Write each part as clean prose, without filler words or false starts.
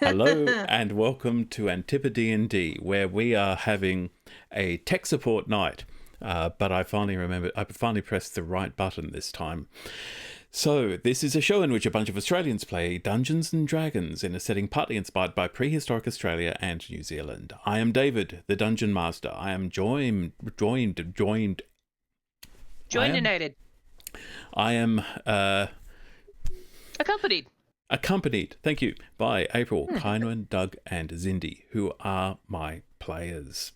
Hello and welcome to AntipoDnD, where we are having a tech support night. But I finally pressed the right button this time. So, this is a show in which a bunch of Australians play Dungeons and Dragons in a setting partly inspired by prehistoric Australia and New Zealand. I am David, the Dungeon Master. I am Joininated. I am Accompanied. thank you, by April, Kynwin, Doug, and Zindi, who are my players.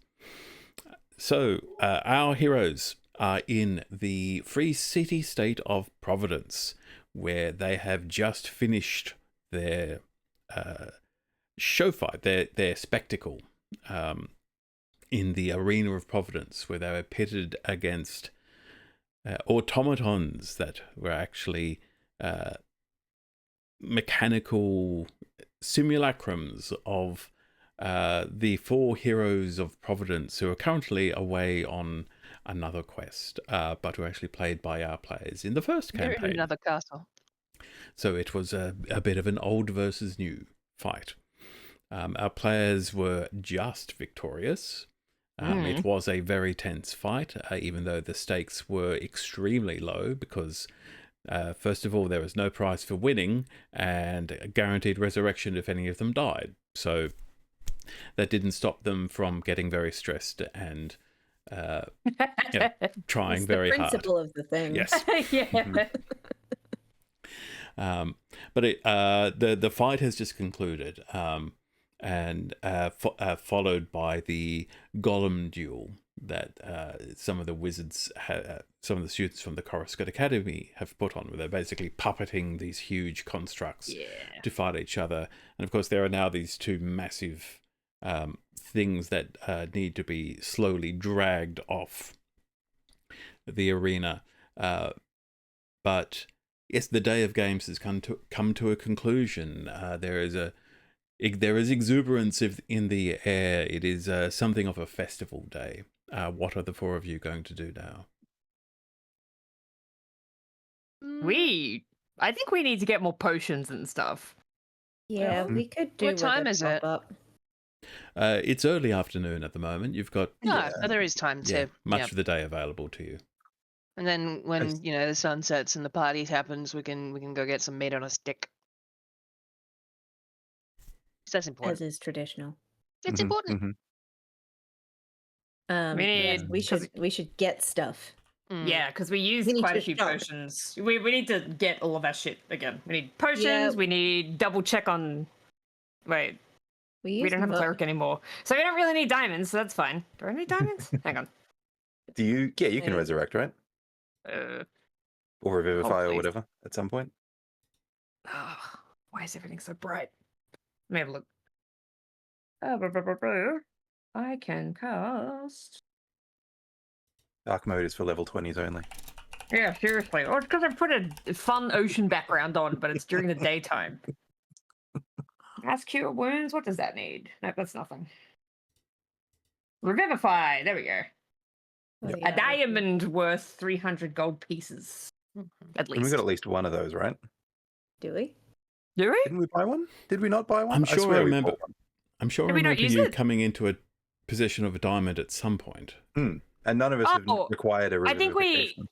So, our heroes are in the free city state of Providence, where they have just finished their show fight, their spectacle, in the arena of Providence, where they were pitted against automatons that were actually mechanical simulacrums of the four heroes of Providence who are currently away on another quest, but were actually played by our players in the first They're campaign. in another castle. So it was a bit of an old versus new fight. Our players were just victorious. It was a very tense fight, even though the stakes were extremely low because first of all, there was no prize for winning and a guaranteed resurrection if any of them died. So that didn't stop them from getting very stressed and trying it's very the hard. principle of the thing. Yes. Yeah. But the fight has just concluded, and followed by the golem duel that some of the wizards, some of the students from the Coruscant Academy have put on, where they're basically puppeting these huge constructs to fight each other. And of course, there are now these two massive things that need to be slowly dragged off the arena. But yes, the day of games has come to a conclusion. There is exuberance in the air. It is something of a festival day. What are the four of you going to do now? I think we need to get more potions and stuff. Yeah, we could do. What time is it? It's early afternoon at the moment. You've got No, but there is time to. much of the day available to you. And then when the sun sets and the party happens, we can go get some meat on a stick. That's important. As is traditional. It's important. We should get stuff. Yeah, because we used We need quite to a few shop. potions. We need to get all of our shit again. We need potions. Yeah. We need double check on. Wait, we don't have a cleric anymore, so we don't really need diamonds. So that's fine. Do I need diamonds? Hang on. Do you? Yeah, you can resurrect, right? Or revivify or whatever at some point. Why is everything so bright? Let me have a look. I can cast. Dark mode is for level 20s only. Yeah, seriously. Or it's because I put a fun ocean background on, but it's during the daytime. Cast cure wounds. What does that need? Nope, that's nothing. Revivify. There we go. A diamond worth 300 gold pieces. At least. And we got at least one of those, right? Do we? Do we? Didn't we buy one? Did we not buy one? I'm sure I remember. I'm sure I Did we not remember use you it? coming into a position of a diamond at some point. And none of us have required a revivification.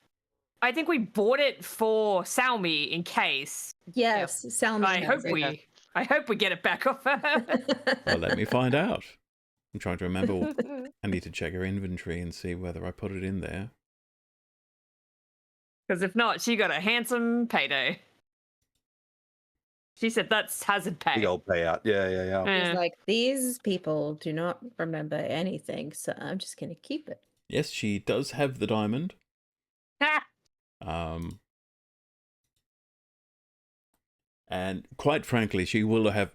I think we bought it for Salmi in case. Yes, Salmi. I hope we get it back off her. Well, let me find out. I'm trying to remember. I need to check her inventory and see whether I put it in there. Because if not, she got a handsome payday. She said that's hazard pay. The old payout. Yeah. He's like, these people do not remember anything, so I'm just going to keep it. Yes, she does have the diamond. And quite frankly, she will have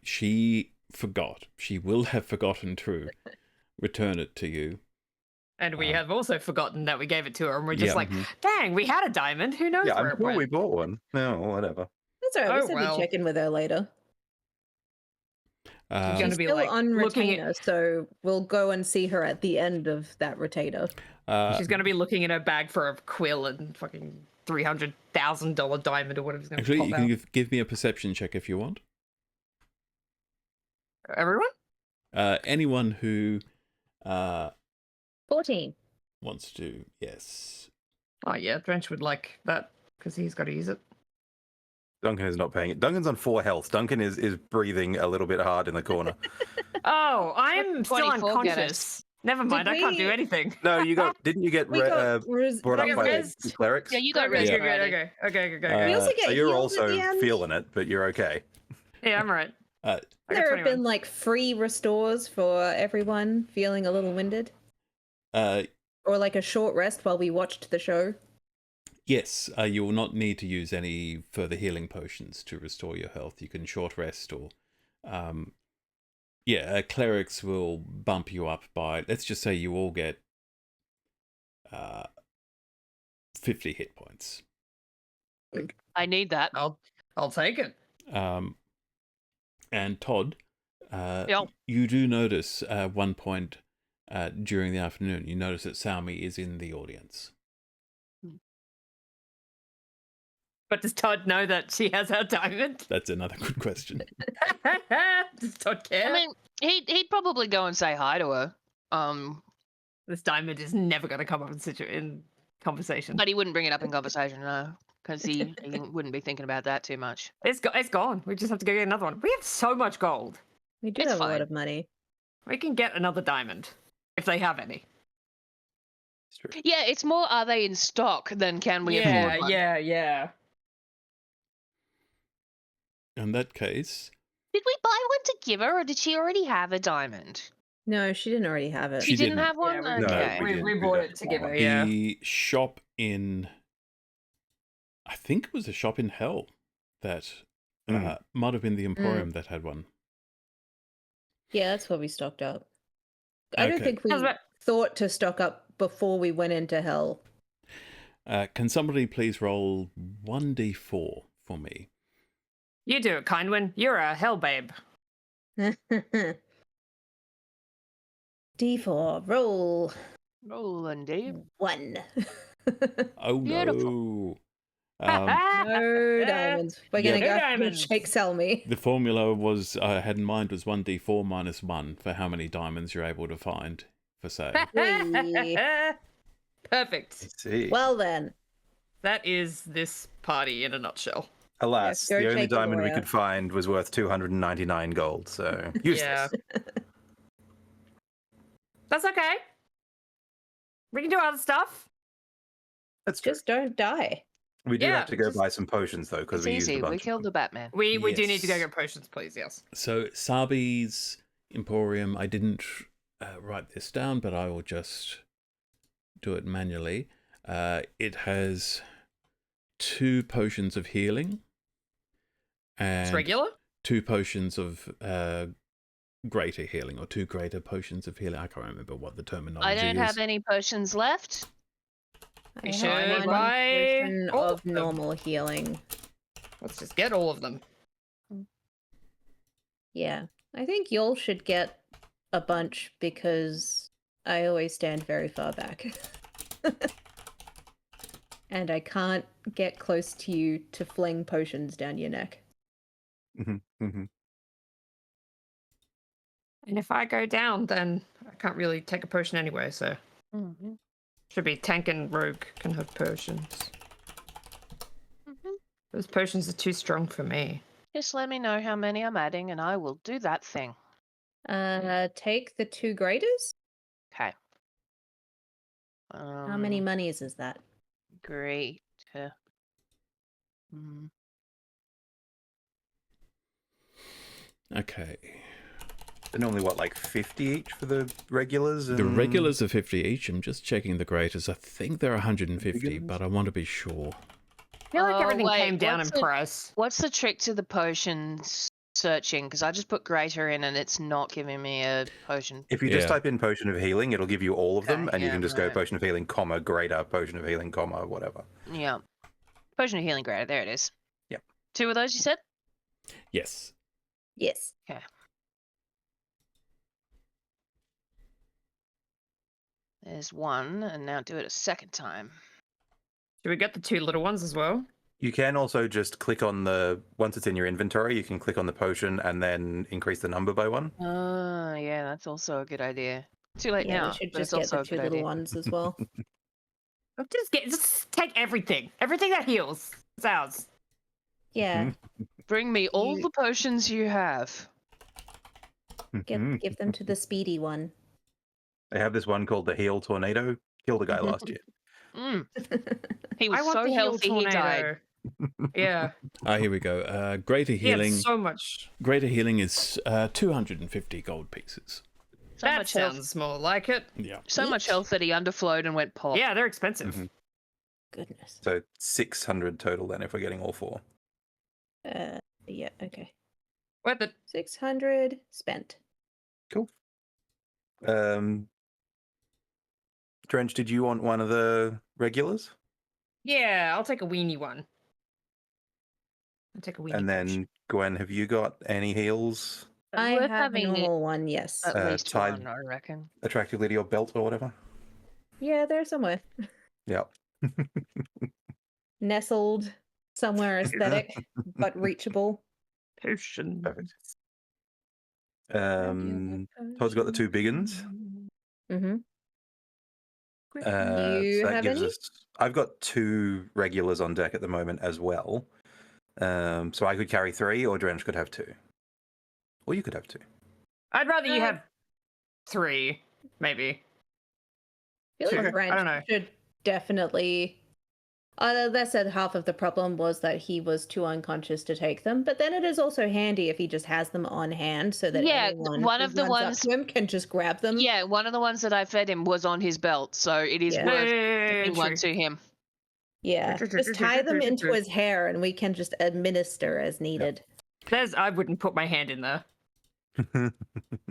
forgotten to return it to you. And we have also forgotten that we gave it to her, and we're just dang, we had a diamond. Who knows where I'm it sure went? we bought one. No, whatever. That's all right. We said we'd check in with her later. She's She's still on retainer, so we'll go and see her at the end of that retainer. She's going to be looking in her bag for a quill and fucking $300,000 diamond or whatever it's going to Actually, pop you out. can give me a perception check if you want. Everyone? Anyone who 14. wants to, yes. Oh yeah, Drench would like that because he's got to use it. Duncan is not paying it. Duncan's on 4 health. Duncan is breathing a little bit hard in the corner. Oh, I'm still 24 get unconscious. Never mind, Did I can't do we- anything. No, didn't you get We got brought I up got by rezzed. the clerics? Yeah, you got Okay, res Yeah. already. okay. We also Uh, get So you're healed also at the end. feeling it, but you're okay. Yeah, I'm right. I got There have 21. been like free restores for everyone feeling a little winded, Uh, or like a short rest while we watched the show. yes, you will not need to use any further healing potions to restore your health. You can short rest or... clerics will bump you up by... Let's just say you all get 50 hit points. I need that. I'll take it. And Todd, Yeah. you do notice one point during the afternoon, you notice that Salmi is in the audience. But does Todd know that she has her diamond? That's another good question. Does Todd care? I mean, he'd probably go and say hi to her. This diamond is never going to come up in conversation. But he wouldn't bring it up in conversation, no, because he wouldn't be thinking about that too much. It's gone. We just have to go get another one. We have so much gold. We do It's have a fine. lot of money. We can get another diamond if they have any. It's true. Yeah, it's more are they in stock than can we afford one. Yeah. In that case, Did we buy one to give her, or did she already have a diamond? No, she didn't already have it. She She didn't didn't. have one? Yeah, No, Okay. we didn't. we We bought don't it together. want Yeah. the shop in... I think it was a shop in Hell that might have been the Emporium that had one. Yeah, that's what we stocked up. I don't Okay. think we How's that? thought to stock up before we went into hell. Can somebody please roll 1d4 for me? You do it, Kindwin. You're a hell babe. D4, roll Roland, Dave. 1. Oh Beautiful. no. No diamonds. We're Yeah. gonna No go diamonds. shake sell me. The formula was I had in mind was 1d4 minus 1 for how many diamonds you're able to find for sale. Perfect. Let's see. Well then, That is this party in a nutshell. Alas, Yes, go the only take a diamond we lawyer. could find was worth 299 gold, so useless. Yeah. That's okay. We can do other stuff. That's true. just don't die. We do Yeah, have to go just- buy some potions though, because It's we used easy. a bunch. We of killed them. the Batman. We do need to go Yes. get potions, please. Yes. So Sabi's Emporium, I didn't write this down, but I will just do it manually. It has 2 potions of healing It's and regular. 2 potions of greater healing, or 2 greater potions of healing. I can't remember what the terminology I is. don't have any potions left. We I should have one buy potion all of of them. normal healing. Let's just get all of them. Yeah, I think y'all should get a bunch because I always stand very far back. And I can't get close to you to fling potions down your neck. Mhm, mhm. And if I go down, then I can't really take a potion anyway. So should be tank and rogue can have potions. Those potions are too strong for me. Just let me know how many I'm adding, and I will do that thing. Take the 2 graders. Okay. How many monies is that? Great. Okay. They're normally what, like 50 each for the regulars? The regulars are 50 each. I'm just checking the graders. I think they're 150, Regulars? but I want to be sure. I feel like Oh, everything wait, came down in what's the- price. What's the trick to the potions searching? Because I just put greater in, and it's not giving me a potion. If you just Yeah. type in potion of healing, it'll give you all of them, Okay, and you yeah, can just go right. potion of healing, comma, greater, potion of healing, comma, whatever. Yeah. Potion of healing greater. There it is. Yep. 2 of those, you said? Yes. Yes. There's 1, and now do it a second time. Should we get the 2 little ones as well? You can also just click on once it's in your inventory, you can click on the potion and then increase the number by 1. Yeah, that's also a good idea. Too late Yeah, now, we should but it's just get also the a 2 good little idea. ones as well. Just take everything. Everything that heals. It's ours. Yeah, Bring me all You- the potions you have. give them to the speedy one. They have this one called the Heal Tornado. Killed a guy last year. Mm. He was I want so the heal healthy he died. tornado. Yeah. Here we go. Greater He had healing. so much. Greater healing is 250 gold pieces. So That much health. sounds more like it. Yeah. So much Each? health that he underflowed and went pop. Yeah, they're expensive. Mhm. Goodness. So 600 total then if we're getting all 4. Yeah, okay. Worth it. 600 spent. Cool. Drench, did you want one of the regulars? Yeah, I'll take a weenie one. I'll take a weenie. And then Gwen, have you got any heals I Worth have a having normal one, yes. at least tied- one, I reckon. attractively to your belt or whatever? Yeah, they're somewhere. Yep. Nestled somewhere aesthetic, but reachable. potion. Perfect. Todd's got the 2 big uns. Mm-hmm. So You that have gives any? us. I've got 2 regulars on deck at the moment as well. So I could carry 3, or Drench could have 2. Or you could have 2. I'd rather you Uh, have 3, maybe. I feel Sure, like I don't know. Branch should definitely. That said, half of the problem was that he was too unconscious to take them. But then it is also handy if he just has them on hand, so that Yeah, anyone one who of the runs up ones- to him can just grab them. Yeah, one of the ones that I fed him was on his belt, so it is Yeah. worth Yeah, giving one true. to him. Yeah, just tie them into his hair, and we can just administer as needed. I wouldn't put my hand in there.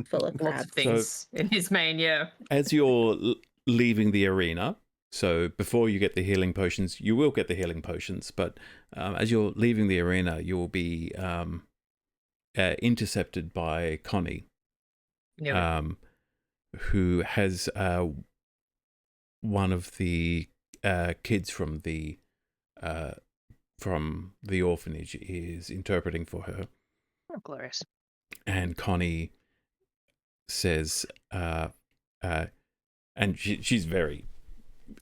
Full of Lots crabs. of things in his mane, yeah. As you're leaving the arena, so before you get the healing potions, you will get the healing potions, but as you're leaving the arena, you will be intercepted by Connie, Yeah. who has one of the kids from the orphanage is interpreting for her. Oh, glorious. And Connie says, and she's very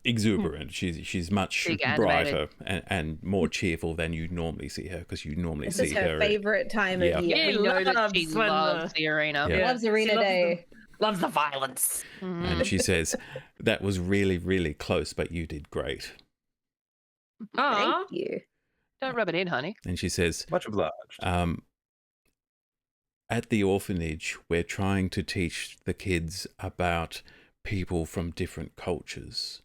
exuberant. She's much Big animated. brighter and more cheerful than you normally see her, because you normally This see is her her. favorite time Yeah. of year. We know that she loves when loves the arena. Yeah. Loves she Arena loves Day. Loves the violence. Mhm. And she says, "That was really, really close, but you did great." Aw. Thank you. Don't rub it in, honey. And she says, Much obliged. at the orphanage, we're trying to teach the kids about people from different cultures.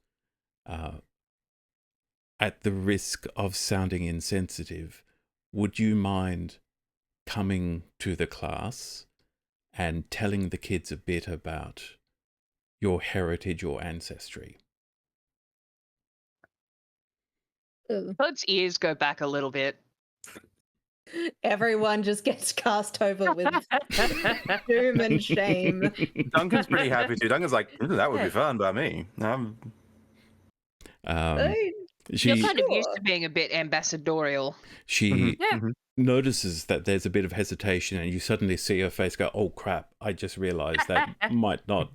At the risk of sounding insensitive, would you mind coming to the class and telling the kids a bit about your heritage or ancestry? Ooh. Todd's ears go back a little bit. Everyone just gets cast over with doom and shame. Duncan's pretty happy too. Duncan's like, that would be fun by me. Hey, You're She kind of used Sure. to being a bit ambassadorial. she Yeah. notices that there's a bit of hesitation, and you suddenly see her face go, "Oh crap! I just realised that might not."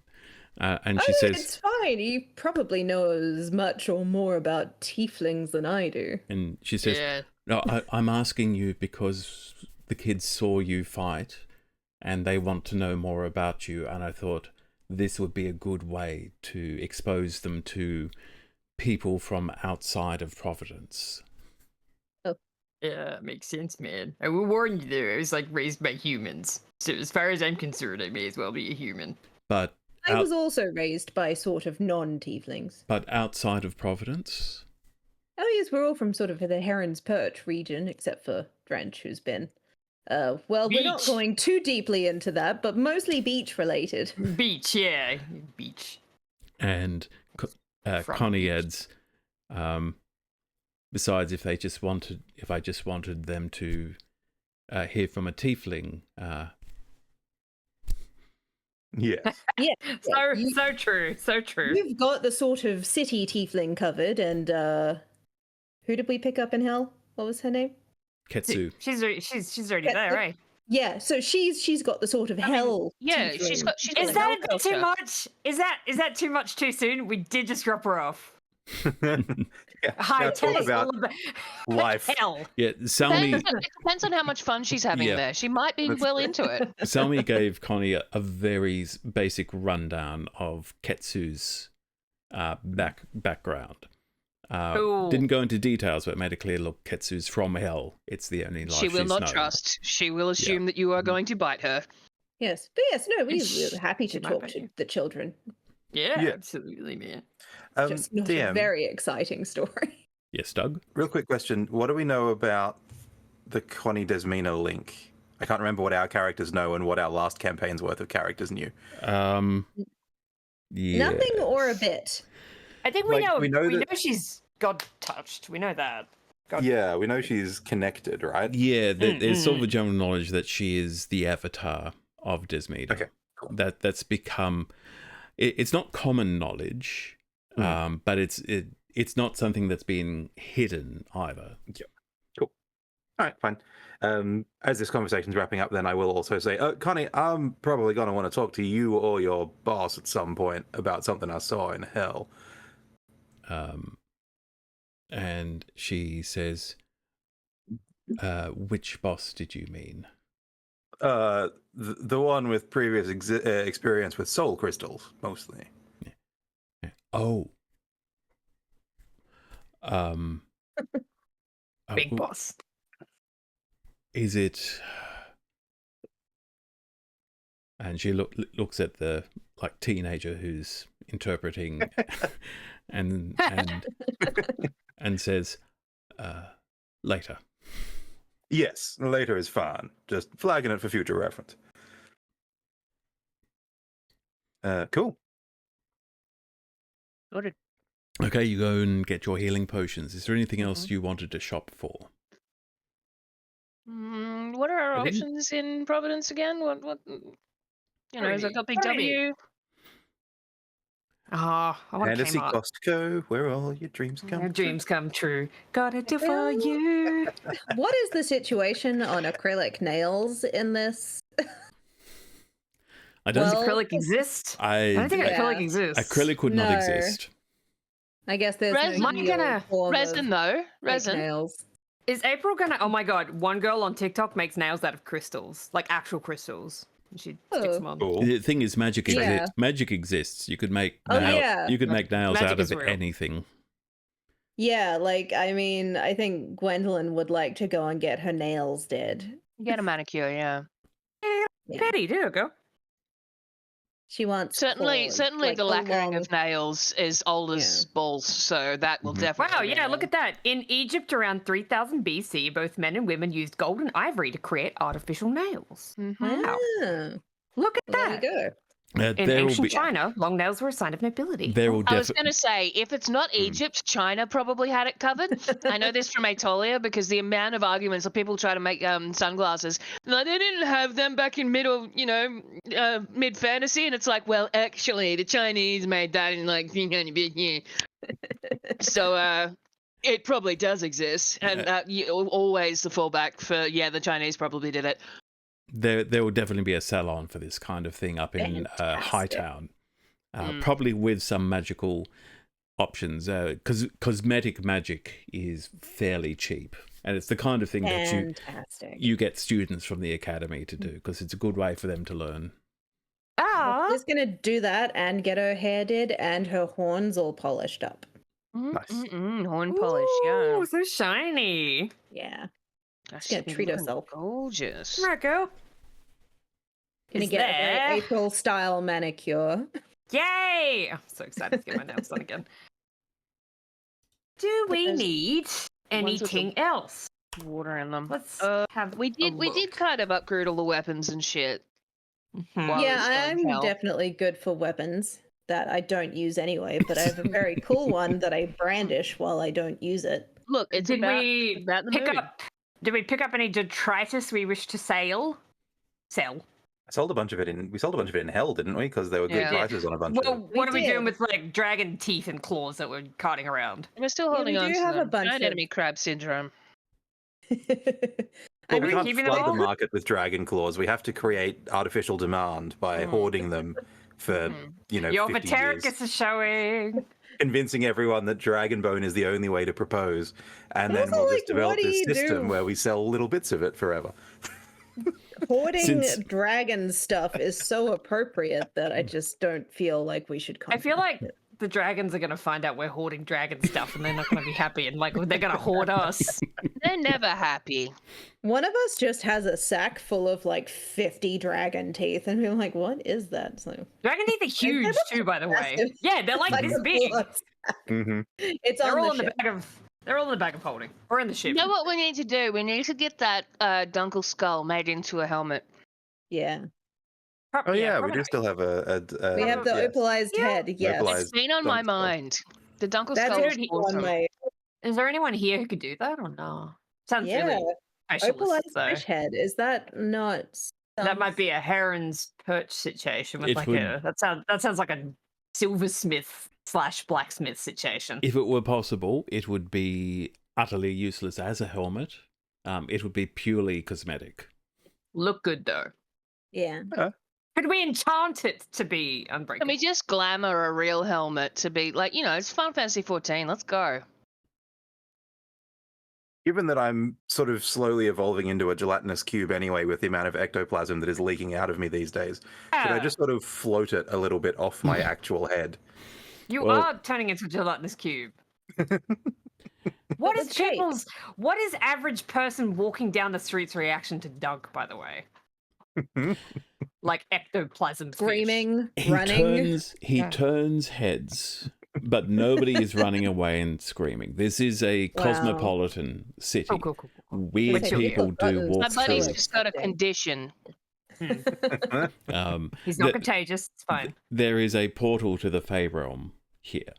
And she oh, says, it's fine. He probably knows as much or more about tieflings than I do. and she says, Yeah. "No, I'm asking you because the kids saw you fight, and they want to know more about you. And I thought this would be a good way to expose them to people from outside of Providence." Yeah, makes sense, man. I will warn you there, I was like raised by humans. So as far as I'm concerned, I may as well be a human. But I was also raised by sort of non-tieflings. outside of Providence, Oh yes, we're all from sort of the Heron's Perch region, except for Drench, who's been... well, we're not Beach. going too deeply into that, but mostly beach-related. Beach, yeah. Beach. and From Connie beach. adds, besides, if I just wanted them to hear from a tiefling, Yes. So you- so true. So true. We've got the sort of city tiefling covered, and who did we pick up in hell? What was her name? Ketsu. She's already Yeah, there, the- right? Yeah, so she's got the sort of hell. Yeah, she's got Is the that hell a bit culture. too much? Is that too much too soon? We did just drop her off. Yeah. Hi, Now tell talk us all about about life. hell. Yeah, Salmi. It depends on how much fun she's having Yeah. there. She might be That's well true. into it. Salmi gave Connie a very basic rundown of Ketsu's background. Cool. Didn't go into details, but made it clear, look, Ketsu's from hell. It's the only life She will she's not known. trust. She will assume that you are going to bite her. Yes, but yes, no, we're Shh, happy to she might talk bite to you. the children. Yeah, Yeah. absolutely, man. Just not DM, a very exciting story. Yes, Doug? real quick question. What do we know about the Connie Desmina link? I can't remember what our characters know and what our last campaign's worth of characters knew. Yeah. Nothing or a bit. I think we Like, know. we know We that- know she's God touched. We know that. God. Yeah, we know she's connected, right? Yeah, there's sort of a general knowledge that she is the avatar of Desmina. Okay, cool. That's become... It's not common knowledge, but it's not something that's been hidden either. All right, fine. As this conversation's wrapping up, then I will also say, Connie, I'm probably going to want to talk to you or your boss at some point about something I saw in hell. And she says, which boss did you mean? The one with previous experience with soul crystals, mostly. Oh. Big boss. Is it? And she looks at the teenager who's interpreting, and says, later. Yes, later is fine. Just flagging it for future reference. Cool. Ordered. Okay, you go and get your healing potions. Is there anything else you wanted to shop for? What are our I didn't- options in Providence again? What has I got Big What do we W? Ah, I want to Fantasy came up. Costco, where all your dreams come Your true. dreams come true. Gotta do for Well, you. What is the situation on acrylic nails in this? I don't. Well, Acrylic exists? I I don't think Yeah. acrylic exists. acrylic would not No. exist. I guess there's Resin. no Am I real gonna- form Resin of though. fake Resin. nails. Is April gonna? Oh my god! One girl on TikTok makes nails out of crystals, like actual crystals. And she sticks Oh. them on. Cool. The thing is, magic Yeah. exists. Magic exists. You could make Oh, yeah. you could make nails Magic out is of real. anything. Yeah, I mean, I think Gwendolyn would like to go and get her nails did. Get a manicure, yeah. Yeah. Petty, there you go. She wants Certainly claws, the a lacquering long- of nails is old as balls, so that will definitely Wow, be a yeah, no. look at that. In Egypt around 3000 BC, both men and women used gold and ivory to create artificial nails. Mhm. Wow. Ah, Look at well, that. there you go. In There will ancient be China, long nails were a sign of nobility. there will I was definitely going to say, if it's not Egypt, China probably had it covered. I know this from Atolia because the amount of arguments that people try to make sunglasses. No, they didn't have them back in mid fantasy, and it's like, well, actually, the Chinese made that in so it probably does exist, and always the fallback for the Chinese probably did it. there will definitely be a salon for this kind of thing up in Fantastic. Hightown, probably with some magical options. Because cosmetic magic is fairly cheap, and it's the kind of thing that Fantastic. you get students from the academy to do because it's a good way for them to learn. Ah, She's gonna do that and get her hair did and her horns all polished up. Nice. Horn polish, yeah. Ooh, so shiny. Yeah. Gosh, gonna she'd be treat looking herself. Gorgeous. Marco. Gonna Is get a there- very April style manicure. Yay! I'm so excited to get my nails done again. Do we There's need with anything else? Water in them. Let's have We did look. kind of upgrade all the weapons and shit. Mhm. Wow. Yeah, it's going I'm hell. definitely good for weapons that I don't use anyway, but I have a very cool one that I brandish while I don't use it. Look, it's Did about, we about the pick mood. up? Did we pick up any detritus we wish to sell? Sell. We sold a bunch of it in hell, didn't we? Because there were good Yeah. prices on a bunch Well, of it. what are we doing did. with like dragon teeth and claws that we're carting around? We're still Yeah, holding we on do to have a them. bunch Giant of- enemy crab syndrome. Well, we mean, can't keeping them flood the all? market with dragon claws. We have to create artificial demand by hoarding them for, Your 50 years. Vatericus is showing. Convincing everyone that dragon bone is the only way to propose. And then Also, we'll just like, develop what do this you system do? where we sell little bits of it forever. Hoarding Since- dragon stuff is so appropriate that I just don't feel like we should. I feel like contact it. the dragons are going to find out we're hoarding dragon stuff and they're not going to be happy and like they're going to hoard us. They're never happy. One of us just has a sack full of like 50 dragon teeth, and we're like, "What is that?" So Dragon teeth are huge too, by the way. massive. Yeah, they're like this a big. blood sack. Mm-hmm. It's They're on all the in the ship. bag of. They're all in the bag of holding or in the You ship. know what we need to do? We need to get that Dunkel skull made into a helmet. Yeah, Oh yeah, we probably. do still have a we have the yes. opalized Yeah. head. Yes, Opalized. It's been on my Dunkel skull. mind. The Dunkel that's skull is on awesome. my Is there anyone here who could do that or no? Sounds yeah. really specialist Opalized though. fish head. Is that not? That might be a heron's perch situation with It like would- a. That sounds like a silversmith / blacksmith situation. If it were possible, it would be utterly useless as a helmet. It would be purely cosmetic. Look good though. Yeah. Could we enchant it to be Can unbreakable? we just glamour a real helmet to be like, it's Final Fantasy 14. Let's go. Given that I'm sort of slowly evolving into a gelatinous cube anyway with the amount of ectoplasm that is leaking out of me these days, should I just sort of float it a little bit off my actual head? You Well- are turning into a gelatinous cube. What is It's shape. people's? What is average person walking down the street's reaction to Dunk? By the way, like ectoplasm, fish? Screaming, He running. Yeah. turns heads, but nobody is running away and screaming. This is a Wow. cosmopolitan city. Oh, cool. Weird Wait, so people we've do got walk My buttons. buddy's through. just got a Accepting. condition. He's not The- contagious. It's fine. There is a portal to the Fey realm here.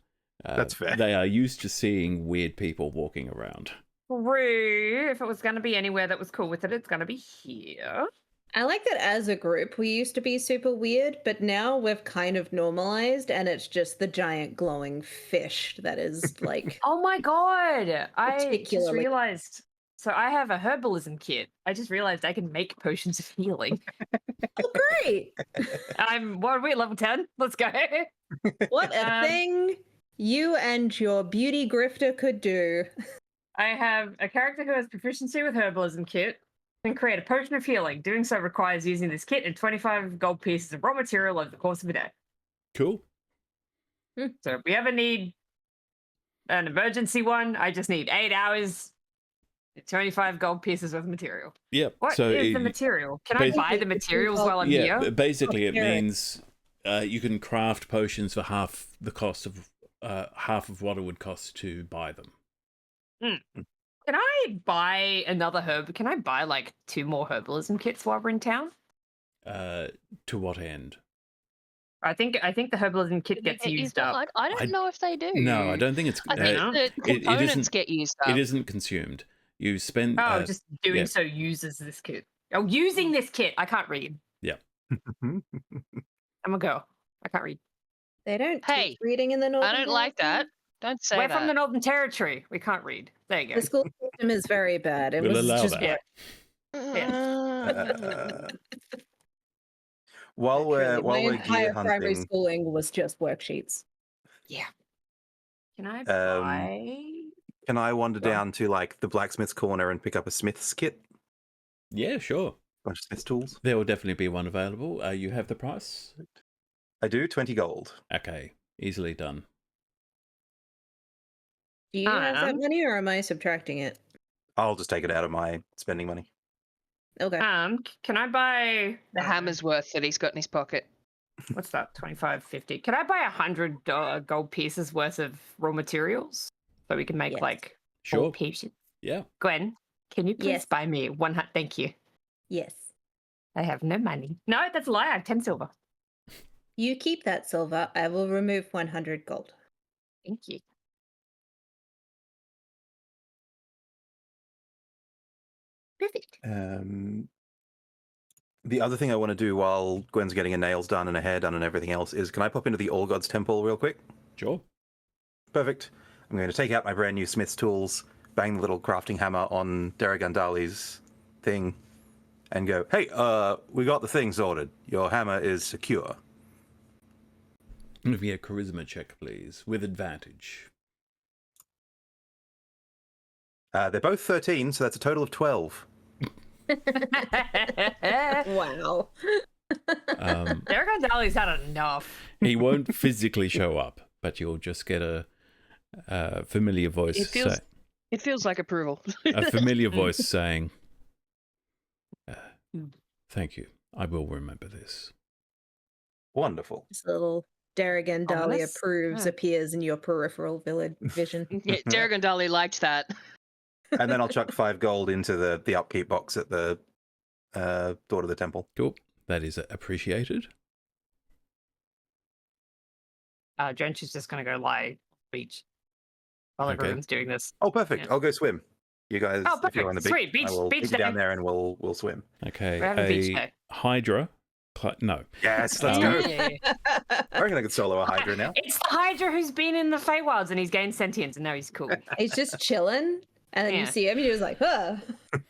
That's fair. They are used to seeing weird people walking around. True. If it was going to be anywhere that was cool with it, it's going to be here. I like that as a group, we used to be super weird, but now we've kind of normalized, and it's just the giant glowing fish that is like. Oh my god! I just Particularly- realized. So I have a herbalism kit. I just realized I can make potions of healing. Oh, great! What are we, level 10? Let's go. What a thing you and your beauty grifter could do. I have a character who has proficiency with herbalism kit and create a potion of healing. Doing so requires using this kit and 25 gold pieces of raw material over the course of a day. Cool. So if we ever need an emergency one, I just need 8 hours, 25 gold pieces worth of material. Yep. What is so the material? Can I basi- buy the materials while I'm yeah, here? basically it Carrot. means you can craft potions for half the cost of half of what it would cost to buy them. Can I buy another herb? Can I buy like 2 more herbalism kits while we're in town? To what end? I think the herbalism kit gets Is used that- up. I don't I- know if they do. No, I don't think it's. I think the it components isn't- get used up. It isn't consumed. You spend. Oh, just doing yeah. so uses this kit. Oh, using this kit. I can't read. I'm a girl. I can't read. They don't Hey, teach reading in the Northern I don't like that. Territory. Don't say We're that. from the Northern Territory. We can't read. There you go. The school system is very bad. It We'll was allow just that. While we're my gear entire primary hunting, schooling was just worksheets. Can I buy? can I wander Go on. down to like the blacksmith's corner and pick up a smith's kit? Yeah, sure. Bunch of smith's tools. There will definitely be one available. You have the price. I do 20 gold. Okay, easily done. Do you have that Um, money, or am I subtracting it? I'll just take it out of my spending money. Okay. Can I buy The hammer's worth that he's got in his pocket. What's that? 25, 50. Can I buy 100 gold pieces worth of raw materials so we can make Yes. like Sure. 4 pieces? Yeah. Gwen, can you please Yes. buy me 100? Thank you. Yes. I have no money. No, that's a lie. I have 10 silver. You keep that silver. I will remove 100 gold. Thank you. Perfect. The other thing I want to do while Gwen's getting her nails done and her hair done and everything else is, can I pop into the All Gods Temple real quick? Sure. Perfect. I'm going to take out my brand new smith's tools, bang the little crafting hammer on Daragandali's thing and go, hey, we got the thing sorted. Your hammer is secure. Give me a charisma check, please, with advantage. They're both 13, so that's a total of 12. Wow. Daragandali's had enough. He won't physically show up, but you'll just get a familiar voice. It feels like approval. A familiar voice saying, "Thank you. I will remember this." Wonderful. This little Daragandali Ominous? approves appears in your peripheral vision. Yeah, Daragandali liked that. And then I'll chuck 5 gold into the upkeep box at the door to the temple. Cool. That is appreciated. Drench is just going to go lie on the beach while Okay. everyone's doing this. Oh, perfect. Yeah. I'll go swim. You guys, Oh, if you're on the beach, perfect. Sweet. I will Beach meet you down day. there and we'll swim. Okay. We're having a beach day. Hydra. No. Yes, let's Um, go. Yeah. I reckon I could solo a Hydra now. It's the Hydra who's been in the Feywilds and he's gained sentience and now he's cool. He's just chilling, and then you Yeah. see him, and you're just like, huh.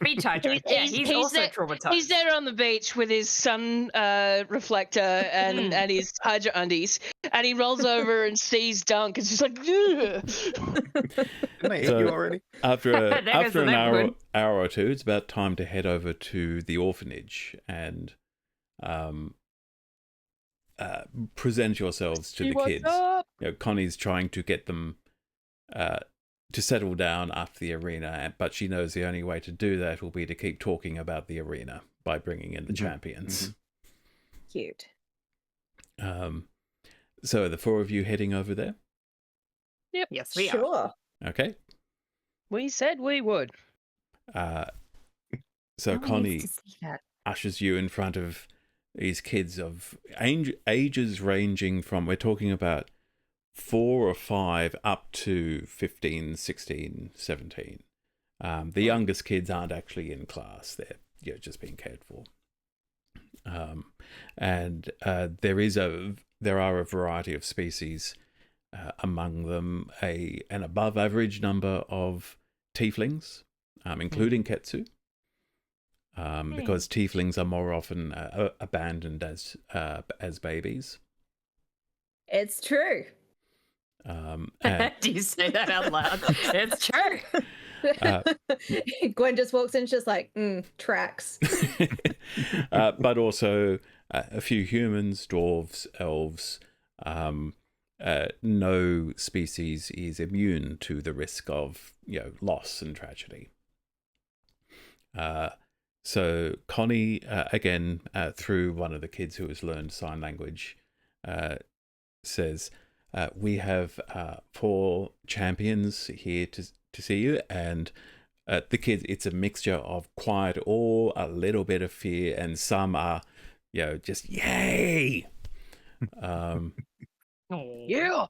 Beach Hydra. Yeah, he's also there, traumatized. he's there on the beach with his sun reflector and his Hydra undies, and he rolls over and sees Dunk. It's just like, ugh. Didn't I hit So- you already? After There goes the an neighborhood. hour or two, it's about time to head over to the orphanage and present yourselves to the What's kids. up? You know, Connie's trying to get them to settle down after the arena, but she knows the only way to do that will be to keep talking about the arena by bringing in the champions. Cute. So are the 4 of you heading over there? Yes, we are. Sure. Okay. We said we would. So No one Connie needs to see that. ushers you in front of these kids of ages ranging from, we're talking about 4 or 5 up to 15, 16, 17. The youngest kids aren't actually in class. They're just being cared for. And there are a variety of species, among them an above average number of tieflings, including Ketsu. Because tieflings are more often abandoned as babies. It's true. And, Do you say that out loud? It's true. Gwen just walks in, just like, tracks. but also a few humans, dwarves, elves. No species is immune to the risk of loss and tragedy. So Connie, again, through one of the kids who has learned sign language, says, we have 4 champions here to see you. And the kids, it's a mixture of quiet awe, a little bit of fear, and some are, just yay. Yeah.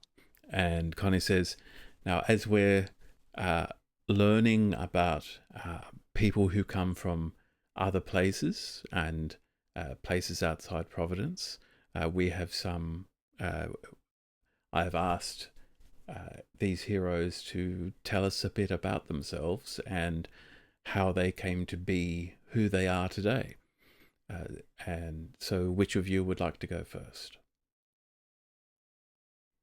And Connie says, now, as we're learning about people who come from other places and places outside Providence, we have some. I have asked these heroes to tell us a bit about themselves and how they came to be who they are today. And so, which of you would like to go first?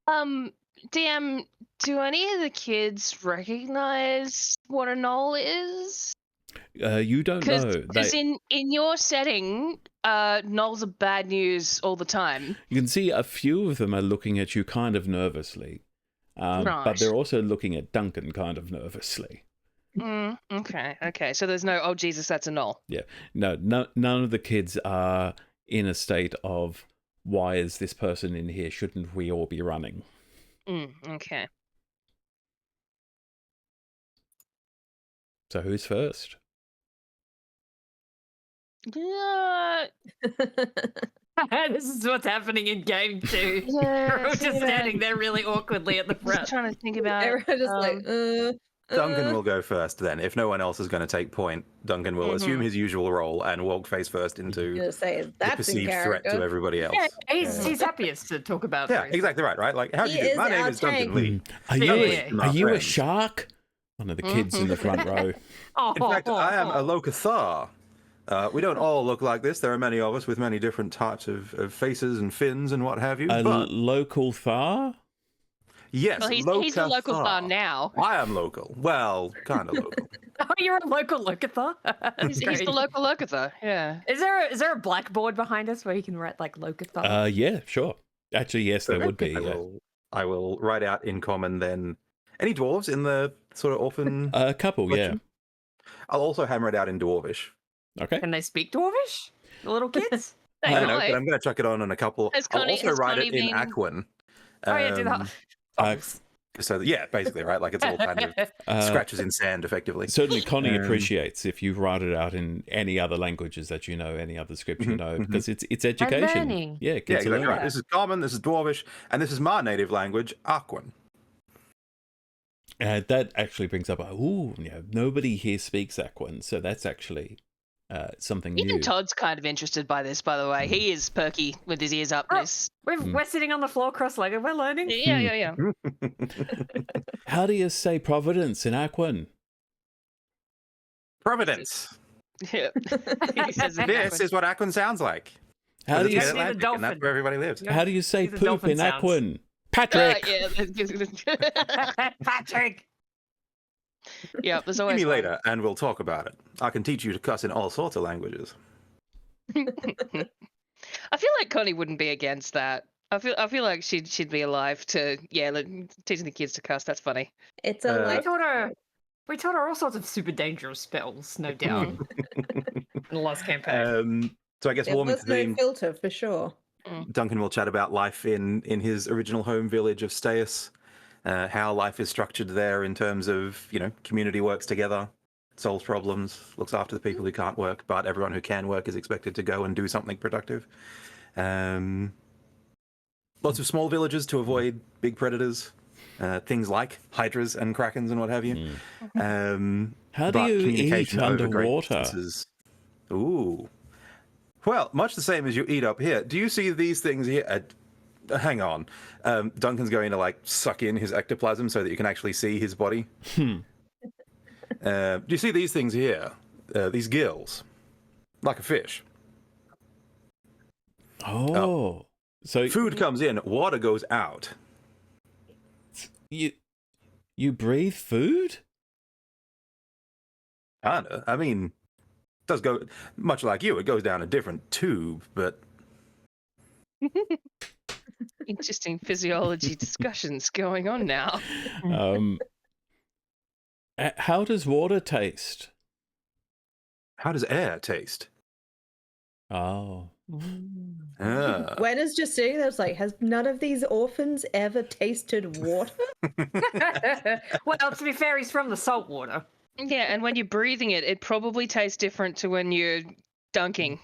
DM, do any of the kids recognize what a knoll is? You don't know. Because in your setting, knolls are bad news all the time. You can see a few of them are looking at you kind of nervously, but Right. they're also looking at Duncan kind of nervously. Okay. So there's no, oh Jesus, that's a knoll. Yeah, no, none of the kids are in a state of, why is this person in here? Shouldn't we all be running? Okay. So who's first? Yeah. This is what's happening in game 2. Yeah, We're just standing there really awkwardly at the I'm front. just trying to think about. Everyone just like, Duncan will go first then. If no one else is going to take point, Duncan will assume his usual role and walk face first into gonna say the that's in perceived threat to character. everybody else. Yeah, he's happiest to talk about. Yeah, first. exactly right, right? Like, how do He you do? is My name our is Duncan tank. Lee. Are Yeah, you yeah. are you a shark? One of the kids in the front row. In fact, I am a Locathar. We don't all look like this. There are many of us with many different types of faces and fins and what have you. A but local Thar? yes, Well, he's a local Thar now. I am local. Well, kind of local. Oh, you're a local Locathar? He's the local Locathar, yeah. Is there a blackboard behind us where you can write like Locathar? Yeah, sure. Actually, yes, there would be. I will write out in common then. Any dwarves in the sort of orphan? A couple, collection? I'll also hammer it out in dwarvish. Okay. Can they speak Dwarvish? The little kids? I don't know, but I'm going to chuck it on a couple. I'll also write it in Aquan. Oh yeah, do that. So yeah, basically, right? Like it's all kind of scratches in sand, effectively. Certainly, Connie appreciates if you write it out in any other languages that you know, any other script you know, because it's education. Learning. Yeah, kids exactly are right. This is common, this is dwarvish, and this is my native language, Aquan. That actually brings up, nobody here speaks Aquan, so that's actually something Even new. Todd's kind of interested by this, by the way. He is perky with his ears up. This. We're sitting on the floor cross-legged. We're learning. Yeah. How do you say Providence in Aquan? Providence. Yeah. He says it This is what Aquan sounds like. How do you It's say, Atlantic, and that's where everybody lives. how do you say These are poop dolphin in sounds. Aquan? Patrick. Patrick. Yeah, there's See always me one. later, and we'll talk about it. I can teach you to cuss in all sorts of languages. I feel like Connie wouldn't be against that. I feel like she'd be alive to teaching the kids to cuss. That's funny. It's a We taught her all sorts of super dangerous spells, no doubt. In the last campaign. So I guess There warming was to the no filter for sure. Duncan will chat about life in his original home village of Staeus, how life is structured there in terms of, community works together, solves problems, looks after the people who can't work, but everyone who can work is expected to go and do something productive. Lots of small villages to avoid big predators, things like hydras and krakens and what have you. How do you eat underwater? Ooh. Well, much the same as you eat up here. Do you see these things here? Hang on. Duncan's going to suck in his ectoplasm so that you can actually see his body. Do you see these things here? These gills, like a fish. Oh, so food comes in, water goes out. You breathe food? Kinda. I mean, it does go much like you. It goes down a different tube, but Interesting physiology discussions going on now. How does water taste? How does air taste? Oh. Gwen is just sitting there, like, has none of these orphans ever tasted water? Well, to be fair, he's from the salt water. Yeah, and when you're breathing it, it probably tastes different to when you're dunking.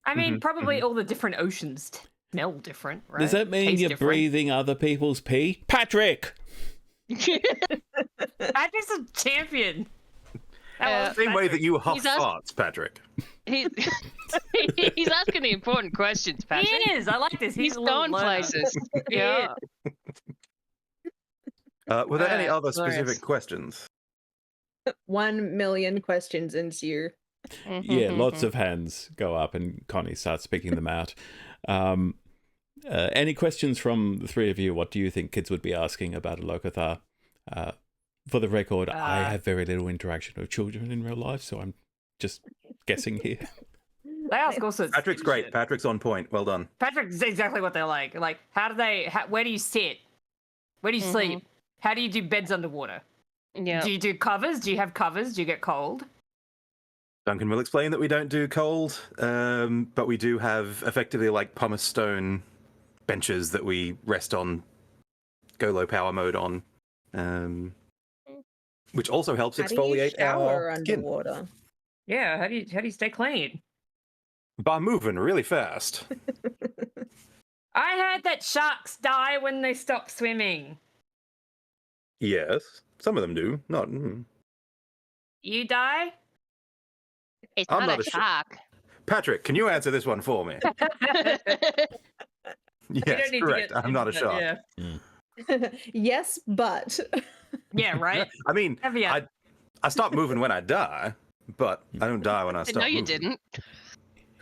I mean, probably all the different oceans smell different, right? Does that mean Taste you're different. breathing other people's pee? Patrick! Patrick's a champion. Same way that you huff He's asked- farts, Patrick. He's asking the important questions, Patrick. He is. I like this. He's a little going learner. places. Yeah. Were there any other glorious. specific questions? 1 million questions ensue. Yeah, lots of hands go up and Connie starts speaking them out. Any questions from the three of you? What do you think kids would be asking about a Locathar? For the record, I have very little interaction with children in real life, so I'm just guessing here. They ask all sorts. Patrick's of great. shit. Patrick's on point. Well done. Patrick's exactly what they're like. Like, where do you sit? Where do you sleep? How do you do beds underwater? Yeah. Do you do covers? Do you have covers? Do you get cold? Duncan will explain that we don't do cold, but we do have effectively like pumice stone benches that we rest on, go low power mode on, which also helps How do you exfoliate shower our skin underwater? Yeah. How do you stay clean? by moving really fast. I heard that sharks die when they stop swimming. Yes, some of them do. Not. You die? It's I'm not not a a sh- shark. Patrick, can you answer this one for me? Yes, correct. I'm not a shark. Yeah. Yes, but Yeah, right. I mean, Caveat. I stop moving when I die, but I don't die when I stop No, you moving. didn't.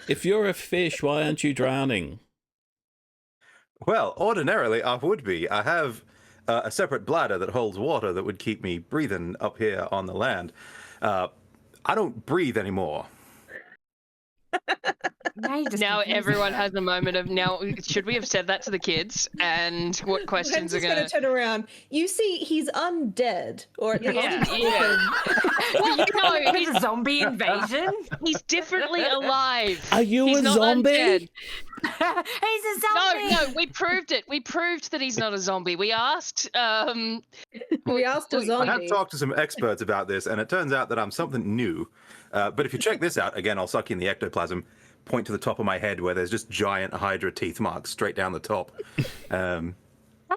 If you're a fish, why aren't you drowning? Well, ordinarily I would be. I have a separate bladder that holds water that would keep me breathing up here on the land. I don't breathe anymore. Now, you just Now confused me. everyone has a moment of now. Should we have said that to the kids? And what I'm questions just are going going to turn around. You see, he's undead, or at least Yeah, he's yeah. Well, no, It's a zombie invasion. he's differently alive. Are you He's a not zombie? undead. He's a zombie. No, we proved it. We proved that he's not a zombie. We asked. we asked a I have zombie. talked to some experts about this, and it turns out that I'm something new. But if you check this out, again, I'll suck in the ectoplasm, point to the top of my head where there's just giant Hydra teeth marks straight down the top.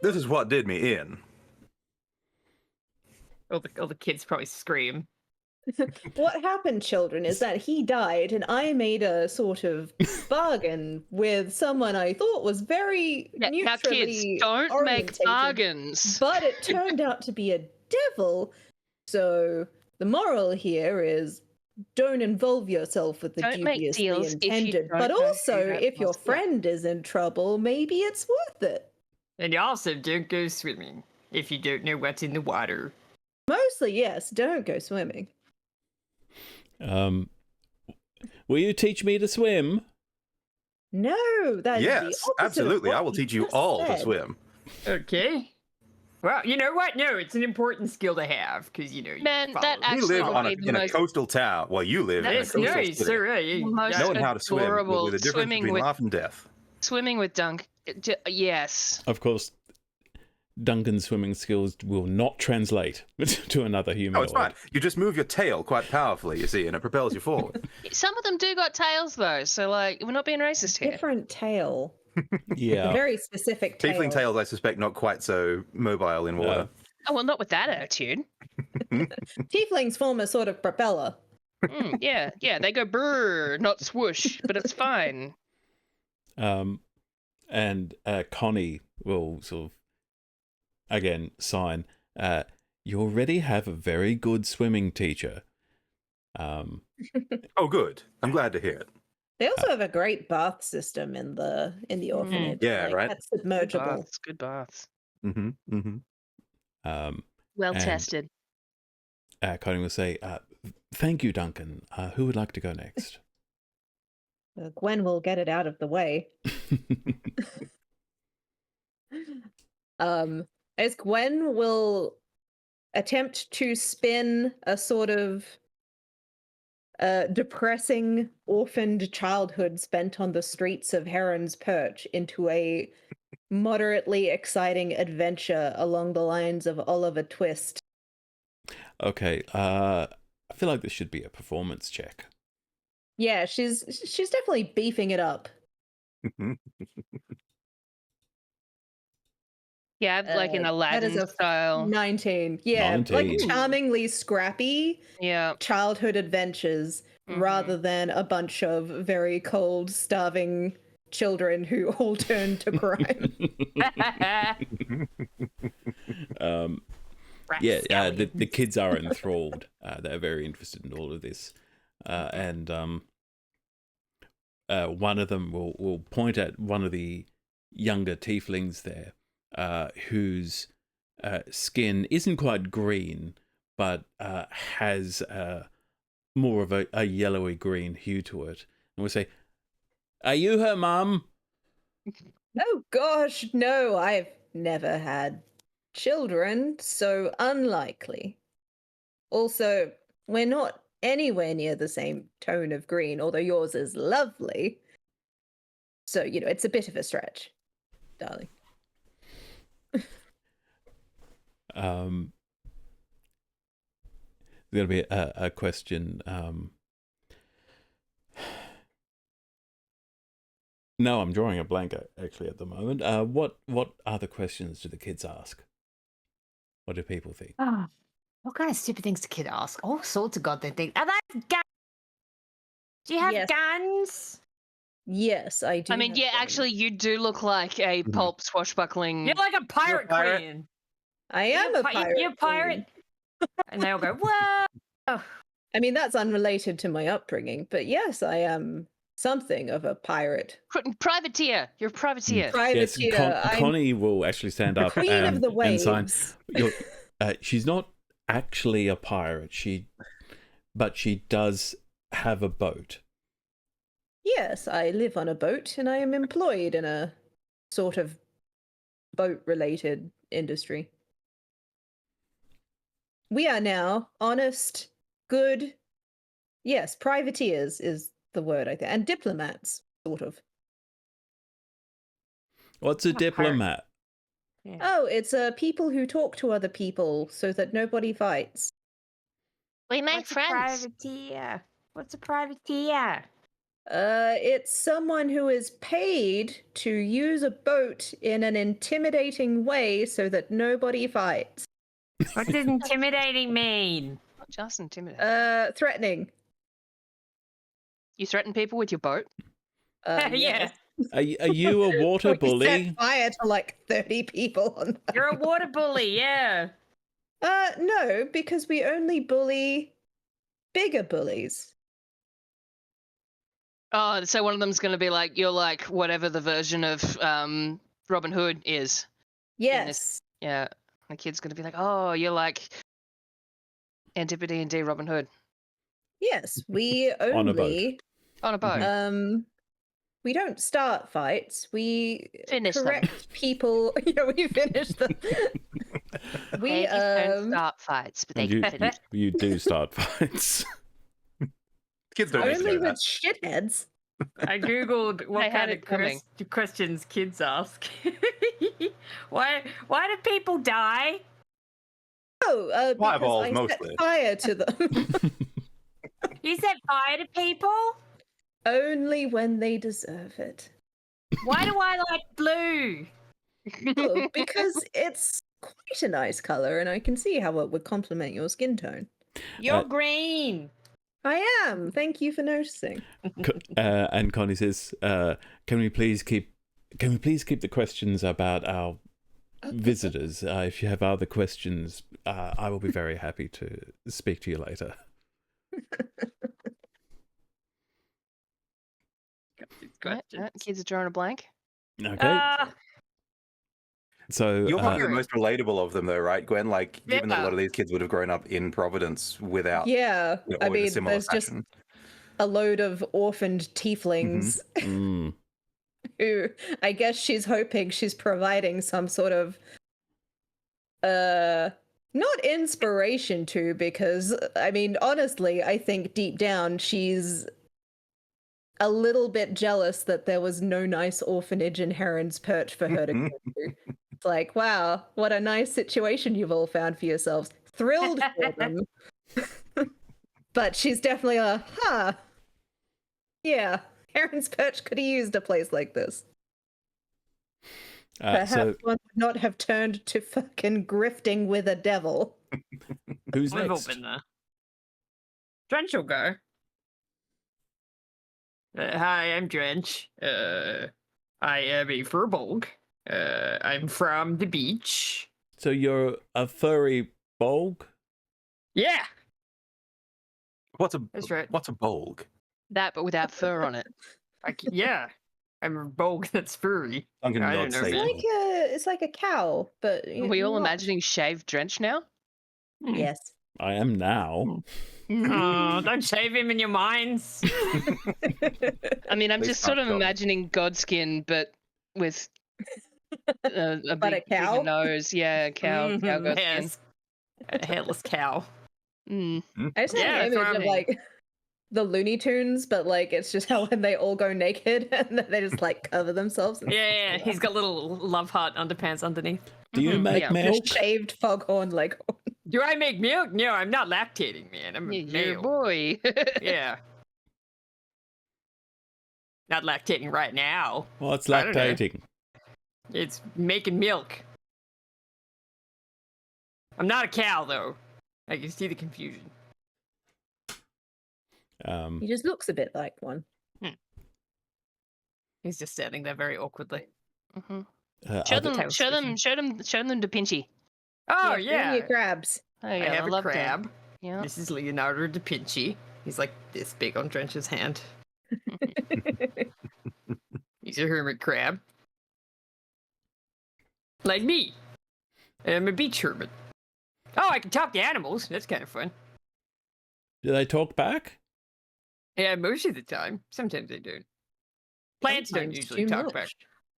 This is what did me in. All the kids probably scream. What happened, children, is that he died, and I made a sort of bargain with someone I thought was very Now, kids, neutrally don't make orientated, bargains. but it turned out to be a devil. So the moral here is don't involve yourself with the Don't make dubiously deals if you intended. don't But know who also, that if your was. Yeah. friend is in trouble, maybe it's worth it. And you also don't go swimming if you don't know what's in the water. Mostly, yes, don't go swimming. Will you teach me to swim? No, that is the Yes, opposite of absolutely. what I will you teach you just all to said. swim. Okay. Well, you know what? No, it's an important skill to have because you know. You Man, follow that the- We actually live would on be the in a most- coastal town. Well, you live in a Yes, coastal no, city. sir. Yeah, Most Knowing how to swim will adorable be the difference swimming between with- life and death. Swimming with Dunk. Yes. Of course, Duncan's swimming skills will not translate to another human. Oh, it's fine. You just move your tail quite powerfully, you see, and it propels you forward. Some of them do got tails though, so like we're not being racist here. Different tail. A Yeah. very specific tail. Tiefling tails, I suspect, not quite so mobile in water. Oh well, not with that attitude. Tieflings form a sort of propeller. Yeah, they go brrr, not swoosh, but it's fine. And Connie will sort of again sign. You already have a very good swimming teacher. Oh, good. I'm glad to hear it. They also have a great bath system in the orphanage. Yeah, like, right. That's submergible. Good baths. Mm-hmm. Mm-hmm. Well And- tested. Connie will say, "Thank you, Duncan. Who would like to go next?" Gwen will get it out of the way. As Gwen will attempt to spin a sort of depressing orphaned childhood spent on the streets of Heron's Perch into a moderately exciting adventure along the lines of Oliver Twist. Okay. I feel like this should be a performance check. Yeah, she's definitely beefing it up. Yeah, like in that Aladdin is a style. 19. Yeah, 19. like charmingly scrappy Yeah. childhood adventures rather than a bunch of very cold, starving children who all turn to crime. Yeah, the kids are enthralled. They're very interested in all of this, and one of them will point at one of the younger tieflings there, whose skin isn't quite green, but has more of a yellowy green hue to it, and we'll say, "Are you her mum?" Oh gosh, no, I've never had children, so unlikely. Also, we're not anywhere near the same tone of green, although yours is lovely. So, it's a bit of a stretch, darling. There's going to be a question. No, I'm drawing a blank actually at the moment. What other questions do the kids ask? What do people think? Oh, what kind of stupid things do kids ask? All sorts of goddamn things. Are they guns? Do you have Yes. guns? Yes, I do. I mean, have yeah, them. actually, you do look like a pulp swashbuckling. You're like a pirate pirate. queen. I am a pirate. You're a pirate. And they all go, whoa. I mean, that's unrelated to my upbringing, but yes, I am something of a pirate. Privateer. You're a privateer. Yes, Privateer. I'm Connie will actually stand up queen of the and sign. waves. She's not actually a pirate. But she does have a boat. Yes, I live on a boat and I am employed in a sort of boat-related industry. We are now honest, good, yes, privateers is the word, I think, and diplomats, sort of. What's a diplomat? Yeah. Oh, it's people who talk to other people so that nobody fights. We make What's friends. a privateer? What's a privateer? It's someone who is paid to use a boat in an intimidating way so that nobody fights. What does intimidating mean? Not just intimidating. Threatening. You threaten people with your boat? Yeah. Yes. Are you a water We bully? set fire to like 30 people on that. You're a water bully, yeah. No, because we only bully bigger bullies. Oh, so one of them's going to be like, you're like whatever the version of Robin Hood is. Yes. Yeah. The kid's going to be like, oh, you're like AntipoDnD Robin Hood. Yes, we only On a boat. On a boat. We don't start fights. We Finish them. correct people. Yeah, we finish them. We Babies don't start fights, but they And can finish. you do start fights. Kids don't need to only know with that. shitheads. I googled what They had kind it of coming. questions kids ask. Why do people die? Oh, because Fireballs, I mostly. set fire to them. You set fire to people? Only when they deserve it. Why do I like blue? Oh, because it's quite a nice color, and I can see how it would complement your skin tone. You're green. I am. Thank you for noticing. And Connie says, "Can we please keep the questions about our visitors? If you have other questions, I will be very happy to speak to you later." Kids are drawing a blank. Okay. So You're probably the most relatable of them, though, right, Gwen? Like, given that a Yeah. lot of these kids would have grown up in Providence without, Yeah, or I in a mean, similar there's just fashion. a load of orphaned tieflings mm, who I guess she's hoping she's providing some sort of not inspiration to, because I mean, honestly, I think deep down she's a little bit jealous that there was no nice orphanage in Heron's Perch for her to go to. It's like, wow, what a nice situation you've all found for yourselves. Thrilled for them. But she's definitely yeah, Heron's Perch could have used a place like this. Perhaps so one would not have turned to fucking grifting with a devil. who's We've all next? been there. Drench will go. Hi, I'm Drench. I am a furbolg. I'm from the beach. So you're a furry bolg? Yeah, What's a that's right. What's a bolg? That, but without fur on it. Yeah, I'm a bolg that's furry. Duncan I nods don't know. sagely. It's like a cow, but Are we all not- imagining shaved Drench now? Yes. I am now. Oh, don't shave him in your minds. I mean, I'm Please just sort stop, of Dom. imagining Godskin, but with a But a big, cow? bigger nose. Yeah, cow Mhm, Godskin. yes. A hairless cow. Mm. I just have Yeah, an that's what image I of mean. like the Looney Tunes, but like it's just how when they all go naked and then they just like cover themselves. in Yeah, he's got little love heart underpants underneath. Do you Mhm, make yeah. milk? just shaved foghorn like Do I make milk? No, I'm not lactating, man. I'm a Yeah, male. boy. Yeah. Not lactating right now. What's I don't know. lactating? It's making milk. I'm not a cow, though. I can see the confusion. he just looks a bit like one. He's just standing there very awkwardly. Mhm. Are Show there- them, show them, show them, show them Da Pinchy. Oh, Bring yeah. your crabs. Oh, I yeah, have a love that. crab. Yeah. This is Leonardo da Vinci. He's like this big on Drench's hand. He's a hermit crab. Like me. I'm a beach hermit. Oh, I can talk to animals. That's kind of fun. Do they talk back? Yeah, most of the time. Sometimes they do. Plants don't Sometimes usually too talk much. back.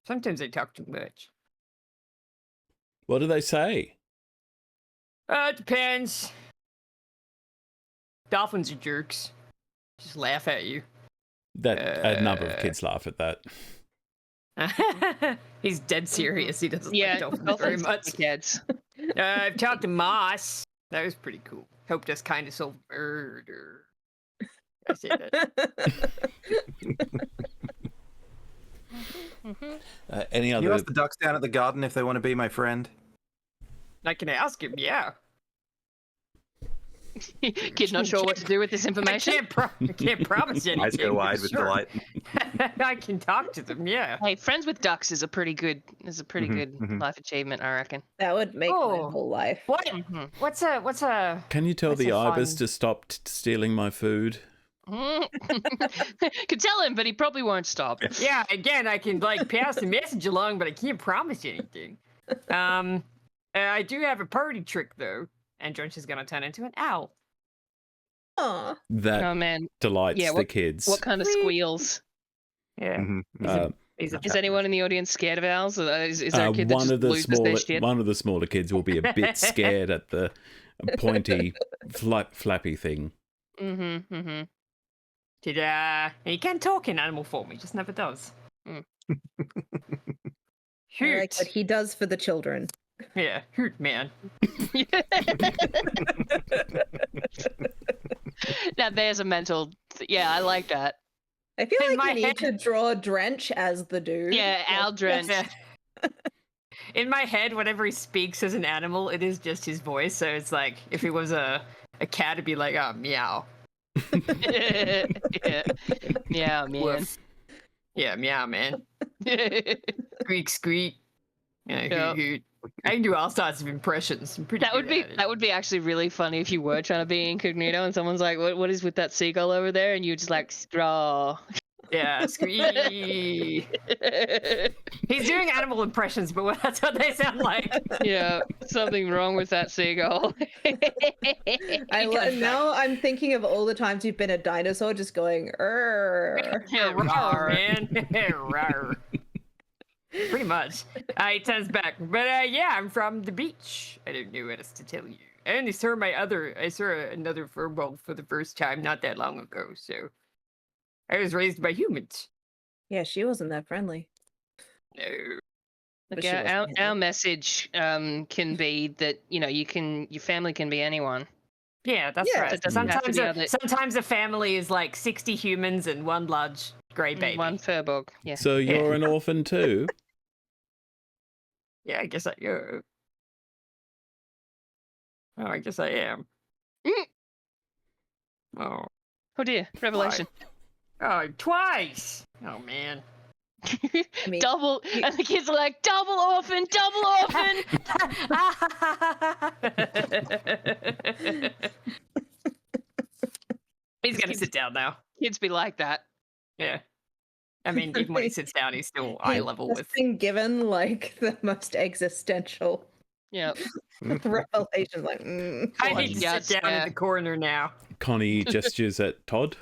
Sometimes they talk too much. What do they say? It depends. Dolphins are jerks. Just laugh at you. That a number of kids laugh at that. He's dead serious. He doesn't Yeah, like dolphins very much. Kids. I've talked to Moss. That was pretty cool. Helped us kind of solve murder. I say that. Any Can other? you ask the ducks down at the garden if they want to be my friend? I can ask him, yeah. Kid not sure what to do with this information. I can't promise anything. Eyes go wide with sure. delight. I can talk to them, yeah. Hey, friends with ducks is a pretty good mhm. life achievement, I reckon. That would make Oh. my whole life. What? Mhm. What's a? Can you tell That's the a ibis fun- to stop stealing my food? Could tell him, but he probably won't stop. Yeah, again, I can like pass the message along, but I can't promise anything. I do have a party trick though, and Drench is gonna turn into an owl. Aw. That Oh man, delights Yeah, the kids. what kind of squeals? Yeah. Mhm, mhm. Uh, He's a Is anyone in the audience scared of owls? Is there a kid that one just of the loses their smaller shit? one of the smaller kids will be a bit scared at the pointy flappy thing. Mm-hmm. Mm-hmm. He can talk in animal form, he just never does. Mm. I like Hoot. what he does for the children. Yeah, hoot, man. Now there's a mental. Yeah, I like that. I feel In like my you need to head- draw Drench as the dude. Yeah, Al Drench. Yeah. In my head, whenever he speaks as an animal, it is just his voice. So it's like if he was a cat, it'd be like, oh, meow. Yeah. Yeah, man. Woof. Yeah, meow, man. Squeak, squeak. Yeah, Yeah. hoot, hoot. I can do all sorts of impressions. I'm pretty That would good be at it. that would be actually really funny if you were trying to be incognito and someone's like, "What is with that seagull over there?" and you just like straw. Yeah, squeak. He's doing animal impressions, but that's what they sound like. Yeah, something wrong with that seagull. Now I'm thinking of all the times you've been a dinosaur, just going, "Err." Rawr, man. Rawr. Pretty much. He turns back. But yeah, I'm from the beach. I don't know what else to tell you. I only saw another furball for the first time not that long ago, so I was raised by humans. Yeah, she wasn't that friendly. No. But Look, she wasn't our Hitler. message can be that your family can be anyone. Yeah, that's Yeah, right. it doesn't have to be other- Sometimes a family is like 60 humans and one large grey baby. One furbog. Yeah. So you're an orphan too? Yeah, I guess I am. Oh, I guess I am. Mm. Oh. Oh dear, revelation. Oh, twice! Oh, man. I mean, Double, and the kids are like, double orphan, double orphan. He's gonna sit down now. Kids be like that. Yeah. I mean, even when he sits down, he's still eye level just with. been given like the most existential Yeah. revelation. Like, mm. I God, need to yes, sit down yeah. in the corner now. Connie gestures at Todd.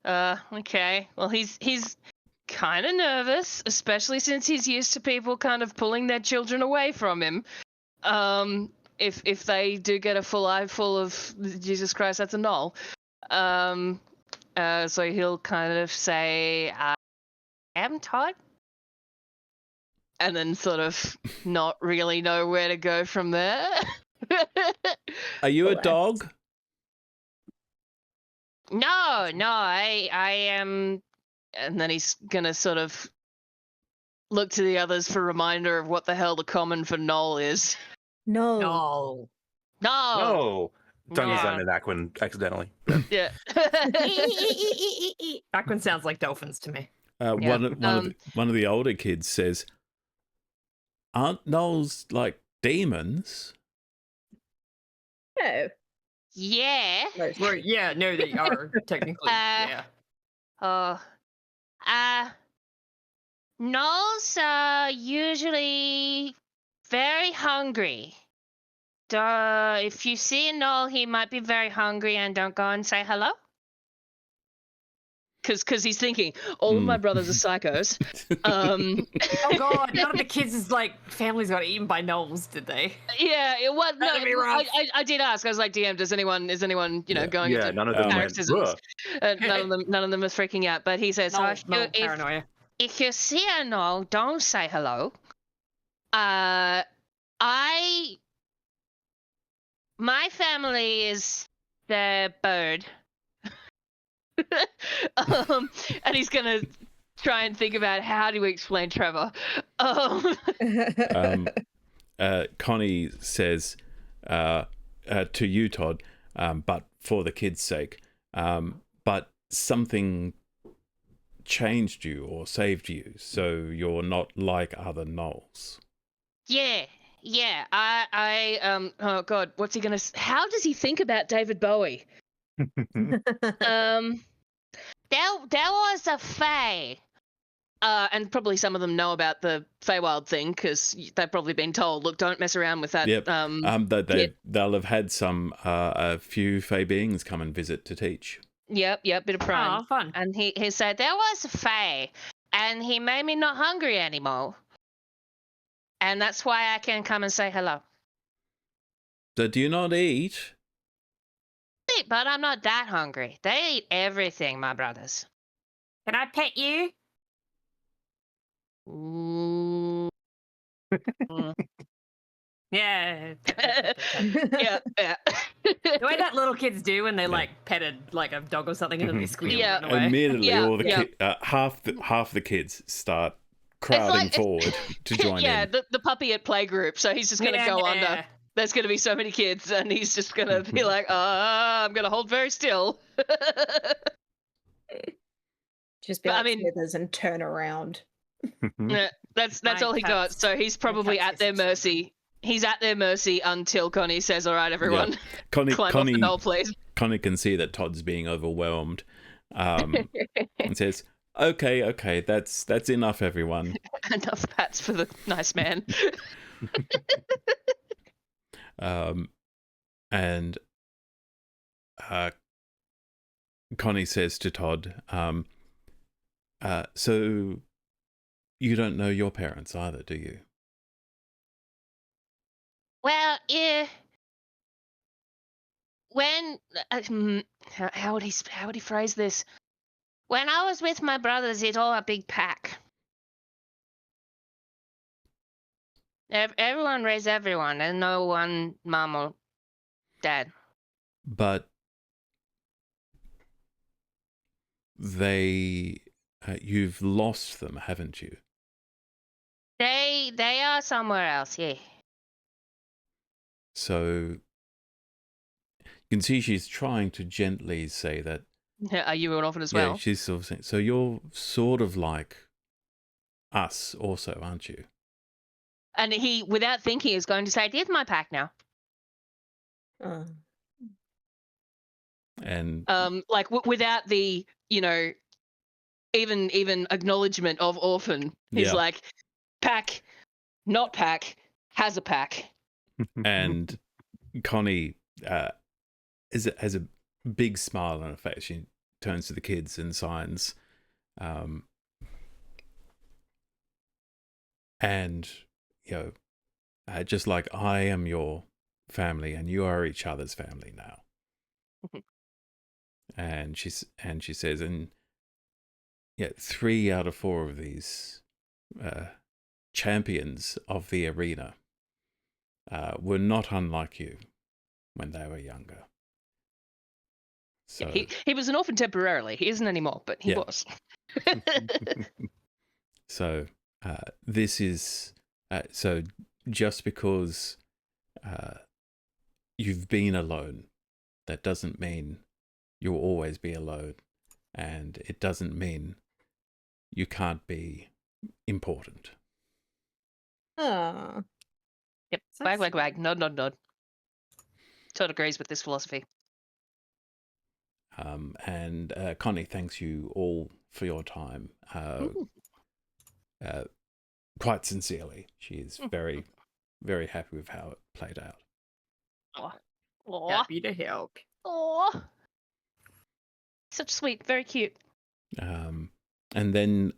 Okay. Well, he's kind of nervous, especially since he's used to people kind of pulling their children away from him. If they do get a full eye full of Jesus Christ, that's a null. So he'll kind of say, "I am Todd," and then sort of not really know where to go from there. Are you a Relax. dog? No, I am. And then he's gonna sort of look to the others for reminder of what the hell the common for null is. No. No. No. Oh, don't use No. that in Aquan accidentally. Yeah. That one sounds like dolphins to me. One of the older kids says, "Aren't gnolls like demons? No. Yeah. Most Well, yeah, no, they are technically. Yeah. Oh. Gnolls are usually very hungry. If you see a gnoll, he might be very hungry, and don't go and say hello. Because he's thinking, all of my brothers are psychos. Oh god, none of the kids' families got eaten by gnolls, did they? Yeah, no, That'd be rough. I did ask. I was like, DM, is anyone going Yeah, into none of them went, paroxysms? "Ugh." None of them are freaking out. But he says, No, so paranoia. if you see a gnoll, don't say hello. My family is the bird. And he's gonna try and think about how do we explain Trevor. Connie says to you, Todd, but for the kids' sake, but something changed you or saved you, so you're not like other gnolls. Yeah. Oh God, what's he gonna? How does he think about David Bowie? There was a Fae. And probably some of them know about the Feywild thing because they've probably been told, look, don't mess around with that. Yep. They'll have had a few Fey beings come and visit to teach. Yep, bit of prime. Oh, fun. And he said, there was a Fae, and he made me not hungry anymore. And that's why I can come and say hello. So do you not eat? But I'm not that hungry. They eat everything, my brothers. Can I pet you? Ooh. Yeah. yeah. The way that little kids do when they petted a dog or something and then they squeal and run away. Immediately, all the half the kids start crowding forward to join in. Yeah, the puppy at playgroup. So he's just going to go under. There's going to be so many kids, and he's just going to be like, I'm going to hold very still. Just be Smithers and turn around. Yeah, that's all he got. So he's probably at their mercy. He's at their mercy until Connie says, all right, everyone, climb off the knoll, please. Connie can see that Todd's being overwhelmed and says, okay, that's enough, everyone. Enough pats for the nice man. And Connie says to Todd, so you don't know your parents either, do you? Well, yeah. When how would he phrase this? When I was with my brothers, it's all a big pack. Everyone raised everyone, and no one mom or dad. But you've lost them, haven't you? They are somewhere else, yeah. So you can see she's trying to gently say that. Are you an orphan as well? Yeah, she's sort of saying, so you're sort of like us also, aren't you? And he, without thinking, is going to say, "Here's my pack now." And without the, even acknowledgement of orphan. He's like, pack, not pack, has a pack. And Connie has a big smile on her face. She turns to the kids and signs, and just like I am your family and you are each other's family now. And she says, and 3 out of 4 of these champions of the arena were not unlike you when they were younger. So he was an orphan temporarily. He isn't anymore, but he was. So this is so just because you've been alone, that doesn't mean you'll always be alone, and it doesn't mean you can't be important. Ah. Yep. Wag, wag, wag. Nod, nod, nod. Todd agrees with this philosophy. And Connie thanks you all for your time. Quite sincerely. She is very, very happy with how it played out. Aw. Happy to help. Aw. Such sweet, very cute. And then,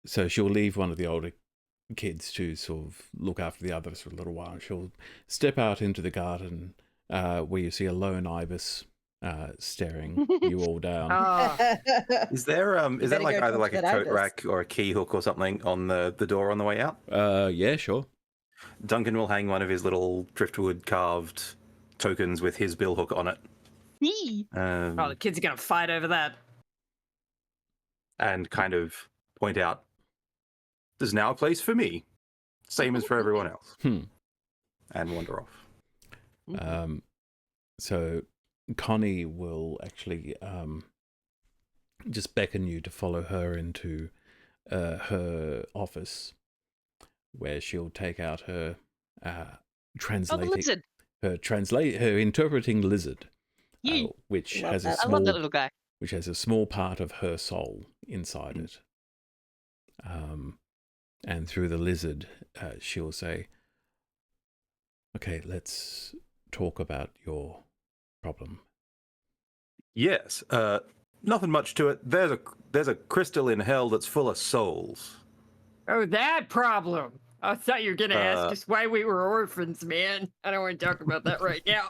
so she'll leave one of the older kids to sort of look after the others for a little while. She'll step out into the garden where you see a lone ibis staring you all down. Is there better like go either talk like to a that coat ibis. rack or a key hook or something on the door on the way out? Yeah, sure. Duncan will hang one of his little driftwood carved tokens with his bill hook on it. Oh, the kids are gonna fight over that. And kind of point out, there's now a place for me, same as for everyone else. And wander off. So Connie will actually just beckon you to follow her into her office, where she'll take out her lizard. her interpreting lizard, which Love has that. I love that little guy. which has a small part of her soul inside it. And through the lizard, she'll say, "Okay, let's talk about your problem." Yes, nothing much to it. There's a crystal in hell that's full of souls. Oh, that problem. I thought you were gonna ask us why we were orphans, man. I don't want to talk about that right now.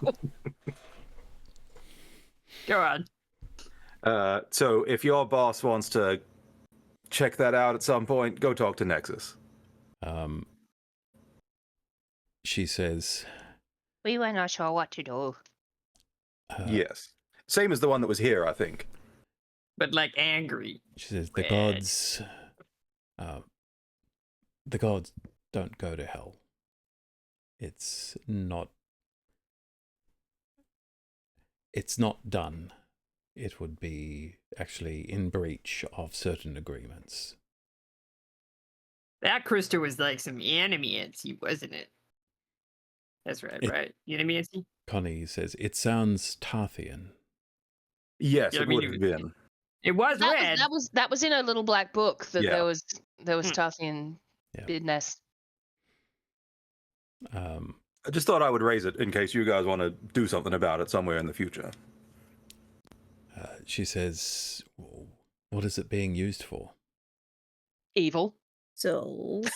Go on. So if your boss wants to check that out at some point, go talk to Nexus. She says, We were not sure what to do. Yes. Same as the one that was here, I think. But like angry. She says, the gods don't go to hell. It's not done. It would be actually in breach of certain agreements. That crystal was like some animancy, wasn't it? That's right, right? Animancy? Connie says, it sounds Tarthian. Yes, Yeah, I it mean, would have been. It was red. That was in a little black book that Yeah. there was Tarthian business. I just thought I would raise it in case you guys want to do something about it somewhere in the future. She says, what is it being used for? Evil. Souls.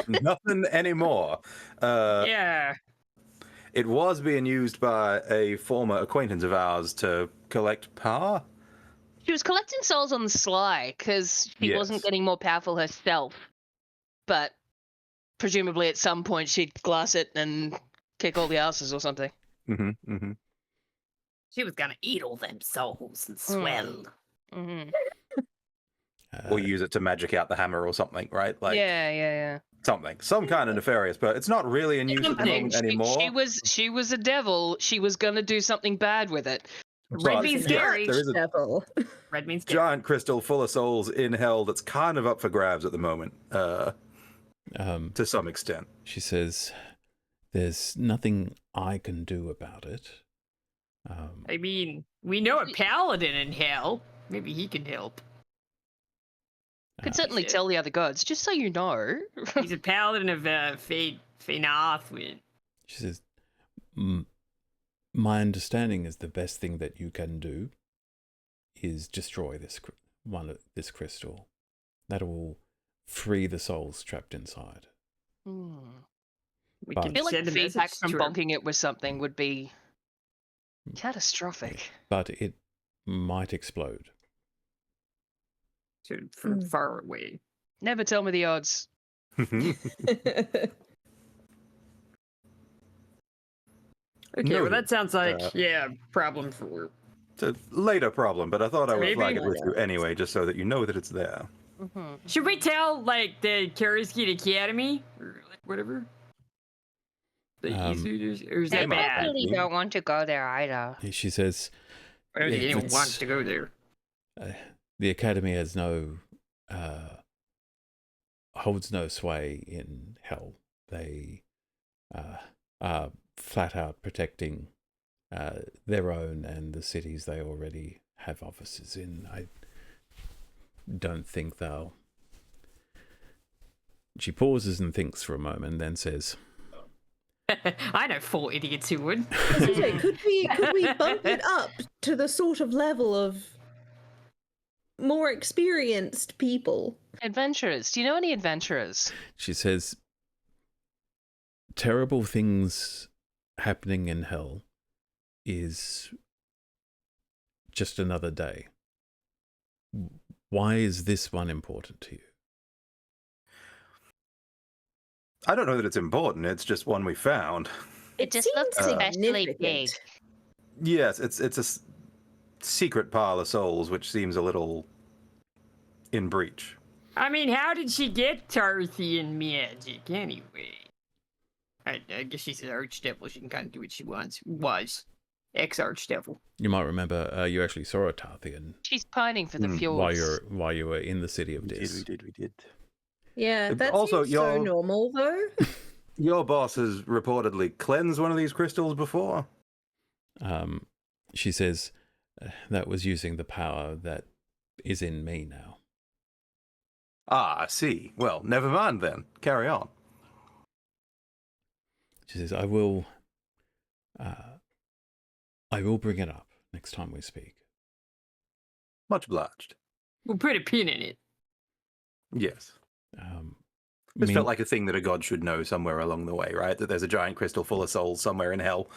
Nothing anymore. Yeah. It was being used by a former acquaintance of ours to collect power. She was collecting souls on the sly because she wasn't Yes. getting more powerful herself. But presumably at some point she'd glass it and kick all the asses or something. Mm-hmm, mm-hmm. She was gonna eat all them souls and swell. Mm-hmm. Or use it to magic out the hammer or something, right? Like Yeah. something. Some kind of nefarious, but it's not really in use at the moment anymore. She was a devil. She was gonna do something bad with it. Red But means scary. there is a Devil. Red means scary. giant crystal full of souls in hell that's kind of up for grabs at the moment, to some extent. She says, there's nothing I can do about it. I mean, we know a paladin in hell. Maybe he can help. Could certainly tell the other gods, just so you know. He's a paladin of Fainathwin. She says, my understanding is the best thing that you can do is destroy this crystal. That will free the souls trapped inside. We But- can I feel like send the a feedback message from to her. bonking it with something would be catastrophic. But it might explode. From far away. Never tell me the odds. Okay, Noted. well that sounds like problem for. It's a later problem, but I thought I would Maybe. flag it with you anyway, just so that you know that it's there. Should we tell like the Kariskid Academy or like whatever? The Isu, or is that might bad? really don't want to go there either. She says, I don't think anyone it's- wants to go there. the Academy has holds no sway in hell. They are flat out protecting their own and the cities they already have offices in. I don't think they'll... She pauses and thinks for a moment, then says, I know 4 idiots who would. I was gonna say, could we bump it up to the sort of level of more experienced people? Adventurers. Do you know any adventurers? she says, terrible things happening in hell is just another day. Why is this one important to you? I don't know that it's important. It's just one we found. It just seems looks especially big. significant. Yes, it's a secret pile of souls, which seems a little in breach. I mean, how did she get Tarthian magic anyway? I guess she's an archdevil. She can kind of do what she wants. Was ex-archdevil. You might remember you actually saw a Tarthian She's pining for the fjords. while you were in the city of Dis. We did. Yeah, that Also, seems so normal, though. Your boss has reportedly cleansed one of these crystals before. She says, that was using the power that is in me now. Ah, I see. Well, never mind then. Carry on. She says, I will bring it up next time we speak. Much obliged. We'll put a pin in it. Yes. Me- This felt like a thing that a god should know somewhere along the way, right? That there's a giant crystal full of souls somewhere in hell.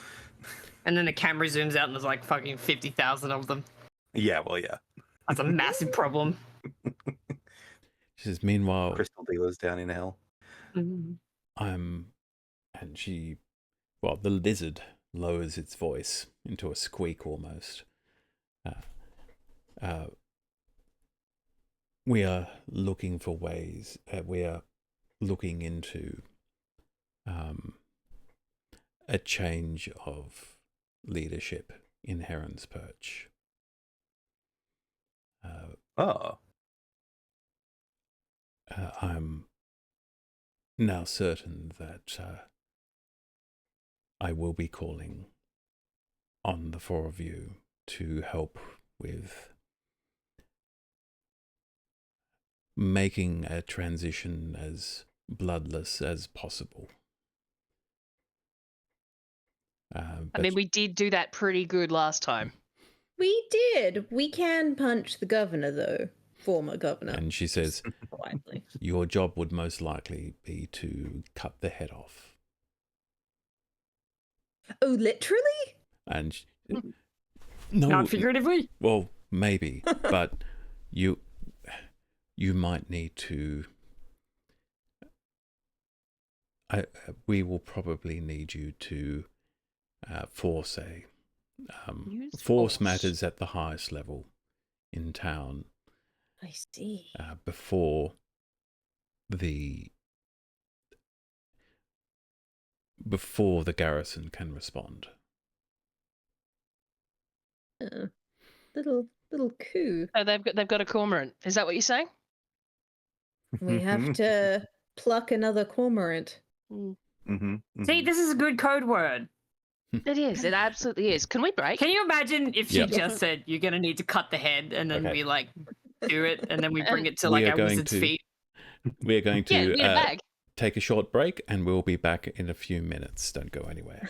And then the camera zooms out and there's like fucking 50,000 of them. Yeah, well, yeah. That's a massive problem. She says, meanwhile, Crystal dealers down in hell. Mhm. and she, well, the lizard lowers its voice into a squeak almost. We are looking for ways, we are looking into a change of leadership in Heron's Perch. I'm now certain that I will be calling on the 4 of you to help with making a transition as bloodless as possible. I mean, we did do that pretty good last time. We did. We can punch the governor, though. Former governor. And she says, Quietly. your job would most likely be to cut the head off. Oh, literally? And no, Not figuratively? well, maybe, but you might need to. We will probably need you to force Use force force. matters at the highest level in town I see. before the garrison can respond. Little coup. Oh, they've got a cormorant. Is that what you're saying? We have to pluck another cormorant. See, this is a good code word. It is. It absolutely is. Can we break? Can you imagine if she Yep. just said, you're going to need to cut the head, and then Okay. we, like, do it, and then we bring it to, We like, are our going wizard's to- feet? We are going Yeah, to we need a bag. take a short break, and we'll be back in a few minutes. Don't go anywhere.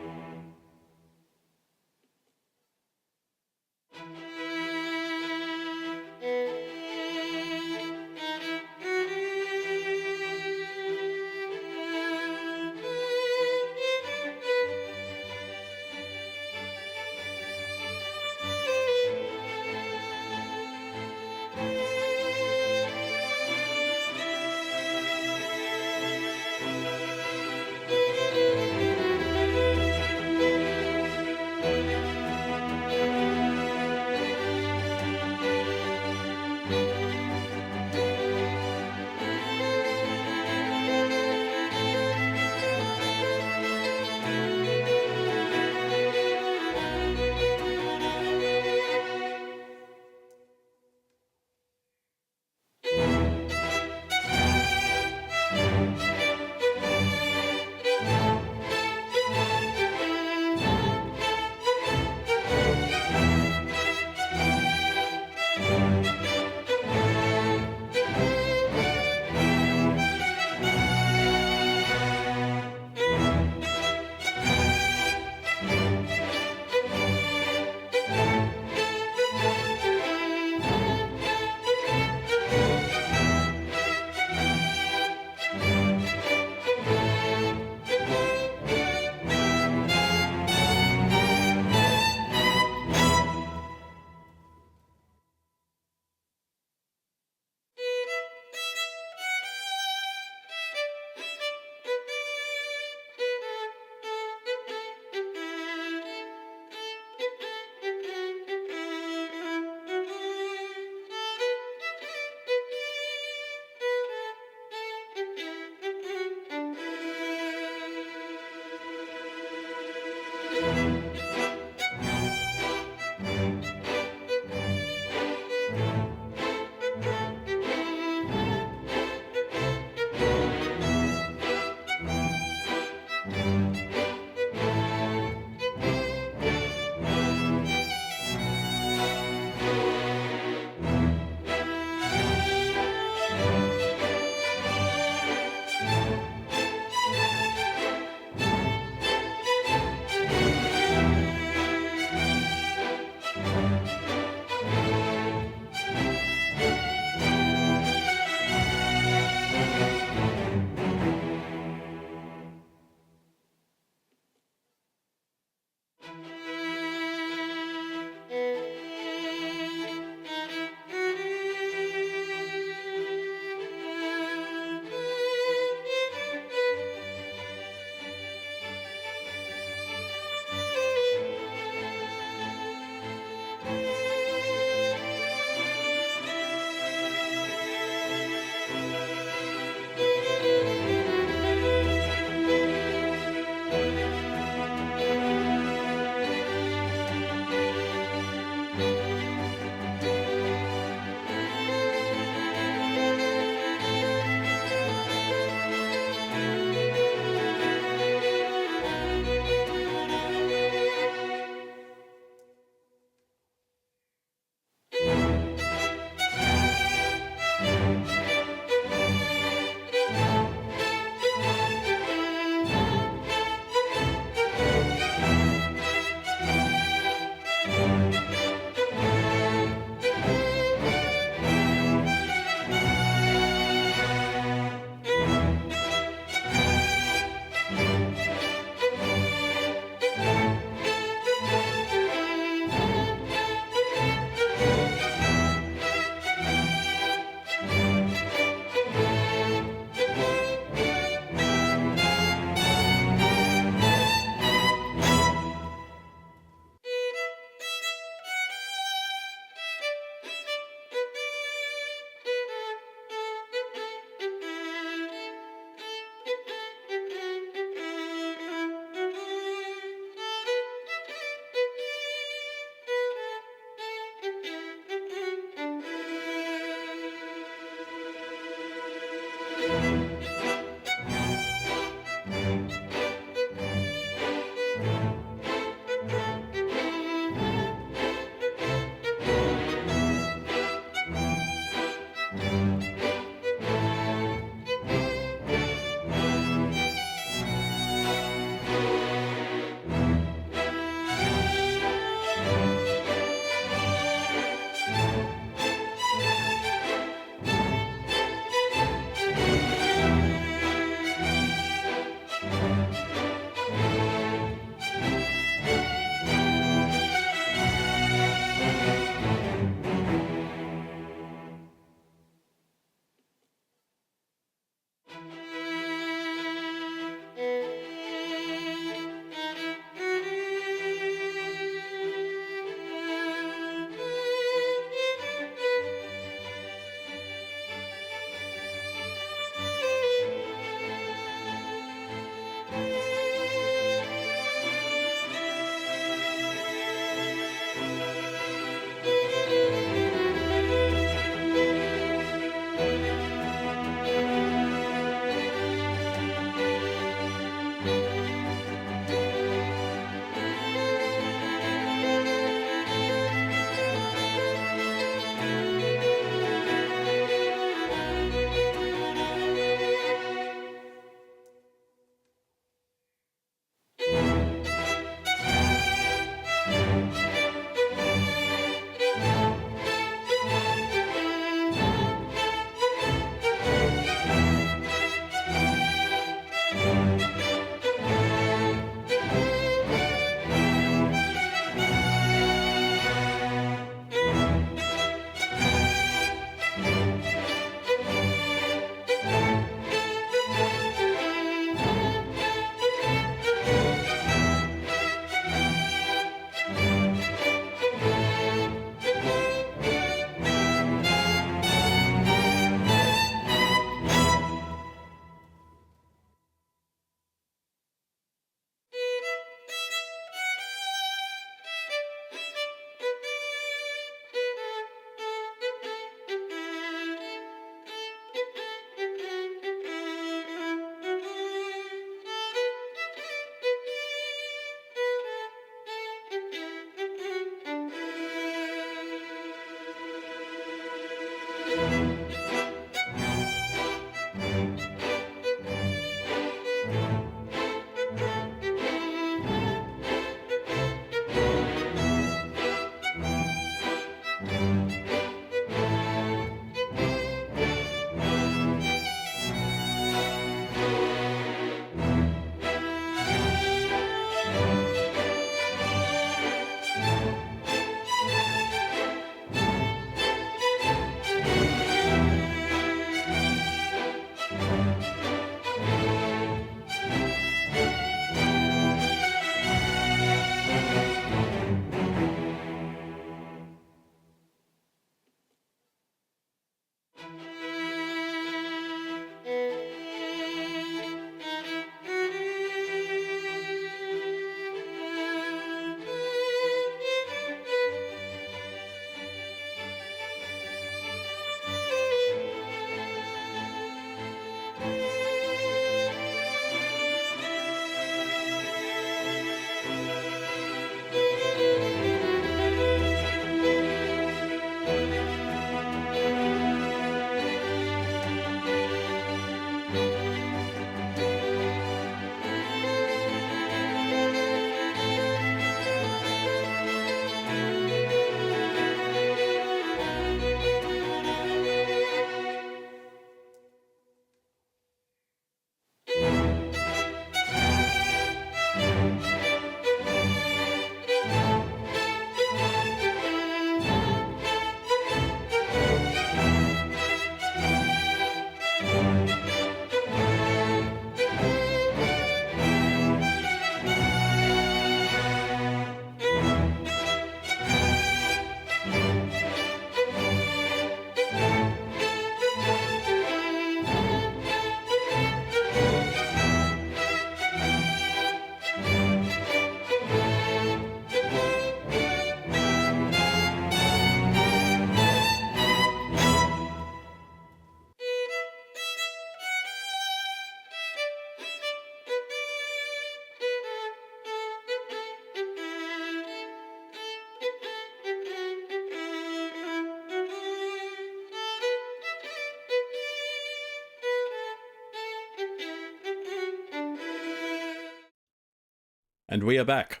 And we are back.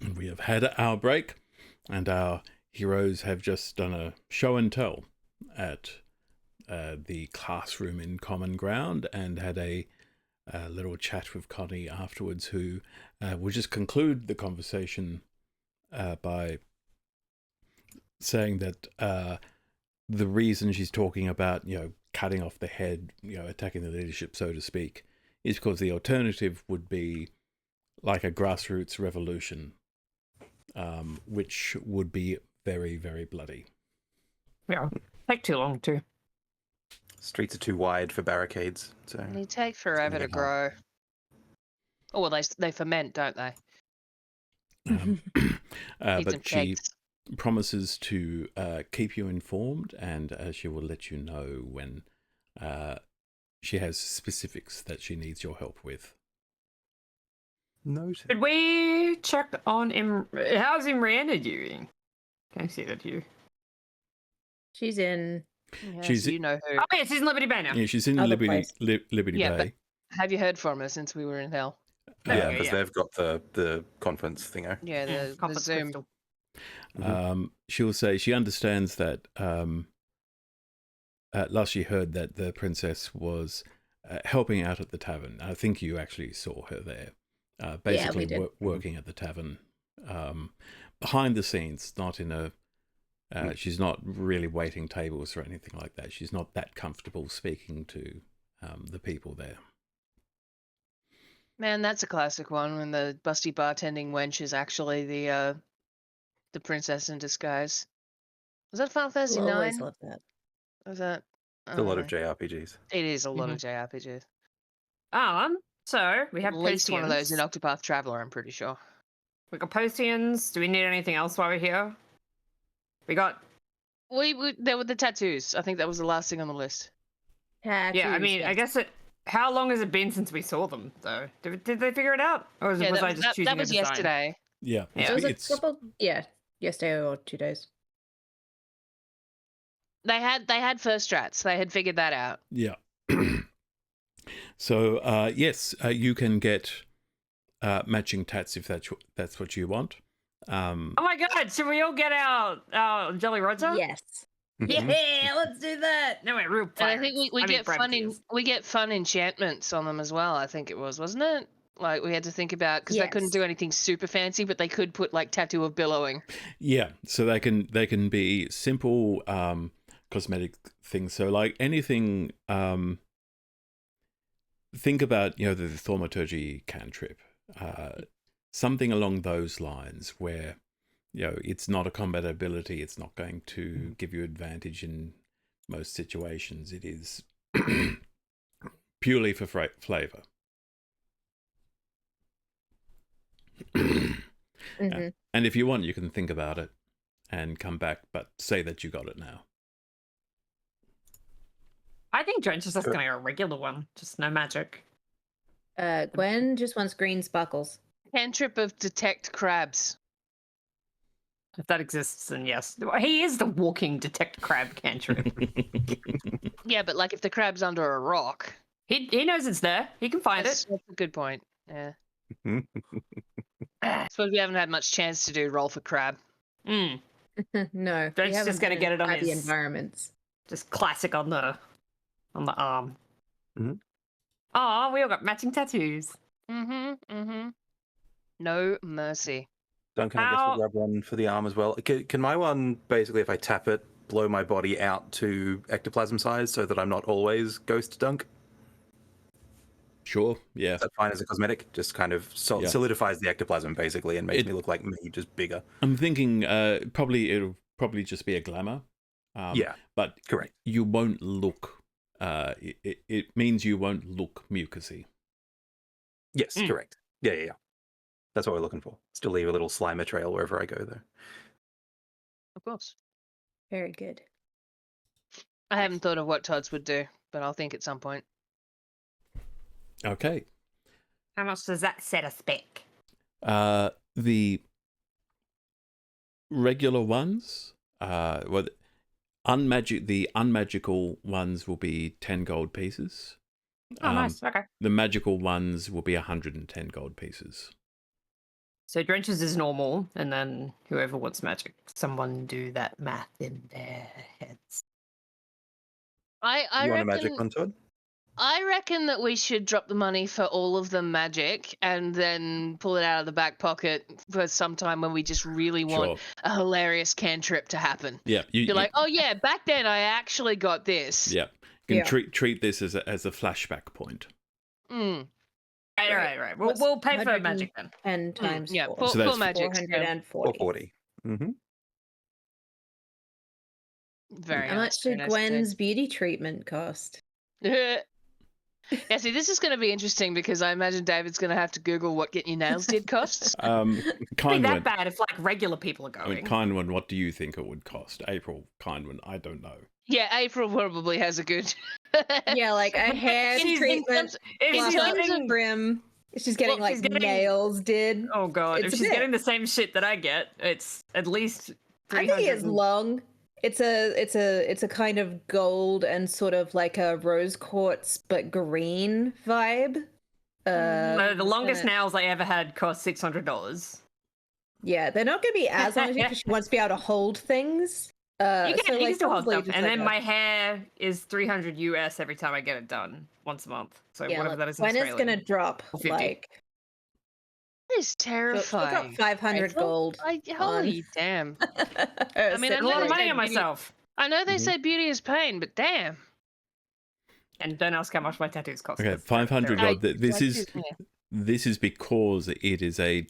And we have had our break, and our heroes have just done a show and tell at the classroom in Common Ground, and had a little chat with Connie afterwards, who will just conclude the conversation by saying that the reason she's talking about, cutting off the head, attacking the leadership, so to speak, is because the alternative would be like a grassroots revolution, which would be very, very bloody. Yeah, take too long too. Streets are too wide for barricades, so They take forever to grow. Oh, well, they ferment, don't they? But Some she kegs. promises to keep you informed, and she will let you know when she has specifics that she needs your help with. noted. Did we check on how's Miranda doing? Can I see that here? She's in. Yeah, She's- so you know who. Oh, yes, she's in Liberty Bay now. Yeah, she's in Other Liberty place. Liberty Yeah, Bay. Have you heard from her since we were in hell? Yeah, Okay, because yeah. they've got the conference thingo. Yeah, the Conference Zoom. crystal. She'll say she understands that at last she heard that the princess was helping out at the tavern. I think you actually saw her there, basically we did. working at the tavern, behind the scenes, not in a. She's not really waiting tables or anything like that. She's not that comfortable speaking to the people there. Man, that's a classic one when the busty bartending wench is actually the princess in disguise. Was that Final Fantasy We'll always 9? love that. Was that? It's a lot of JRPGs. It is a lot of JRPGs. So we have At least one of those in Potions. Octopath Traveler, I'm pretty sure. We got potions. Do we need anything else while we're here? We got. There were the tattoos. I think that was the last thing on the list. Yeah, I mean, I guess it. How long has it been since we saw them, though? Did they figure it out, or was, Yeah, was that I was, just choosing that was a design? yesterday. Yeah, Yeah. It was it's a couple. Yeah, yesterday or 2 days. They had first strats. They had figured that out. yeah. So yes, you can get matching tats if that's what you want. Oh my god! Should we all get our Jolly Roger? Yes. Mhm. Yeah, let's do that. No, wait, real And I pirates. think we I mean, get privateers. we get fun enchantments on them as well. I think it was, wasn't it? Like we had to think about because they couldn't Yes. do anything super fancy, but they could put like tattoo of billowing. Yeah, so they can be simple cosmetic things. So like anything, think about the thaumaturgy cantrip, something along those lines where it's not a combat ability. It's not going to give you advantage in most situations. It is purely for flavor. Mhm. And if you want, you can think about it and come back, but say that you got it now. I think Drench is just gonna go a regular one, just no magic. Gwen just wants green sparkles. Cantrip of detect crabs. If that exists, then yes. He is the walking detect crab cantrip. Yeah, but like if the crab's under a rock, he knows it's there. He can find that's, it. that's a good point. Yeah. I suppose we haven't had much chance to do roll for crab. Mm. No, Dredge's we haven't just gonna been get it on by the his- environments. Just classic on the arm. Mhm. Oh, we all got matching tattoos. Mm-hmm. No mercy. Duncan, I guess How- we'll grab one for the arm as well. Can my one, basically, if I tap it, blow my body out to ectoplasm size so that I'm not always Ghost Dunk? Sure, yeah. Is that fine as a cosmetic? Just kind of Yeah. solidifies the ectoplasm, basically, and makes It- me look like me, just bigger. I'm thinking it'll probably just be a glamour. Yeah, But correct. you won't look. It means you won't look mucusy. Yes, Mm. correct. Yeah. That's what we're looking for. Still leave a little Slimer trail wherever I go, though. Of course. Very good. I haven't thought of what Todd's would do, but I'll think at some point. Okay. How much does that set us back? The regular ones, the unmagical ones will be 10 gold pieces. Oh, nice. Okay. The magical ones will be 110 gold pieces. So Drench's is normal, and then whoever wants magic, someone do that math in their heads. I You want a reckon magic one, Todd? I reckon that we should drop the money for all of them magic and then pull it out of the back pocket for some time when we just really want Sure. a hilarious cantrip to happen. Yeah. You're like, oh yeah, back then I actually got this. Yeah. can Yeah. treat this as a flashback point. Mm. Right. What's We'll pay for 110 magic then. times Yeah, 4. full, So that's full magic. So 440. 440. Mm-hmm. very How nice. much Very did nice Gwen's beauty treatment cost? indeed. Yeah, see, this is going to be interesting because I imagine David's going to have to Google what getting your nails did costs. Be Kind that one. bad if like regular people are I going. mean, kind one. What do you think it would cost? April, kind one. I don't know. Yeah, April probably has a good. Yeah, like a hair She's- treatment If in plus she's a terms getting, brim. She's getting Well, like she's getting- nails did. oh god, It's if a she's bit. getting the same shit that I get, it's at least I 300. think it's long. It's a kind of gold and sort of like a rose quartz but green vibe. The longest gonna- nails I ever had cost $600. Yeah, they're not going to be as long as you because she wants to be able to hold things. You so, can like, still hold probably stuff, just and like then a- my hair is 300 US every time I get it done once a month. So yeah, whatever look, that is in when it's Australian. going to drop 50. like That is she'll terrifying. drop 500 April? gold. Holy damn. I mean, I a know lot of they money say on beauty- myself. I know they Mhm. say beauty is pain, but damn. And don't ask how much my tattoos cost. Okay, That's 500 terrible. gold. This is Yeah. this is because it is a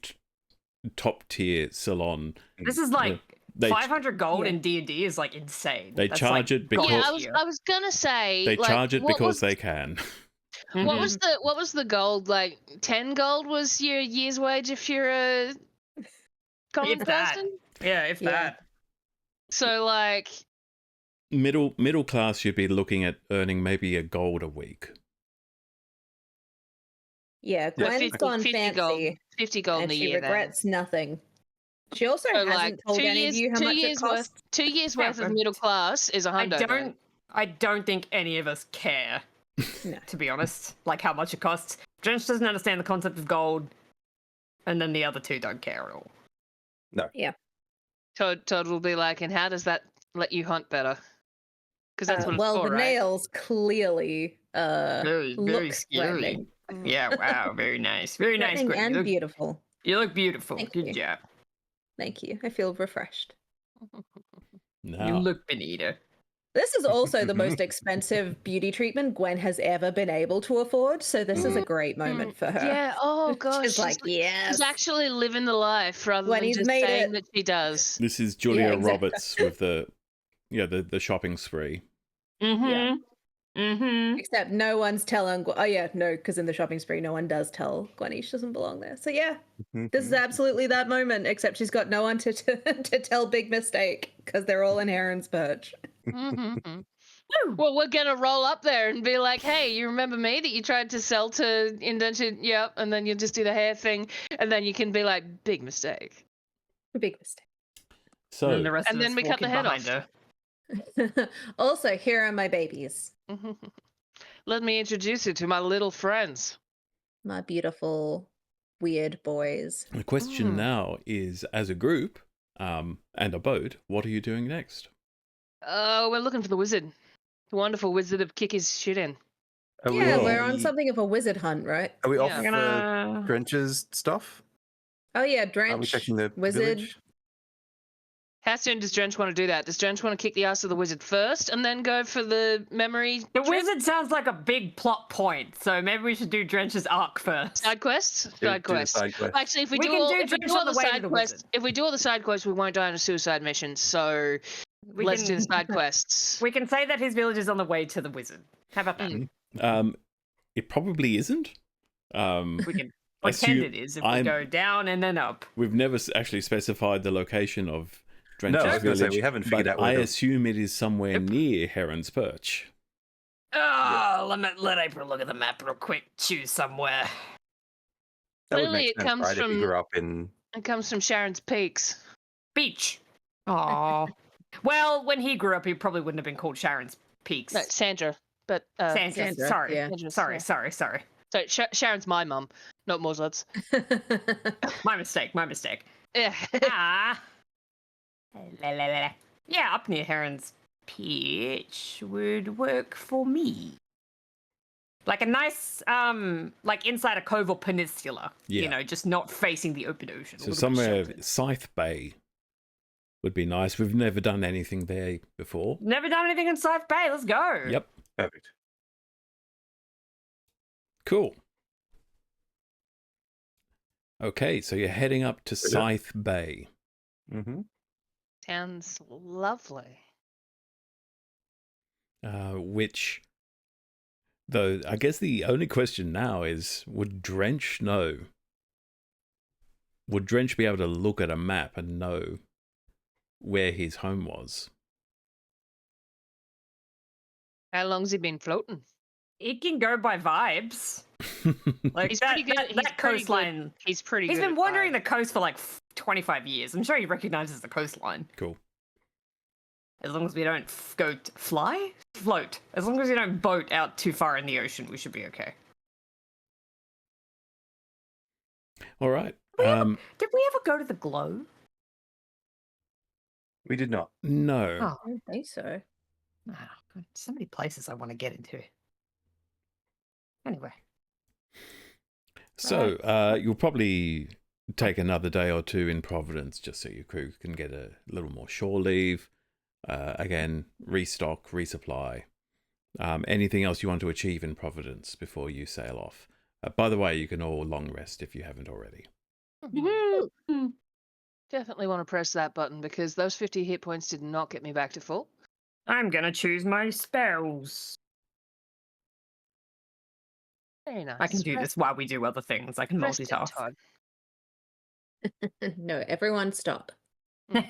top tier salon. This is like They 500 gold Yeah. in D&D is like insane. They That's charge like it because- Yeah, gold tier. I was gonna say they like, charge it what because was, they can. what Mhm. was the gold, like 10 gold was your year's wage if you're a common If that. person? Yeah, if Yeah. that. So like Middle class should be looking at earning maybe a gold a week. Yeah, Gwen's 50 gone 50 fancy, gold. 50 gold in and a she year then. regrets nothing. She also So hasn't like told any of you how much it costs. 2 years Yeah, worth of but middle class is a hundo. I don't think any of us care, No. to be honest, like how much it costs. Drench doesn't understand the concept of gold, and then the other two don't care at all. Todd will be like, and how does that let you hunt better? Because that's what it's Well, for, the right? nails clearly Very look scary. threatening. Yeah, wow, very nice. Very nice, Threatening Gwen. and You look, beautiful. you look beautiful. Thank Good you. job. Thank you. I feel refreshed. You Now, look Benita. This is also the most expensive beauty treatment Gwen has ever been able to afford, so this is a great moment for her. Yeah. Oh gosh. She's like, yes. She's actually living the life rather When than he's just made saying it. that she does. this is Julia exactly. Roberts with the shopping spree. Mm-hmm. Mm-hmm. Except no one's telling. Oh yeah, no, because in the shopping spree, no one does tell Gwenny she doesn't belong there. So yeah, this is absolutely that moment. Except she's got no one to tell big mistake because they're all in Heron's perch. Mhm. Well, we're gonna roll up there and be like, "Hey, you remember me that you tried to sell to indentured?" Yep, and then you just do the hair thing, and then you can be like, "Big mistake." Big mistake. So And then the rest And of then us we cut the walking head behind off. her. Also, here are my babies, Let me introduce you to my little friends. my beautiful, weird boys. the question now is, as a group and a boat, what are you doing next? Oh, we're looking for the wizard, the wonderful wizard of kick his shit in. Are Yeah, we, we're on something of a wizard hunt, right? Are we Yeah. off I'm for gonna... Drench's stuff? Oh yeah, Are we Drench, checking the wizard. village? How soon does Drench want to do that? Does Drench want to kick the ass of the wizard first and then go for the memory The trip? wizard sounds like a big plot point, so maybe we should do Drench's arc first. Side quests? Do- Side do the quests. side quest. Actually, if we, We do can all, do if we Drench do all on the the way to side the quests, wizard. if we do all the side quests, we won't die on a suicide mission. So let's do the side quests. We can say that his village is on the way to the wizard. How about that? It probably isn't. We can Assume- pretend it is if we I'm- go down and then up. We've never actually specified the location of Drench's No, I was going to say, village, we haven't figured but out where I the- assume it is somewhere near Heron's Perch. Oh, let April look at the map real quick. Choose somewhere. That would Clearly make it sense, comes right? If from- you grew up in... It comes from Sharon's Peaks. Beach. Aw. Well, when he grew up, he probably wouldn't have been called Sharon's Peaks. No, Sandra. But Sandra. Sandra, Sorry. yeah. Sandra, Sorry. So Sharon's my mum, not Morslad's. My mistake. Yeah. Ah. La, la, la, la. Yeah, up near Heron's Peach would work for me. Like a nice, like inside a cove or peninsula. Yeah. You know, just not facing the open ocean. a So little bit somewhere sheltered. Scythe Bay would be nice. We've never done anything there before. Never done anything in Scythe Bay. Let's go. Yep. Perfect. Cool. Okay, so you're heading up to Scythe Bay. Mm-hmm. Sounds lovely. Which, though, I guess the only question now is, would Drench know? Would Drench be able to look at a map and know where his home was? How long's he been floating? It can go by vibes. Like He's that, pretty good. that, He's that pretty coastline. good. He's pretty He's good. been at wandering fire. the coast for like 25 years. I'm sure he recognizes the coastline. Cool. As long as we don't float. As long as we don't boat out too far in the ocean, we should be okay. All right. Did we ever go to the globe? We did not. No. Oh, I don't think so. so many places I want to get into. Anyway. So you'll probably take another day or two in Providence just so your crew can get a little more shore leave. Again, restock, resupply. Anything else you want to achieve in Providence before you sail off. By the way, you can all long rest if you haven't already. Mhm. Definitely want to press that button because those 50 hit points did not get me back to full. I'm gonna choose my spells. Very nice. I can do this while we do other things. I can Rest it, multitask. Todd. No, everyone stop.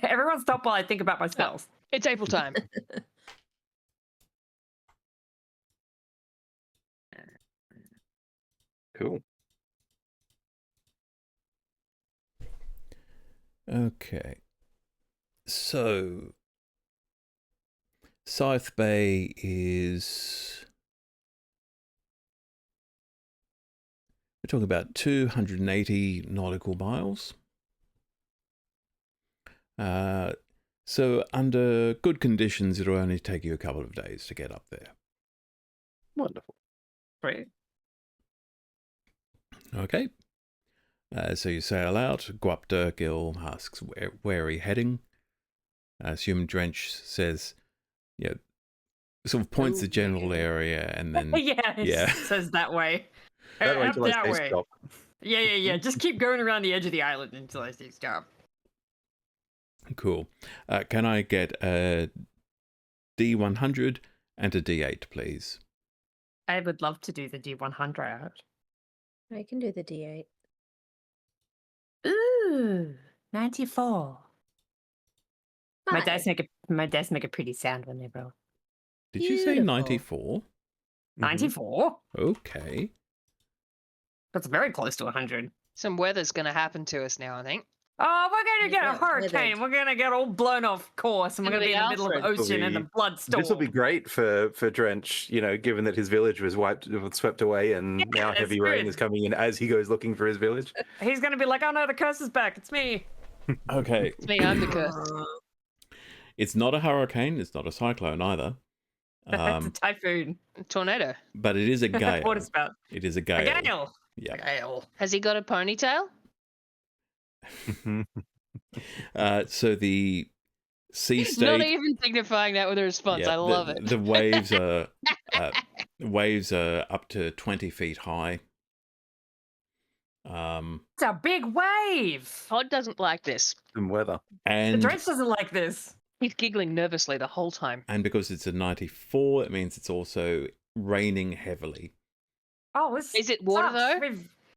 Everyone stop while I think about my spells. It's April time. Cool. Okay. So, Scythe Bay is... We're talking about 280 nautical miles. So under good conditions, it'll only take you a couple of days to get up there. Wonderful. Great. Okay. So you sail out. Guapta Gil asks, where are you heading? Assume Drench says, yeah, sort of points the general area and then... It says that way. That way Up until I that say way. stop. Yeah. Just keep going around the edge of the island until I say stop. Cool. Can I get a D100 and a D8, please? I would love to do the D100. I can do the D8. Ooh, 94. My Hi. dice make a pretty sound when they roll. Did you say Beautiful. 94? 94? Okay. That's very close to 100. Some weather's going to happen to us now, I think. Oh, we're gonna get a Yeah, hurricane. We're gonna get all blown off course, and we're Gonna gonna be in the middle of the Alfred. ocean and the blood storm. This will be great for Drench, given that his village was swept away, and now that's heavy rain good. is coming in as he goes looking for his village. He's gonna be like, "Oh no, the curse is back. It's me." Okay. It's me, I'm the curse. It's not a hurricane. It's not a cyclone either. It's a typhoon. Tornado. But it is a gale. What is about? It is a A gale. gale. Yeah. A gale. Has he got a ponytail? So the sea Not state... even signifying that with a response. Yeah, I love it. The waves are up to 20 feet high. It's a big wave. Todd doesn't like this. Some weather. The And Drench doesn't like this. He's giggling nervously the whole time. because it's a 94, it means it's also raining heavily. Oh, this Is it water, sucks. though?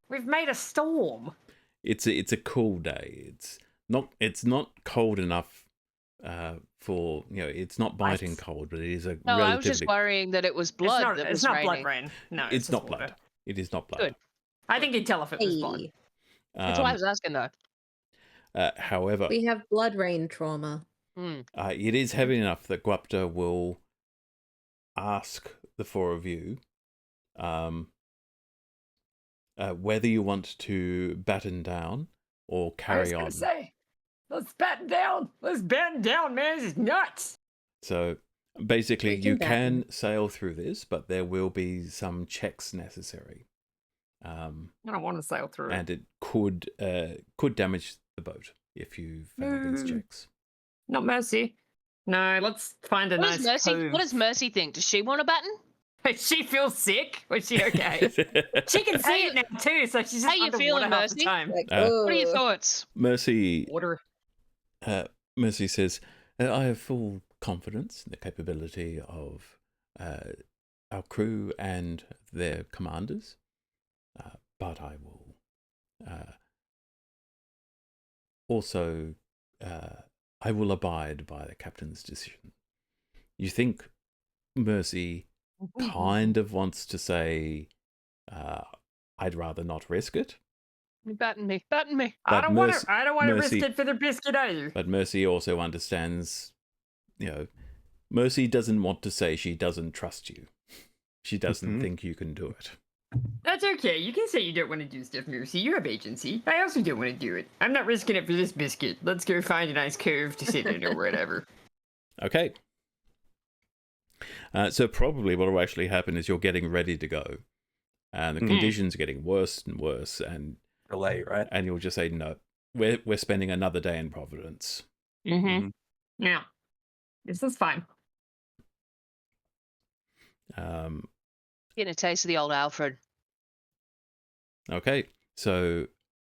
We've made a storm. It's a cool day. It's not cold enough for it's not biting cold, but it is a No, I was just relatively... worrying that it was blood that it's was not raining. blood rain. No, It's just not water. blood. It is not blood. Good. I think you'd tell if it was blood. Hey, That's why I was asking, though. However, we have blood rain trauma. it is heavy enough that Guapta will ask the four of you whether you want to batten down or carry on. I was gonna say, let's batten down. Let's batten down, man. This is nuts. So basically, We you can can sail through this, but there will be some checks necessary, I don't want to sail through. and it could damage the boat if you fail these No. checks. Not Mercy. No, let's find a What nice does Mercy? cove. What does Mercy think? Does she want a button? She feels sick. Was she okay? She can see it now too, so she's just How you underwater feeling, half the Mercy? time. Like, What are your oh. thoughts? Mercy Water. Mercy says, I have full confidence in the capability of our crew and their commanders, but I will also I will abide by the captain's decision. You think Mercy kind of wants to say, I'd rather not risk it? Batten me. Batten me. I But don't want to. I don't want to risk Mercy- it for the biscuit either. But Mercy also understands, Mercy doesn't want to say she doesn't trust you. She doesn't think you can do it. That's okay. You can say you don't want to do stuff, Mercy. You have agency. I also don't want to do it. I'm not risking it for this biscuit. Let's go find a nice cove to sit in or whatever. Okay. So probably what will actually happen is you're getting ready to go, and the conditions are getting worse and worse, and Relay, right? and you'll just say no. We're spending another day in Providence. Mm-hmm. Yeah. This is fine. Getting a taste of the old Alfred. Okay. So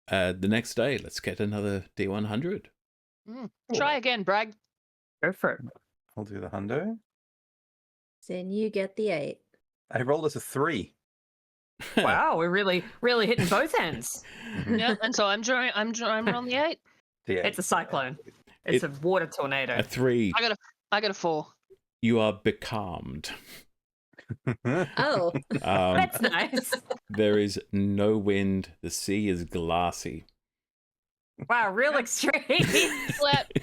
the next day, let's get another D100. Try again, Bragg. Go for it. I'll do the hundo. Then you get the 8. I rolled us a 3. Wow, we're really hitting both ends. Yeah, and so I'm on the 8. D8. It's a cyclone. It's a water tornado. A 3. I got a 4. You are becalmed. Oh. That's nice. There is no wind. The sea is glassy. Wow, real extreme.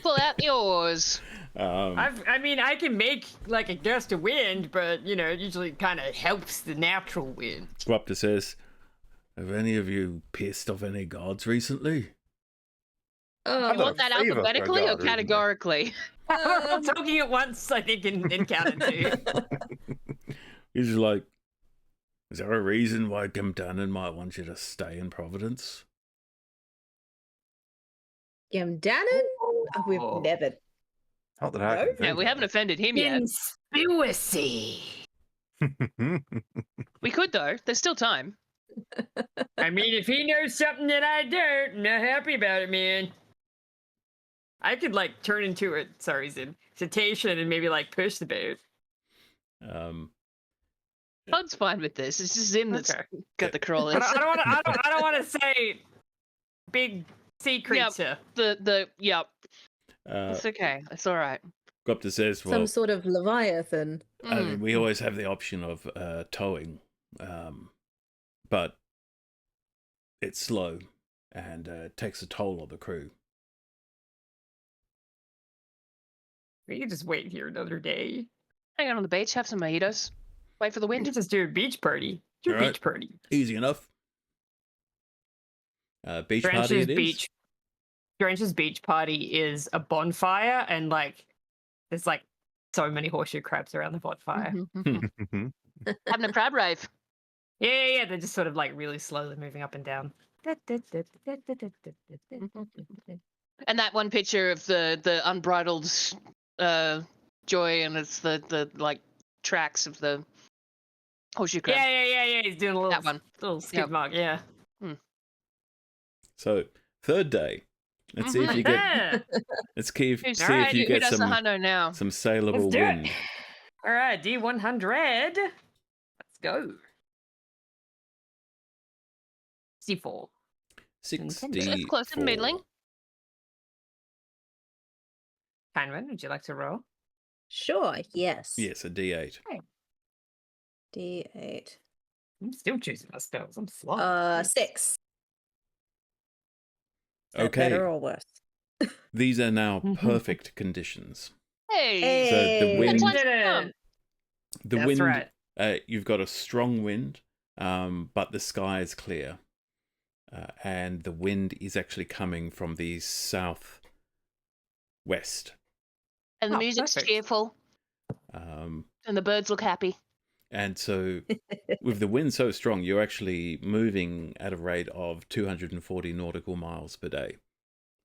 Pull out the oars. I mean, I can make like a gust of wind, but it usually kind of helps the natural wind. Squapta says, have any of you pissed off any gods recently? Oh. You want that Favor for alphabetically or God, recently. categorically? We're all talking at once, I think, in Canon 2. He's just like, is there a reason why Gimdanen might want you to stay in Providence? Gimdanen? Oh, we've never. Not that I can No? think Yeah, we of. haven't offended him yet. Conspiracy. We could though. There's still time. I mean, if he knows something that I don't, I'm not happy about it, man. I could like turn into a cetacean and maybe like push the boat. Todd's fine with this. It's just him that's Okay. got the crawlers. I don't want to say big sea creature. Yep. Uh, It's okay. It's all right. Squapta says, well, Some sort of Leviathan. I mean, we always have the option of towing, but it's slow and takes a toll on the crew. We can just wait here another day. Hang out on the beach, have some mojitos, wait for the We wind. can just do a beach party. Do a Alright. beach party. Easy enough. Beach party it is. Drench's beach party is a bonfire, and like there's like so many horseshoe crabs around the bonfire. Mhm. Having a crab rave. Yeah. They're just sort of like really slowly moving up and down. And that one picture of the unbridled joy, and it's the like tracks of the horseshoe crab. Yeah. He's doing a That one. little skid Yep. mark. Yeah. So, third day. Let's see if you get. Yeah. Let's see if Alright, you who get does the some hundo now? saleable Let's do wind. it. All right, D100. Let's go. 64. 64. It's close to middling. Penguin, would you like to roll? Sure, yes. Yes, a D8. D8. I'm still choosing my spells. I'm slow. 6. Is that Okay. better or worse? These are now perfect conditions. Hey. So the wind, Sometimes Did it. come. the That's wind. right. You've got a strong wind, but the sky is clear, and the wind is actually coming from the southwest. And the Oh, music's perfect. cheerful, Um, and the birds look happy. and so, with the wind so strong, you're actually moving at a rate of 240 nautical miles per day.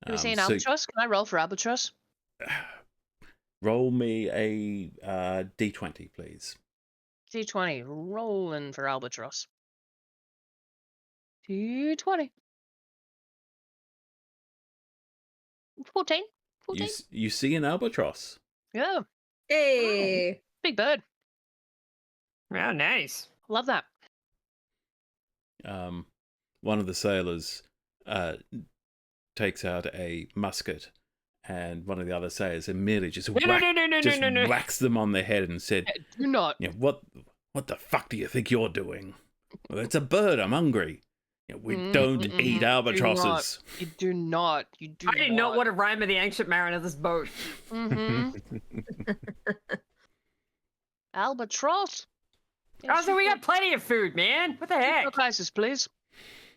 Can we see an so albatross? Can I roll for albatross? roll me a D20, please. D20. Rolling for albatross. D20. 14. 14. You see an albatross. Yeah. Hey. Big bird. Oh, nice. Love that. One of the sailors takes out a musket, and one of the other sailors immediately just whacks them on the head and said, Do not. "You know, what the fuck do you think you're doing? Well, it's a bird. I'm hungry. You know, we don't eat albatrosses." You do not. You do I did not want to rhyme with the ancient mariner this boat. Albatross. Oh, so we got plenty of food, man. What the heck? Crisis, please.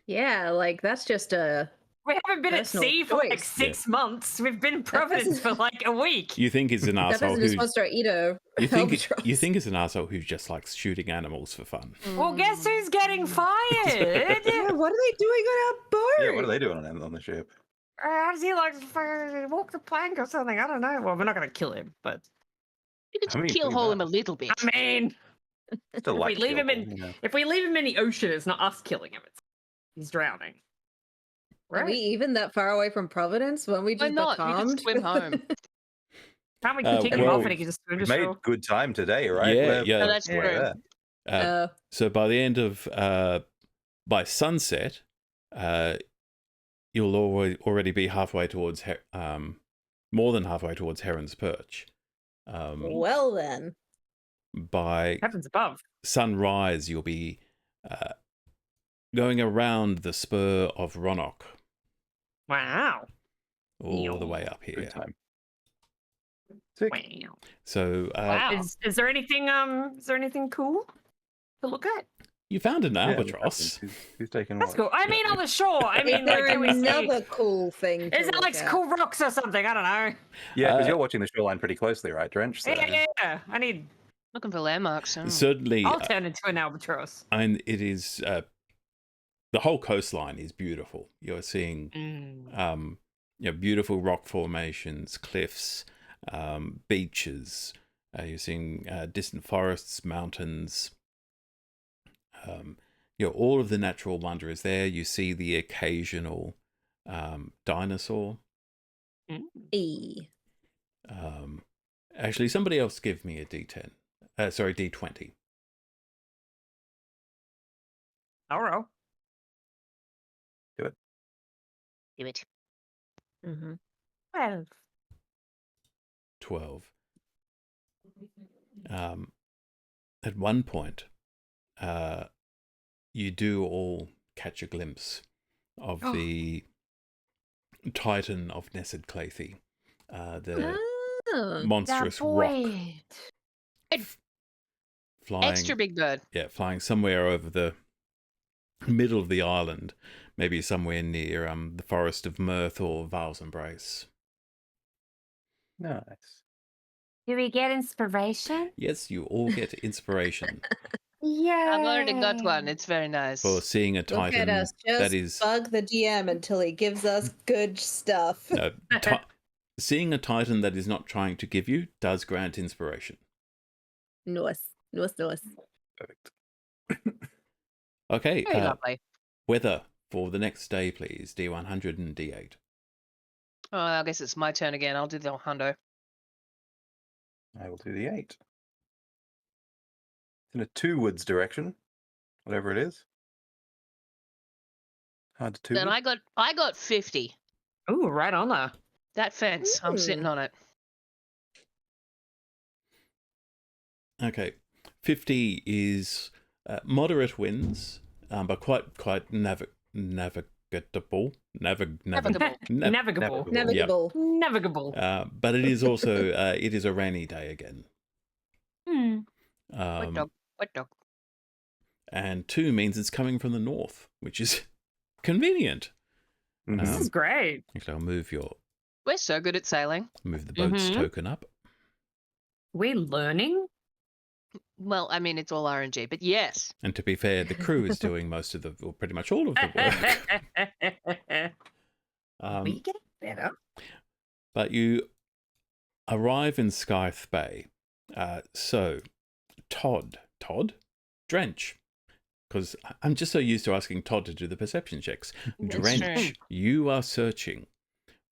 Yeah, like that's just a We haven't been at personal sea for like choice. 6 months. We've been in Providence for like a week. You think he's an that asshole person who just wants to eat a you think albatross. it's an asshole who just likes shooting animals for fun. Well, guess who's getting fired? Yeah, what are they doing on our boat? Yeah, what are they doing on the ship? How does he like walk the plank or something? I don't know. Well, we're not going to kill him, but You could I mean, keel pretty hole him a much. little bit. I mean, Still if like we leave him Gilmore, in, you know. if we leave him in the ocean, it's not us killing him. It's he's drowning. Are we even that far away from Providence when we Why just not? You becalmed? just swim home. Can't we kick him well, off and he can just swim We to made shore? good time today, right? Yeah, We're- yeah. Oh, that's we're true. there. So by the end of by sunset, you'll already be halfway towards more than halfway towards Heron's Perch. Well then. By Heavens above. sunrise, you'll be going around the spur of Ronnock, Wow. all the way up Good here. time. Sick. Wow. So Wow. Is there anything cool to look at? you found an Yeah, albatross. who's taking That's what? cool. I mean, on the shore. I Is mean, there like, can we see? another cool thing? To Is it look like at? cool rocks or something? I don't know. Yeah, because Uh, you're watching the shoreline pretty closely, right, Drench? So. Yeah. I need. Looking for landmarks. Oh. Certainly, I'll turn into an albatross. and it is the whole coastline is beautiful. You're seeing beautiful rock formations, cliffs, beaches. You're seeing distant forests, mountains. All of the natural wonder is there. You see the occasional dinosaur. E. Actually, somebody else give me a D10. Sorry, D20. All right. Do it. Mm-hmm. 12. 12. At one point, you do all catch a glimpse of the Titan of Nessid Clathy, the monstrous rock flying, Extra big bird. flying somewhere over the middle of the island, maybe somewhere near the Forest of Mirth or Val's Embrace. Nice. Do we get inspiration? Yes, you all get inspiration Yeah. I've already got one. It's very nice. for seeing a Look Titan at us, just that is bug the DM until he gives us good stuff. seeing a Titan that is not trying to give you does grant inspiration. Nice. Perfect. Okay, very lovely. weather for the next day, please. D100 and D8. Oh, I guess it's my turn again. I'll do the hundo. I will do the 8. It's in a two-woods direction, whatever it is. Hard to Then two-wood. I got 50. Ooh, right on there. That fence. I'm sitting on it. Okay, 50 is moderate winds, but quite navigable. Navigable. Navigable. Navigable. Navigable. But it is also it is a rainy day again. What dog? What dog? And 2 means it's coming from the north, which is convenient. Mhm. This is great. Actually, I'll move We're so good at sailing. the boat's token up. We're learning. Well, I mean, it's all RNG, but yes. And to be fair, the crew is doing most of or pretty much all of the work. We get better. But you arrive in Scythe Bay. So, Todd, Todd, drench. Because I'm just so used to asking Todd to do the perception checks. That's Drench, you are searching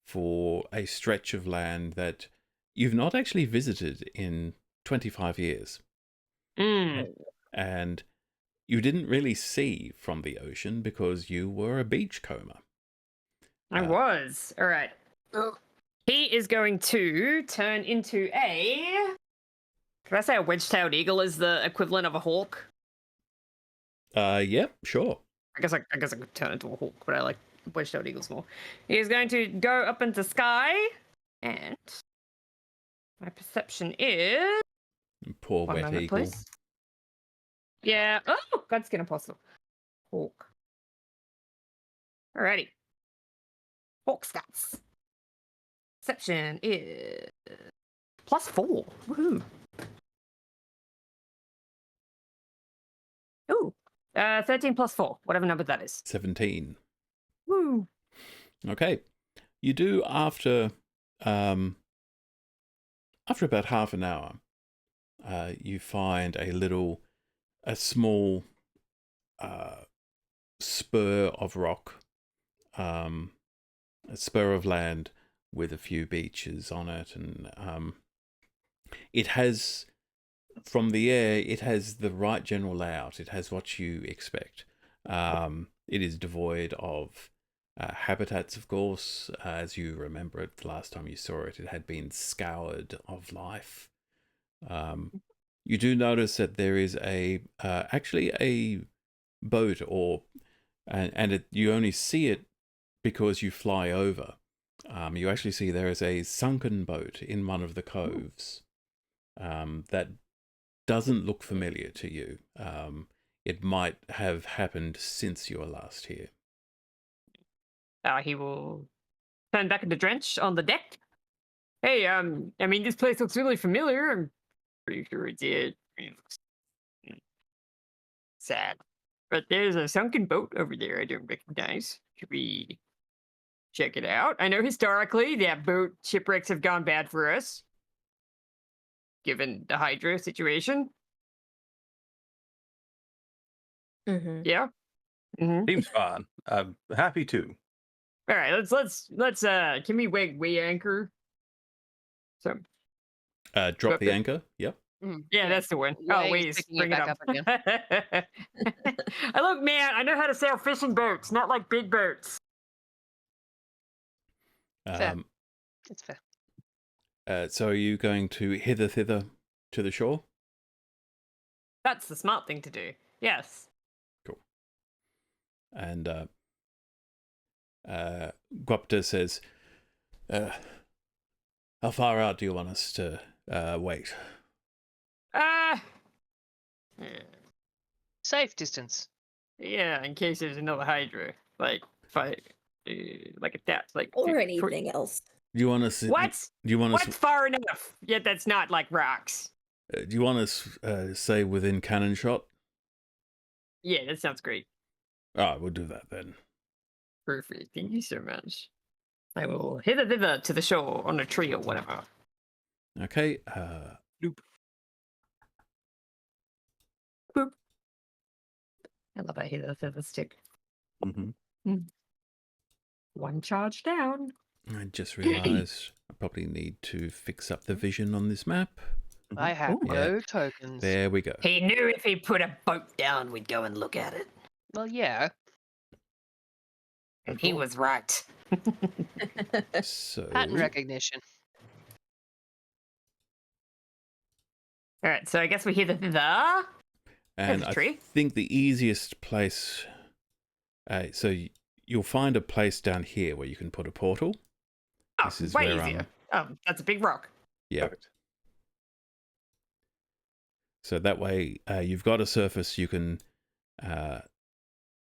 for a stretch of land that you've not actually visited in 25 years. And you didn't really see from the ocean because you were a beachcomber. I was. All right. He is going to turn into a... Can I say a wedge-tailed eagle is the equivalent of a hawk? Yep, sure. I guess I could turn into a hawk, but I like wedge-tailed eagles more. He's going to go up into sky, and my perception is... Poor One wet moment, eagle. please. Yeah. Oh, Godskin Apostle. Hawk. Alrighty. Hawk stats. Perception is +4. Woohoo. Ooh. 13 + 4, whatever number that is. 17. Woo. Okay. You do after about half an hour, you find a small spur of rock, a spur of land with a few beaches on it, and it has, from the air, it has the right general layout. It has what you expect. It is devoid of habitats, of course. As you remember it, the last time you saw it, it had been scoured of life. You do notice that there is actually a boat, you only see it because you fly over. You actually see there is a sunken boat in one of the coves that doesn't look familiar to you. It might have happened since you were last here. He will turn back into Drench on the deck. Hey, I mean, this place looks really familiar. I'm pretty sure it did. It looks sad. But there's a sunken boat over there I don't recognize. Should we check it out? I know historically that boat shipwrecks have gone bad for us, given the Hydra situation. Mm-hmm. Yeah. Mm-hmm. Seems fine. I'm happy to. All right, let's can we weigh anchor? So Drop the anchor. Yep. yeah, that's the one. Yeah, Oh, he's wait, picking bring it it back up. up again. Look, man, I know how to sail fishing boats, not like big boats. Fair. It's fair. So are you going to hither thither to the shore? That's the smart thing to do. Yes. Cool. And Guapta says, how far out do you want us to wait? Safe distance. Yeah, in case there's another Hydra, like attached, like Or anything else. Do you want us? What? Do you want What's us? far enough? Yet that's not like rocks. Do you want us say within cannon shot? Yeah, that sounds great. All right, we'll do that then. Perfect. Thank you so much. I will hither thither to the shore on a tree or whatever. Okay. Loop. Boop. I love I hither thither stick. Mm-hmm. One charge down. I just realised I probably need to fix up the vision on this map. I have Ooh. no tokens. There we go. He knew if he put a boat down, we'd go and look at it. Well, yeah. And he was right. So Pattern recognition. All right, so I guess we hither thither. and There's a I tree. think the easiest place. You'll find a place down here where you can put a portal. Oh, This is way where easier. Oh, that's a big rock. Yeah. Perfect. So that way, you've got a surface you can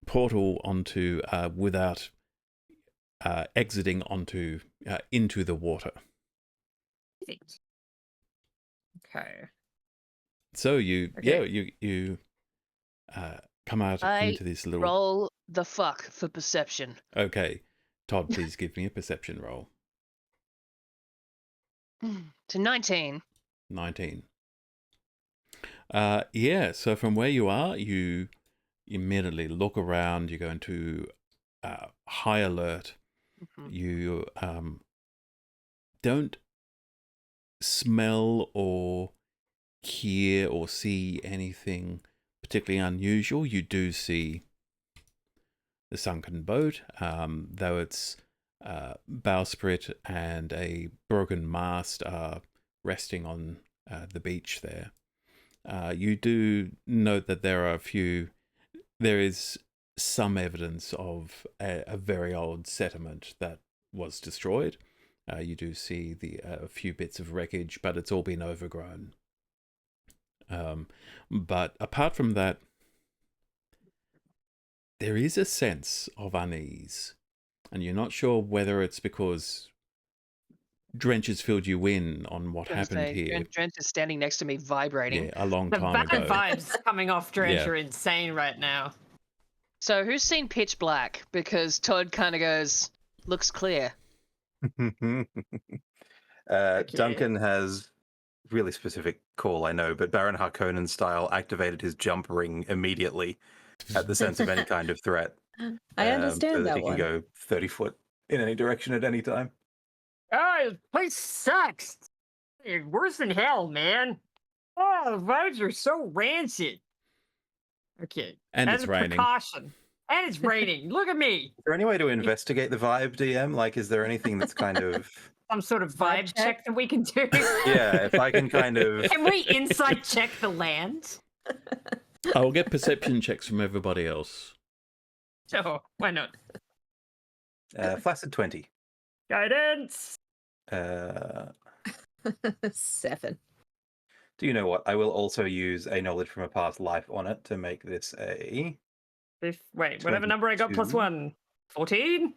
portal onto without exiting onto into the water. Okay. So you Okay. you come out I into this little. Roll the fuck for perception. Okay, Todd, please give me a perception roll. To 19. 19. Yeah, so from where you are, you immediately look around, you go into high alert. Mhm. You don't smell or hear or see anything particularly unusual. You do see the sunken boat, though its bowsprit and a broken mast are resting on the beach there. You do note that there is some evidence of a very old settlement that was destroyed. You do see a few bits of wreckage, but it's all been overgrown. But apart from that, there is a sense of unease, and you're not sure whether it's because Drench has filled you in on what happened here. Drench is standing next to me, vibrating. Yeah, a long The time bad ago. vibes coming off Drench Yeah. are insane right now. So who's seen Pitch Black? Because Todd kind of goes, looks clear. Duncan has really specific call, I know, but Baron Harkonnen style activated his jump ring immediately at the sense of any kind of threat. I understand so that that he one. can go 30 foot in any direction at any time. Oh, this place sucks. It's worse than hell, man. Oh, the vibes are so rancid. Okay. And as it's a raining. precaution. And it's raining. Look at me. Is there any way to investigate the vibe, DM? Like, is there anything that's kind of... Some sort of Vibe vibe check? check that we can do. Yeah, if I can kind of... Can we inside check the land? I will get perception checks from everybody else. Sure, why not? Flaccid 20. Guidance. 7. Do you know what? I will also use a knowledge from a past life on it to make this a... Wait, whatever number I got plus 22. 1. 14?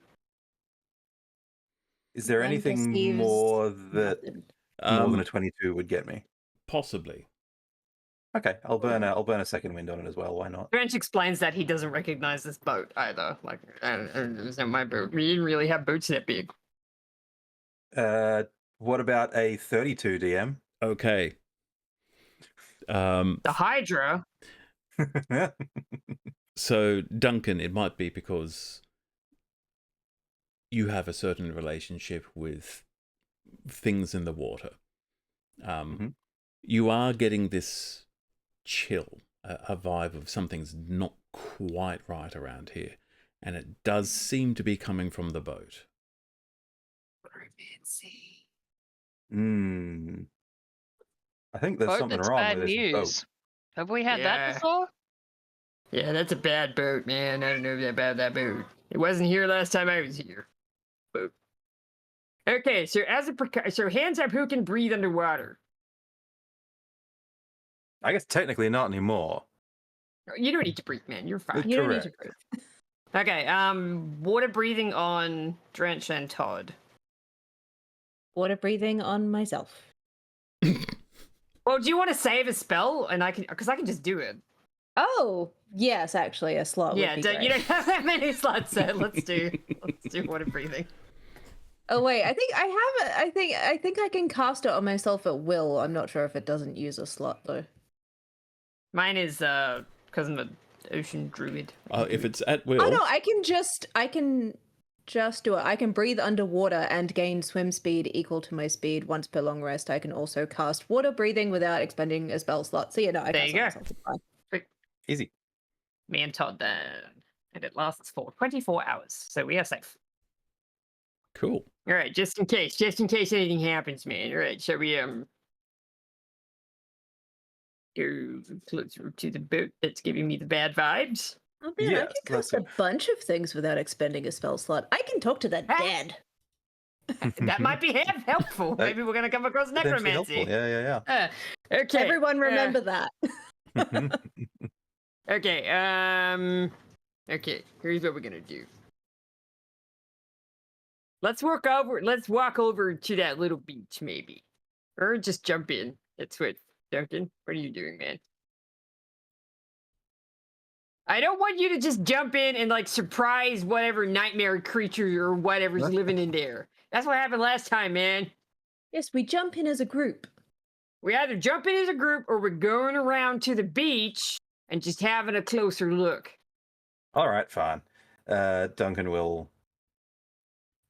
Is there One anything perceives more that more than a Um, 22 would get me? possibly. Okay, I'll burn a second wind on it as well. Why not? Drench explains that he doesn't recognize this boat either. Like, it's not my boat. We didn't really have boats that big. What about a 32 DM? Okay. The Hydra. So, Duncan, it might be because you have a certain relationship with things in the water. You are getting this chill, a vibe of something's not quite right around here. And it does seem to be coming from the boat. I think there's Boat something that's wrong bad with this news. boat. Have we had Yeah. that before? Yeah, that's a bad boat, man. I don't know about that boat. It wasn't here last time I was here. Boat. Okay, so so hands up who can breathe underwater. I guess technically not anymore. You don't need to breathe, man. You're fine. Correct. You don't need to breathe. Okay, water breathing on Drench and Todd. Water breathing on myself. Well, do you want to save a spell? And I can just do it. Oh, yes, actually, a slot Yeah, would be great. you don't have that many slots, so let's do water breathing. Oh wait, I think I have it. I think I can cast it on myself at will. I'm not sure if it doesn't use a slot though. Mine is because I'm an ocean druid. If it's at will, Oh no, I can just do it. I can breathe underwater and gain swim speed equal to my speed once per long rest. I can also cast water breathing without expending a spell slot. So I There cast you it go. myself. It's fine. Easy. Me and Todd then. And it lasts for 24 hours. So we are safe. cool. Alright, just in case anything happens, man. Alright, so we go closer to the boat that's giving me the bad vibes. Oh man, I Yes, can that's cast a bunch of things without expending a spell slot. I can talk to the dead. That might be helpful. That- Maybe we're gonna come across Potentially necromancy. helpful. Yeah. Okay. Everyone remember that. Okay, okay, here's what we're gonna do. Let's walk over to that little beach, maybe. Or just jump in. That's what, Duncan, what are you doing, man? I don't want you to just jump in and, like, surprise whatever nightmare creature or whatever's living in there. That's what happened last time, man. Yes, we jump in as a group. We either jump in as a group or we're going around to the beach and just having a closer look. All right, fine. Duncan will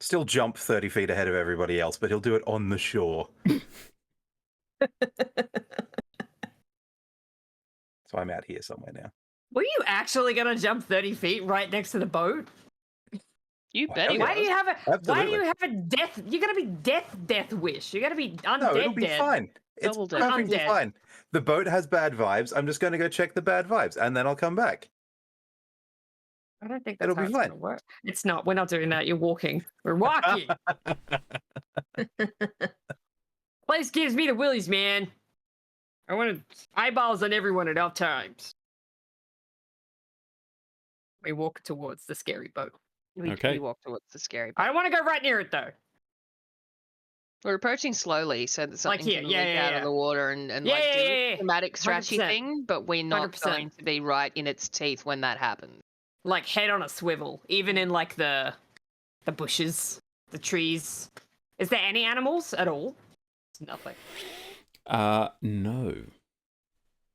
still jump 30 feet ahead of everybody else, but he'll do it on the shore. So I'm out here somewhere now. Were you actually gonna jump 30 feet right next to the boat? You Well, bet he hell Why do you have a Why do Absolutely. you have a death? You gotta be death wish. You gotta be undead. No, it'll be dead. fine. It's Double dead. perfectly Undead. fine. The boat has bad vibes. I'm just going to go check the bad vibes, and then I'll come back. I don't think that's It'll how be it's fine. gonna work. It's not. We're not doing that. You're walking. We're walking. Place gives me the willies, man. I want eyeballs on everyone at all times. We walk towards the scary boat. We Okay. walk towards the scary I don't want to go right near it though. We're approaching slowly so that something here, can yeah, leak yeah, out yeah. of the water and Yeah, like do yeah, a yeah. dramatic scratchy 100%. thing, but we're not 100%. going to be right in its teeth when that happens. Like head on a swivel, even in like the bushes, the trees. Is there any animals at all? Nothing. No.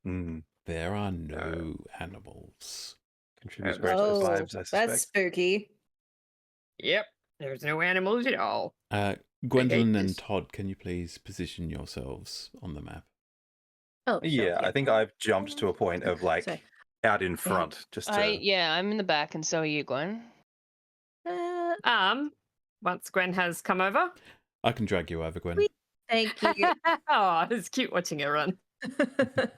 Mm, There are no animals. contributes Oh, great to the Oh, vibes, I suspect. that's spooky. Yep. There's no animals at all. Gwendolyn and this. Todd, can you please position yourselves on the map? Oh, sure, Yeah, I think I've jumped to a point of like Sorry. out in front, just to. I'm in the back and so are you, Gwen. Once Gwen has come over. I can drag you over, Gwen. Wait. Thank you. Oh, it's cute watching her run. Can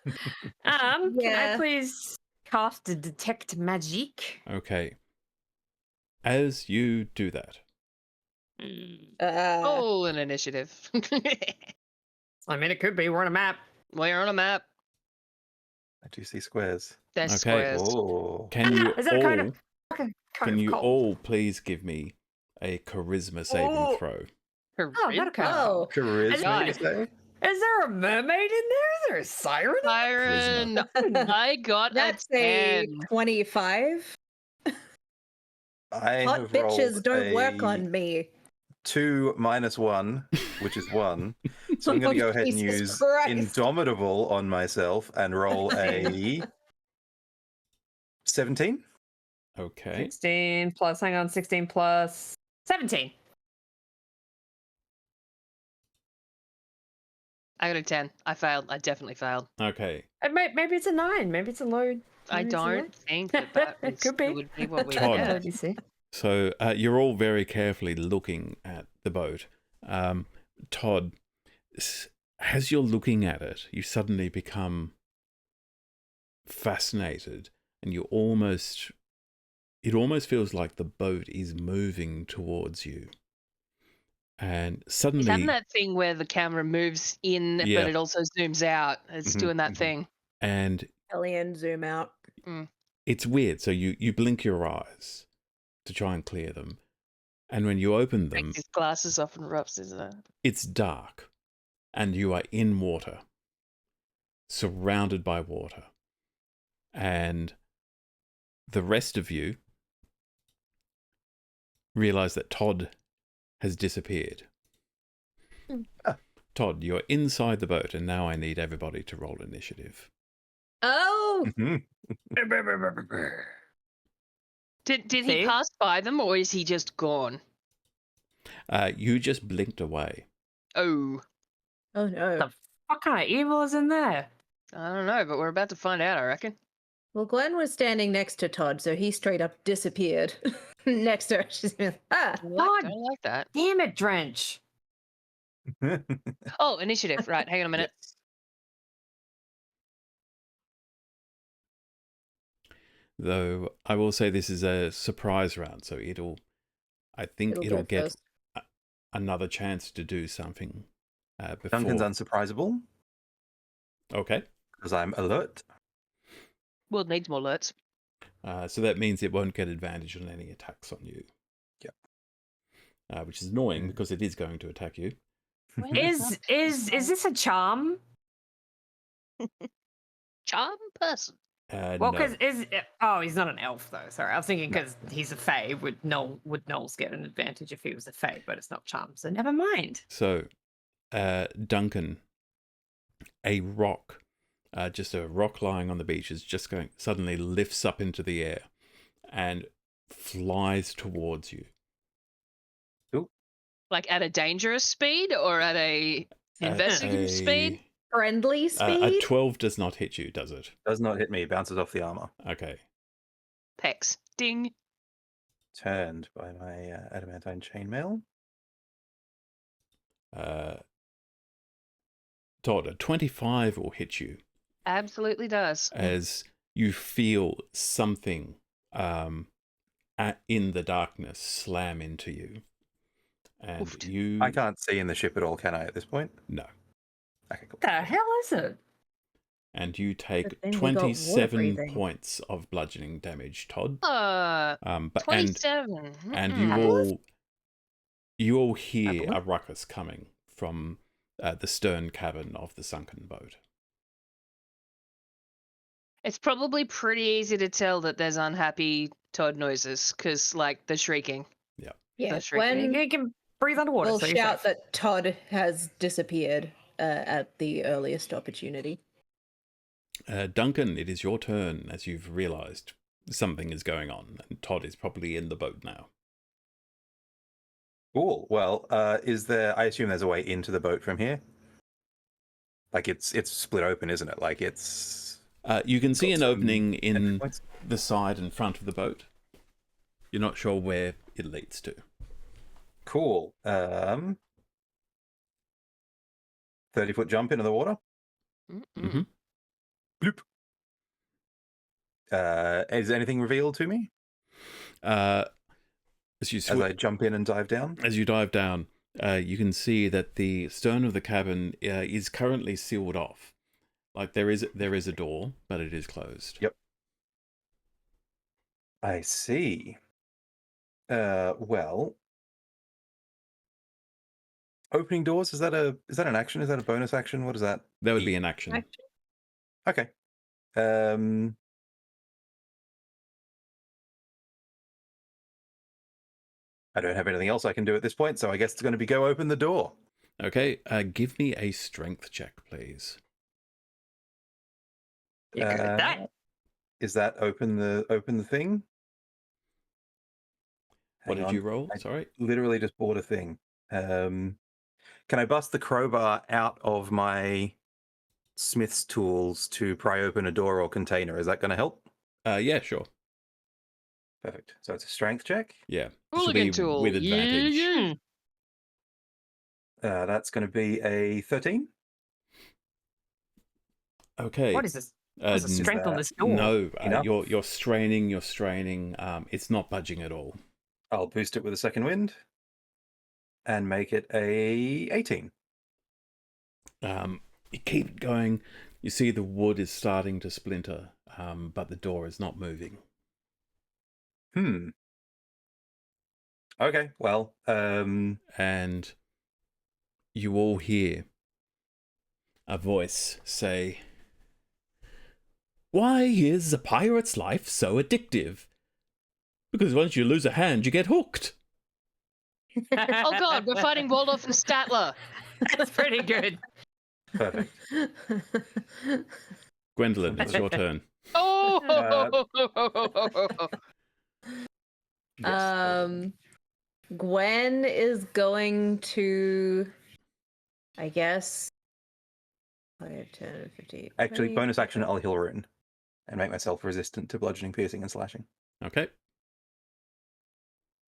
Yeah. I please cast detect magic? Okay. As you do that, Oh, an initiative. I mean, it could be. We're on a map. We're on a map. I do see squares. There's Okay. squares. Oh. can you Is that all kind of can you cold? all please give me a charisma saving Oh. throw? Oh, that'll count. Oh, Charisma, you God. say? Is there a mermaid in there? Is there a siren? Byron, I got that's a a 10. 25. I Hot have bitches rolled don't work a on me. 2 minus 1, which is 1. So I'm going to go ahead and Jesus use Christ. Indomitable on myself and roll a 17. Okay. 16 plus, hang on, 16 plus 17. I got a 10. I failed. I definitely failed. Okay. Maybe it's a 9. Maybe it's a low. I maybe it's a low. don't think that It could be. would be what we Todd. did. Let me see. So you're all very carefully looking at the boat. Todd, as you're looking at it, you suddenly become fascinated, and it almost feels like the boat is moving towards you. And It's suddenly, having that thing where the camera moves in, Yeah. but it also zooms out. It's Mhm, doing that mhm. thing. and Alien zoom out. it's weird. So you blink your eyes to try and clear them, and when you open them, Takes his glasses off and rubs his it's dark, and you are in water, surrounded by water, and the rest of you realize that Todd has disappeared. Todd, you're inside the boat, and now I need everybody to roll initiative. Oh, Mhm. Did he See? pass by them or is he just gone? You just blinked away. Oh, oh no. The what kind of evil is in there? I don't know, but we're about to find out, I reckon. Well, Gwen was standing next to Todd, so he straight up disappeared next to her. She's been Don't like that. Damn it, Drench. Oh, initiative. Right, hang on a minute. Yes. Though I will say this is a surprise round, so I think it'll go get first. another chance to do something before. Duncan's unsurprisable Okay. because I'm alert. World needs more alerts. So that means it won't get advantage on any attacks on you. Yep. Which is annoying because it is going to attack you. Is this a charm? Charm person? Well, No. because he's not an elf though. Sorry, I was thinking because he's a fae. Would Knowles get an advantage if he was a fae? But it's not charm, so never mind. So, Duncan, a rock, just a rock lying on the beach, is just going suddenly lifts up into the air and flies towards you. Like at a dangerous speed or at a investigative speed? Friendly A speed? 12 does not hit you, does it? Does not hit me. Bounces off the armor. Okay. Pecs. Ding. Turned by my adamantine chainmail. Todd, a 25 will hit you Absolutely does. as you feel something in the darkness slam into you. And Oofed. you... I can't see in the ship at all, can I, at this point? No. Okay, cool. The hell is it? And you take thing, we got water 27 breathing. points of bludgeoning damage, Todd. 27. And Mm-mm. you all hear believe- a ruckus coming from the stern cabin of the sunken boat. It's probably pretty easy to tell that there's unhappy Todd noises because, like, the shrieking. Yeah, The shrieking. when You can breathe underwater. we'll so you're shout safe. that Todd has disappeared at the earliest opportunity. Duncan, it is your turn as you've realised something is going on, and Todd is probably in the boat now. Cool. Well, is there? I assume there's a way into the boat from here. Like it's split open, isn't it? Like it's. You can see got an some opening entry in points? the side and front of the boat. You're not sure where it leads to. Cool. 30-foot jump into the water. Mm-hmm. Bloop. Is anything revealed to me As as I jump in and dive down? As you dive down, you can see that the stern of the cabin is currently sealed off. Like there is a door, but it is closed. Yep. I see. Well, opening doors, is that an action? Is that a bonus action? What is that? That would be an action. Okay. I don't have anything else I can do at this point, so I guess it's going to be go open the door. Okay, give me a strength check, please. You're good at that. Is that open the thing? What Hang did you on. roll? I Sorry. literally just bought a thing. Can I bust the crowbar out of my smith's tools to pry open a door or container? Is that going to help? Yeah, sure. Perfect. So it's a strength check. Yeah. This will Hooligan be tool. with advantage. Yeah. That's going to be a 13. Okay. What is this? What's the strength on that this door? No, Enough? you're straining. It's not budging at all. I'll boost it with a second wind and make it a 18. You keep going. You see the wood is starting to splinter, but the door is not moving. Okay, well, And you all hear a voice say, "Why is a pirate's life so addictive? Because once you lose a hand, you get hooked." Oh god, we're fighting Waldorf and Statler. That's pretty good. perfect. Gwendolyn, it's your turn. Oh! Yes. Gwen is going to, I guess, 5, 10, 15. Actually, 20. bonus action, I'll heal rune and make myself resistant to bludgeoning, piercing, and slashing. Okay.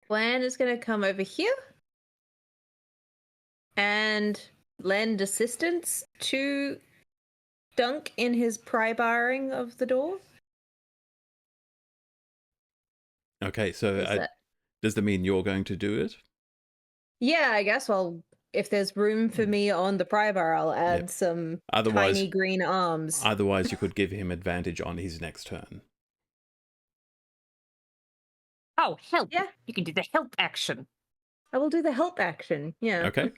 Gwen is going to come over here and lend assistance to Dunk in his pry barring of the door. Okay, so Is that- does that mean you're going to do it? Yeah, I guess. Well, if there's room for me on the pry bar, I'll add Yep. some Otherwise, tiny green arms. otherwise you could give him advantage on his next turn. Oh, help. Yeah. You can do the help action. I will do the help action. Yeah. Okay.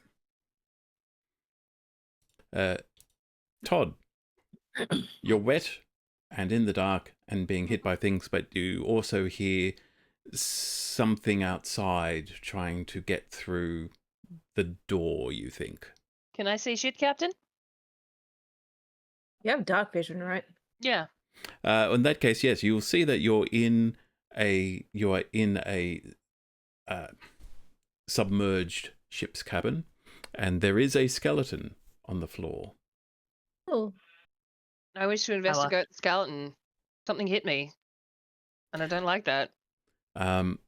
Todd, you're wet and in the dark and being hit by things, but you also hear something outside trying to get through the door, you think. Can I say shit, Captain? You have dark vision, right? Yeah. In that case, yes, you'll see that you are in a submerged ship's cabin, and there is a skeleton on the floor. Oh, I wish to investigate the skeleton. Something hit me, and I don't like that. Um,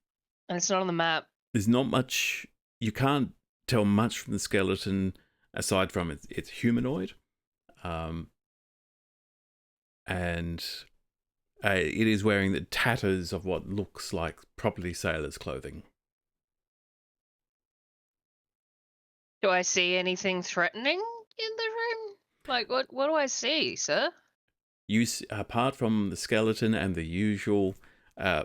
And it's not on the map. there's not much. You can't tell much from the skeleton aside from it's humanoid, and it is wearing the tatters of what looks like probably sailor's clothing. Do I see anything threatening in the room? Like, what do I see, sir? Apart from the skeleton and the usual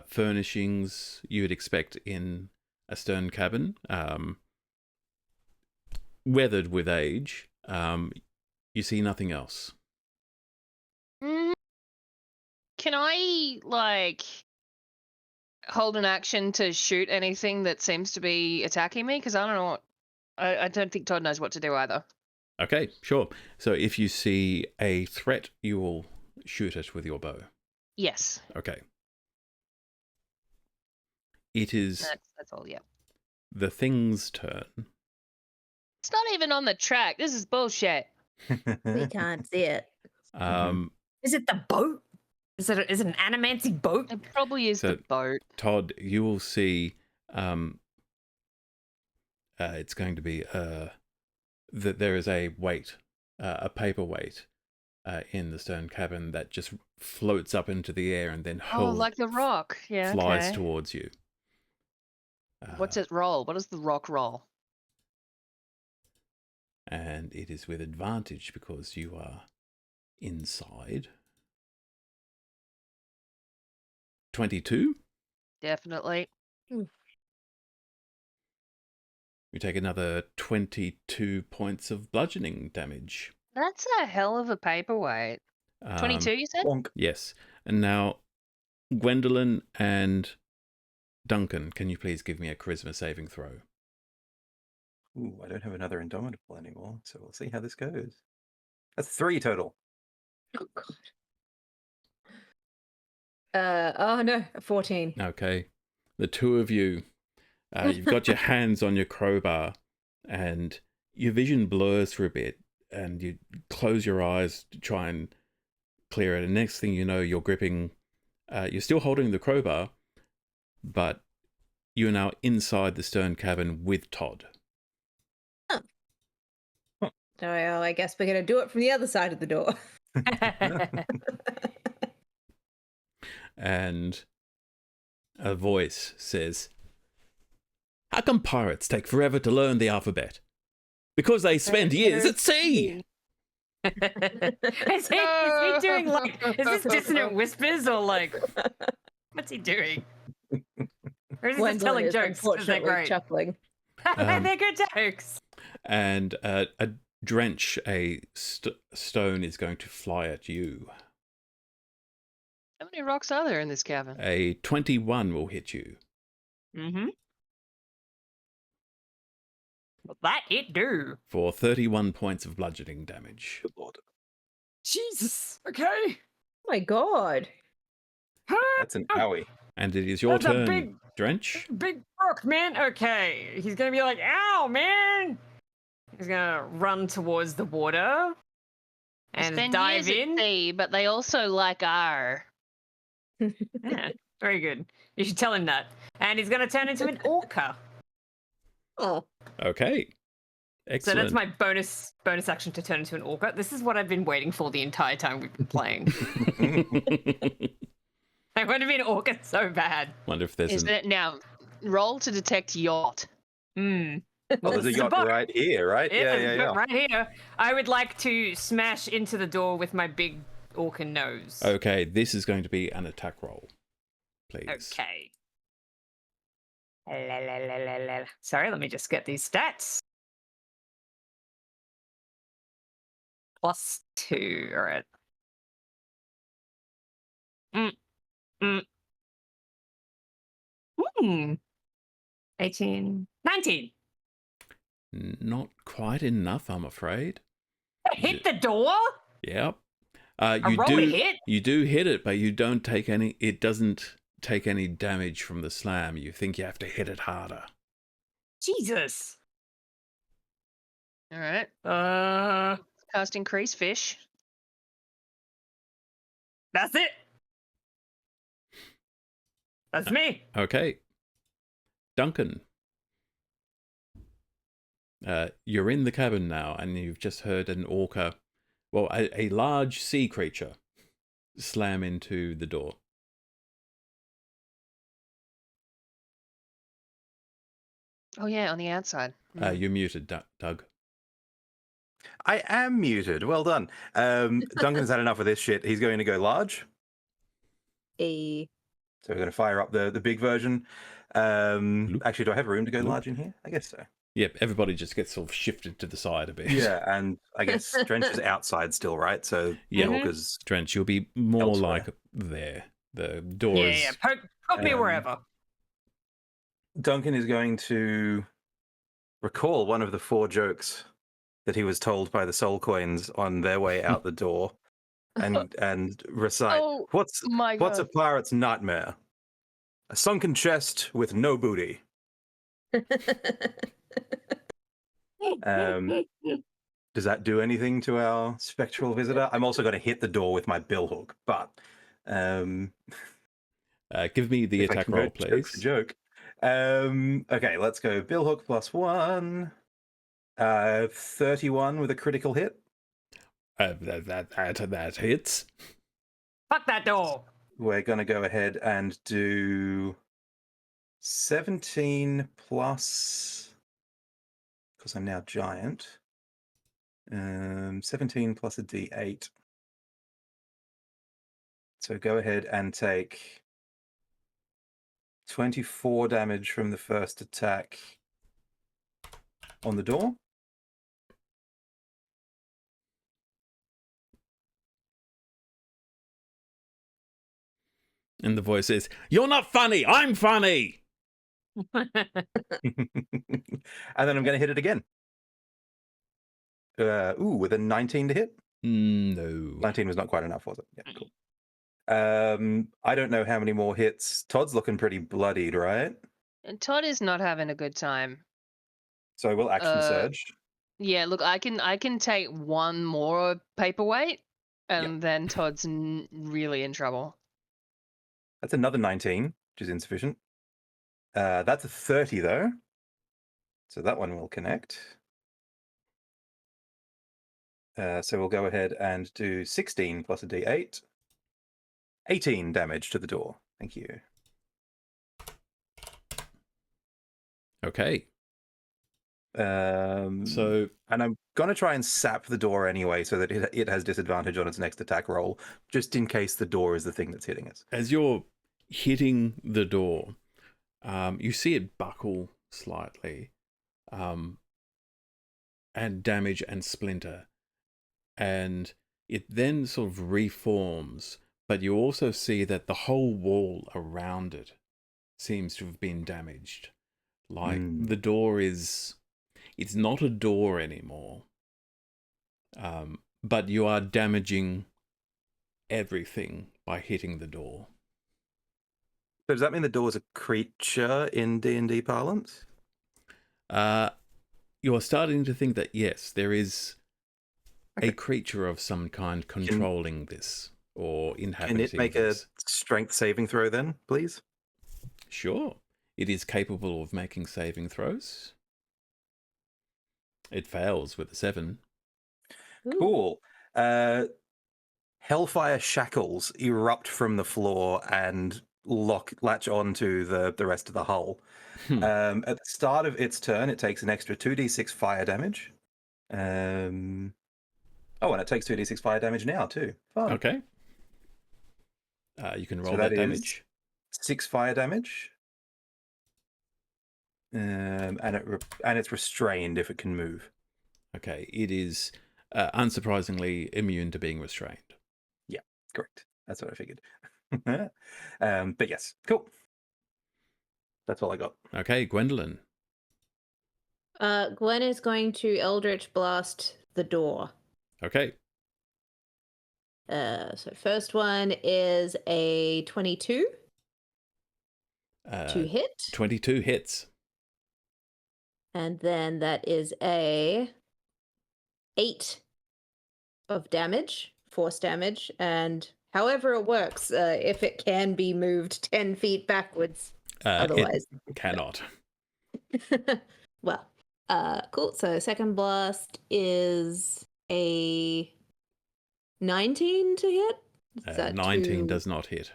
furnishings you would expect in a stern cabin, weathered with age, you see nothing else. Can I, like, hold an action to shoot anything that seems to be attacking me? Because I don't know what... I don't think Todd knows what to do either. Okay, sure. So if you see a threat, you will shoot it with your bow. Yes. Okay. It is That's all, yeah. the thing's turn. It's not even on the track. This is bullshit. we can't see it. Is it the boat? Is it an animancy boat? It probably is the boat. Todd, you will see it's going to be that there is a weight, a paper weight in the stern cabin that just floats up into the air and then like the rock. Yeah, flies okay. towards you. What's it roll? What does the rock roll? And it is with advantage because you are inside. 22? Definitely. You take another 22 points of bludgeoning damage. That's a hell of a paperweight. 22, you said? Yes. And now, Gwendolyn and Duncan, can you please give me a charisma saving throw? Ooh, I don't have another Indomitable anymore, so we'll see how this goes. That's 3 total. Oh, God. Oh, no, 14. Okay. The two of you, you've got your hands on your crowbar, and your vision blurs for a bit, and you close your eyes to try and clear it. And next thing you know, you're gripping, you're still holding the crowbar, but you're now inside the stern cabin with Todd. So I guess we're going to do it from the other side of the door. And a voice says, "How come pirates take forever to learn the alphabet? Because they spend years at sea." Is he doing like, is this dissonant whispers or like, what's he doing? Or is he just telling jokes? Because they're great. Chuckling. They're good jokes. And a stone is going to fly at you. How many rocks are there in this cabin? A 21 will hit you. Mm-hmm. Well, that it do. For 31 points of bludgeoning damage. Good lord. Jesus. Okay. Oh my God. That's an owie. And it is your That's a turn, Drench. Big rock, man. Okay. He's going to be like, ow, man. He's going to run towards the water and dive in. At sea, but they also like R. Yeah, very good. You should tell him that. And he's going to turn into an orca. Oh. Okay. Excellent. So that's my bonus action to turn into an orca. This is what I've been waiting for the entire time we've been playing. I want to be an orca so bad. Wonder if there's Now, roll to detect yacht. Hmm. Well, there's a yacht right here, right? Yeah. Right here. I would like to smash into the door with my big orca nose. Okay, this is going to be an attack roll, please. Okay. Sorry, let me just get these stats. +2, all right. 18, 19. Not quite enough, I'm afraid. Hit the door? Yep. You roll do a hit? you do hit it, but you don't take any. It doesn't take any damage from the slam. You think you have to hit it harder. Jesus. All right. Cast increase fish. That's it. That's me. Okay, Duncan. You're in the cabin now, and you've just heard an orca, well, a large sea creature, slam into the door. Oh yeah, on the outside. You're muted, Doug. I am muted. Well done. Duncan's had enough of this shit. He's going to go large. A So we're going to fire up the big version. Actually, do I have room to go large in here? I guess so. Yep, everybody just gets sort of shifted to the side a bit. Yeah, and I guess Drench is outside still, right? So Yeah. Orca's Drench, you'll be more elsewhere. like there. The door is... Yeah. Poke me wherever. Duncan is going to recall one of the 4 jokes that he was told by the soul coins on their way out the door, and recite, Oh, what's my a God. pirate's nightmare? A sunken chest with no booty. Does that do anything to our spectral visitor? I'm also going to hit the door with my billhook, but give me the if I attack can go roll, joke for please. joke. Okay, let's go billhook +1. 31 with a critical hit. That hits. Fuck that door. We're going to go ahead and do 17 plus, because I'm now giant. 17 plus a d8. So go ahead and take 24 damage from the first attack on the door. And the voice is, "You're not funny, I'm funny!" And then I'm going to hit it again. With a 19 to hit. No. 19 was not quite enough, was it? Yeah, cool. I don't know how many more hits. Todd's looking pretty bloodied, right? And Todd is not having a good time. So we'll action surge. Yeah, look, I can take one more paperweight, and then Todd's really in trouble. That's another 19, which is insufficient. That's a 30, though. So that one will connect. So we'll go ahead and do 16 plus a d8. 18 damage to the door. Thank you. Okay. And I'm going to try and sap the door anyway so that it has disadvantage on its next attack roll, just in case the door is the thing that's hitting us. As you're hitting the door, you see it buckle slightly, and damage and splinter. And it then sort of reforms, but you also see that the whole wall around it seems to have been damaged. Like the door it's not a door anymore. But you are damaging everything by hitting the door. So does that mean the door's a creature in D&D parlance? You're starting to think that, yes, there is a creature of some kind controlling this or inhabiting this. Can it make a strength saving throw then, please? Sure. It is capable of making saving throws. It fails with a 7. Cool. Hellfire shackles erupt from the floor and latch onto the rest of the hull. At the start of its turn, it takes an extra 2d6 fire damage. And it takes 2d6 fire damage now too. Fun. Okay. You can roll So that that damage. is 6 fire damage. And it's restrained if it can move. Okay. It is unsurprisingly immune to being restrained. Yeah, correct. That's what I figured. But yes, cool. That's all I got. Okay, Gwendolyn. Gwen is going to Eldritch Blast the door. Okay. So first one is a 22 to hit. 22 hits. And then that is a 8 of damage, force damage, and however it works, if it can be moved 10 feet backwards. Otherwise. It cannot. Well, cool. So second blast is a 19 to hit? Is that 19 does not hit.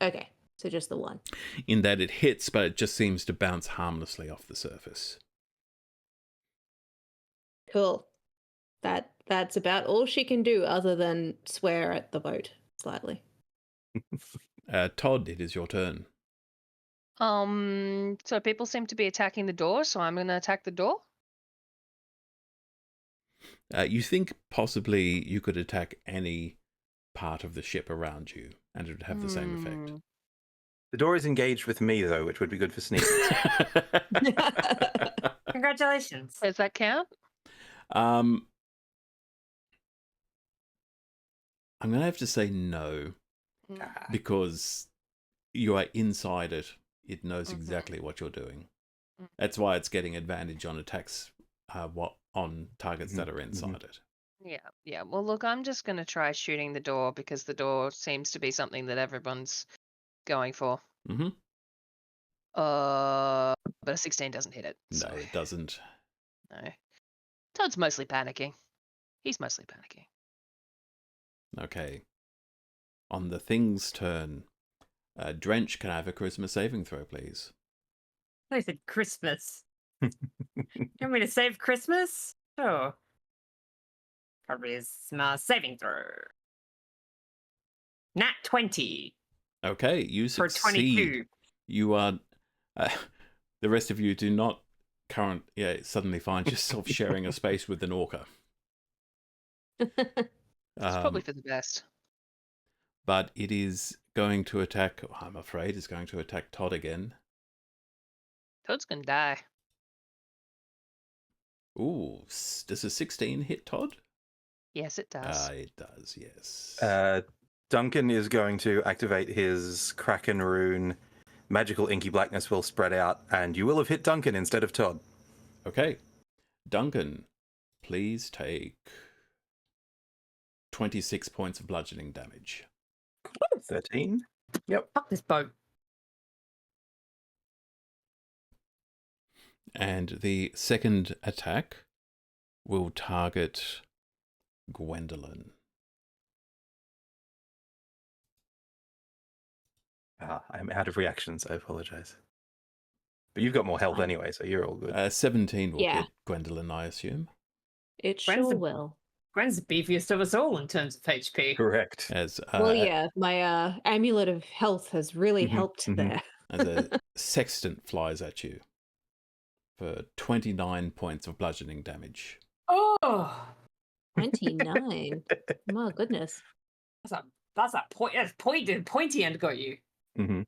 Okay, so just the one. In that it hits, but it just seems to bounce harmlessly off the surface. Cool. That's about all she can do other than swear at the boat slightly. Todd, it is your turn. So people seem to be attacking the door, so I'm gonna attack the door. You think possibly you could attack any part of the ship around you, and it would have the same effect. The door is engaged with me, though, which would be good for sneaks. Congratulations. Does that count? I'm going to have to say no, because you are inside it. It knows exactly what you're doing. That's why it's getting advantage on attacks on targets that are inside it. Yeah. Well, look, I'm just going to try shooting the door because the door seems to be something that everyone's going for. Mm-hmm. But a 16 doesn't hit it. No, it doesn't. No. Todd's mostly panicking. He's mostly panicking. Okay. On the thing's turn, Drench, can I have a charisma saving throw, please? I said Christmas. You want me to save Christmas? Sure. Probably is my saving throw. Nat 20. Okay, you For succeed. 22. You are... the rest of you do not suddenly find yourself sharing a space with an orca. It's probably for the best. But it is going to attack... I'm afraid it's going to attack Todd again. Todd's gonna die. Ooh, does a 16 hit Todd? Yes, it does. It does, yes. Duncan is going to activate his Kraken rune. Magical inky blackness will spread out, and you will have hit Duncan instead of Todd. Okay. Duncan, please take 26 points of bludgeoning damage. 13. Yep. Fuck this boat. And the second attack will target Gwendolyn. I'm out of reactions. I apologize. But you've got more health anyway, so you're all good. 17 will hit Gwendolyn, I assume. It Gwen's sure the- will. Gwen's the beefiest of us all in terms of HP. Correct. As Well, yeah, my amulet of health has really helped there. as a sextant flies at you for 29 points of bludgeoning damage. Oh, 29. My goodness. that's pointy end got you. Mm-hmm.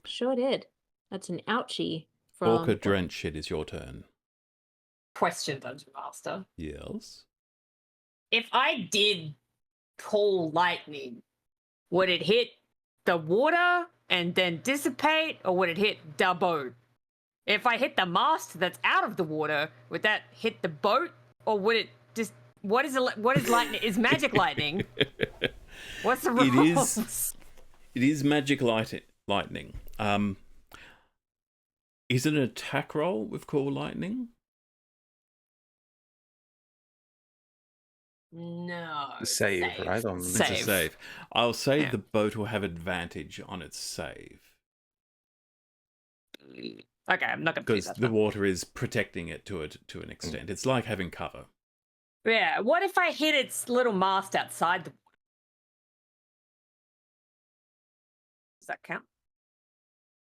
Sure did. That's an ouchie from... Orca Drench, it is your turn. Question, Dungeon Master. Yes. If I did call lightning, would it hit the water and then dissipate, or would it hit the boat? If I hit the mast that's out of the water, would that hit the boat, or would it just... What is lightning? Is magic lightning? What's the rules? It is magic lightning. Is it an attack roll with Call Lightning? No. Save, right? It's a save. I'll say the boat will have advantage on its save. Okay, I'm not going to do Because that. the water is protecting it to an extent. It's like having cover. Yeah, what if I hit its little mast outside the water? Does that count?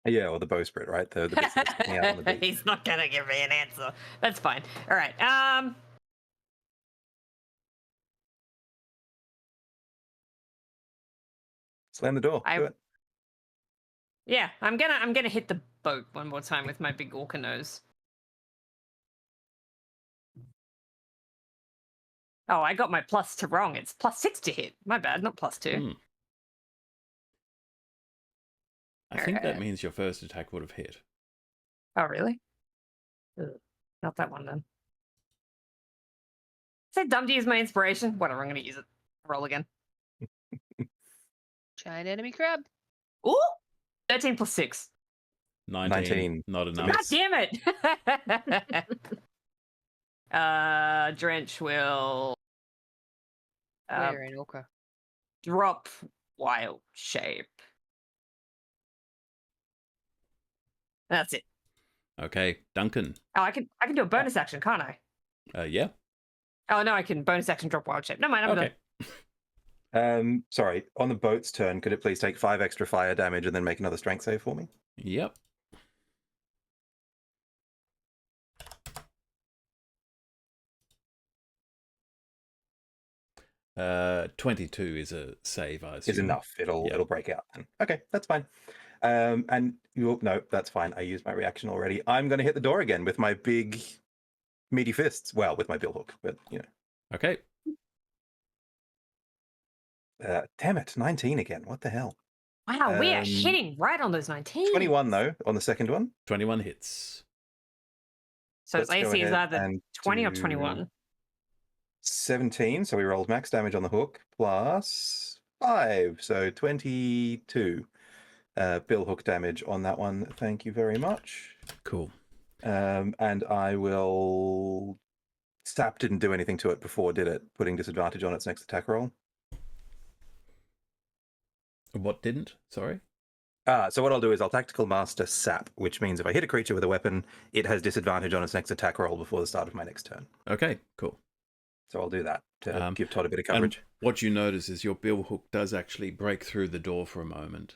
Yeah, or the bowsprit, right? The bits that's sticking out on the beach. He's not going to give me an answer. That's fine. All right. Slam the door. Do it. Yeah, I'm gonna hit the boat one more time with my big orca nose. Oh, I got my +2 wrong. It's +6 to hit. My bad, not +2. Hmm. I think that means your first attack would have hit. Oh, really? Ugh, not that one then. Is it dumb to use my inspiration? Whatever, I'm going to use it. Roll again. Giant enemy crab. Ooh! 13 + 6. 19. Not enough. God damn it! Drench will Where in Orca? drop wild shape. That's it. Okay, Duncan. Oh, I can do a bonus action, can't I? Yeah. Oh no, I can bonus action drop wild shape. No mind, I'm Okay. done. Sorry, on the boat's turn, could it please take 5 extra fire damage and then make another strength save for me? Yep. Uh, 22 is a save, I assume. Is enough. It'll break out then. Okay, that's fine. And you'll no, that's fine. I used my reaction already. I'm going to hit the door again with my big, meaty fists. Well, with my bill hook, but you know. Okay. Damn it, 19 again. What the hell? Wow, we are hitting right on those 19. 21 though on the second one. 21 hits. So its Let's go AC is ahead either and 20 or do 21. 17. So we rolled max damage on the hook plus 5, so 22 bill hook damage on that one. Thank you very much. Cool. And I will. Sap didn't do anything to it before, did it? Putting disadvantage on its next attack roll. What didn't? Sorry? So what I'll do is I'll tactical master Sap, which means if I hit a creature with a weapon, it has disadvantage on its next attack roll before the start of my next turn. Okay, cool. So I'll do that to give Todd a bit of coverage. And what you notice is your bill hook does actually break through the door for a moment,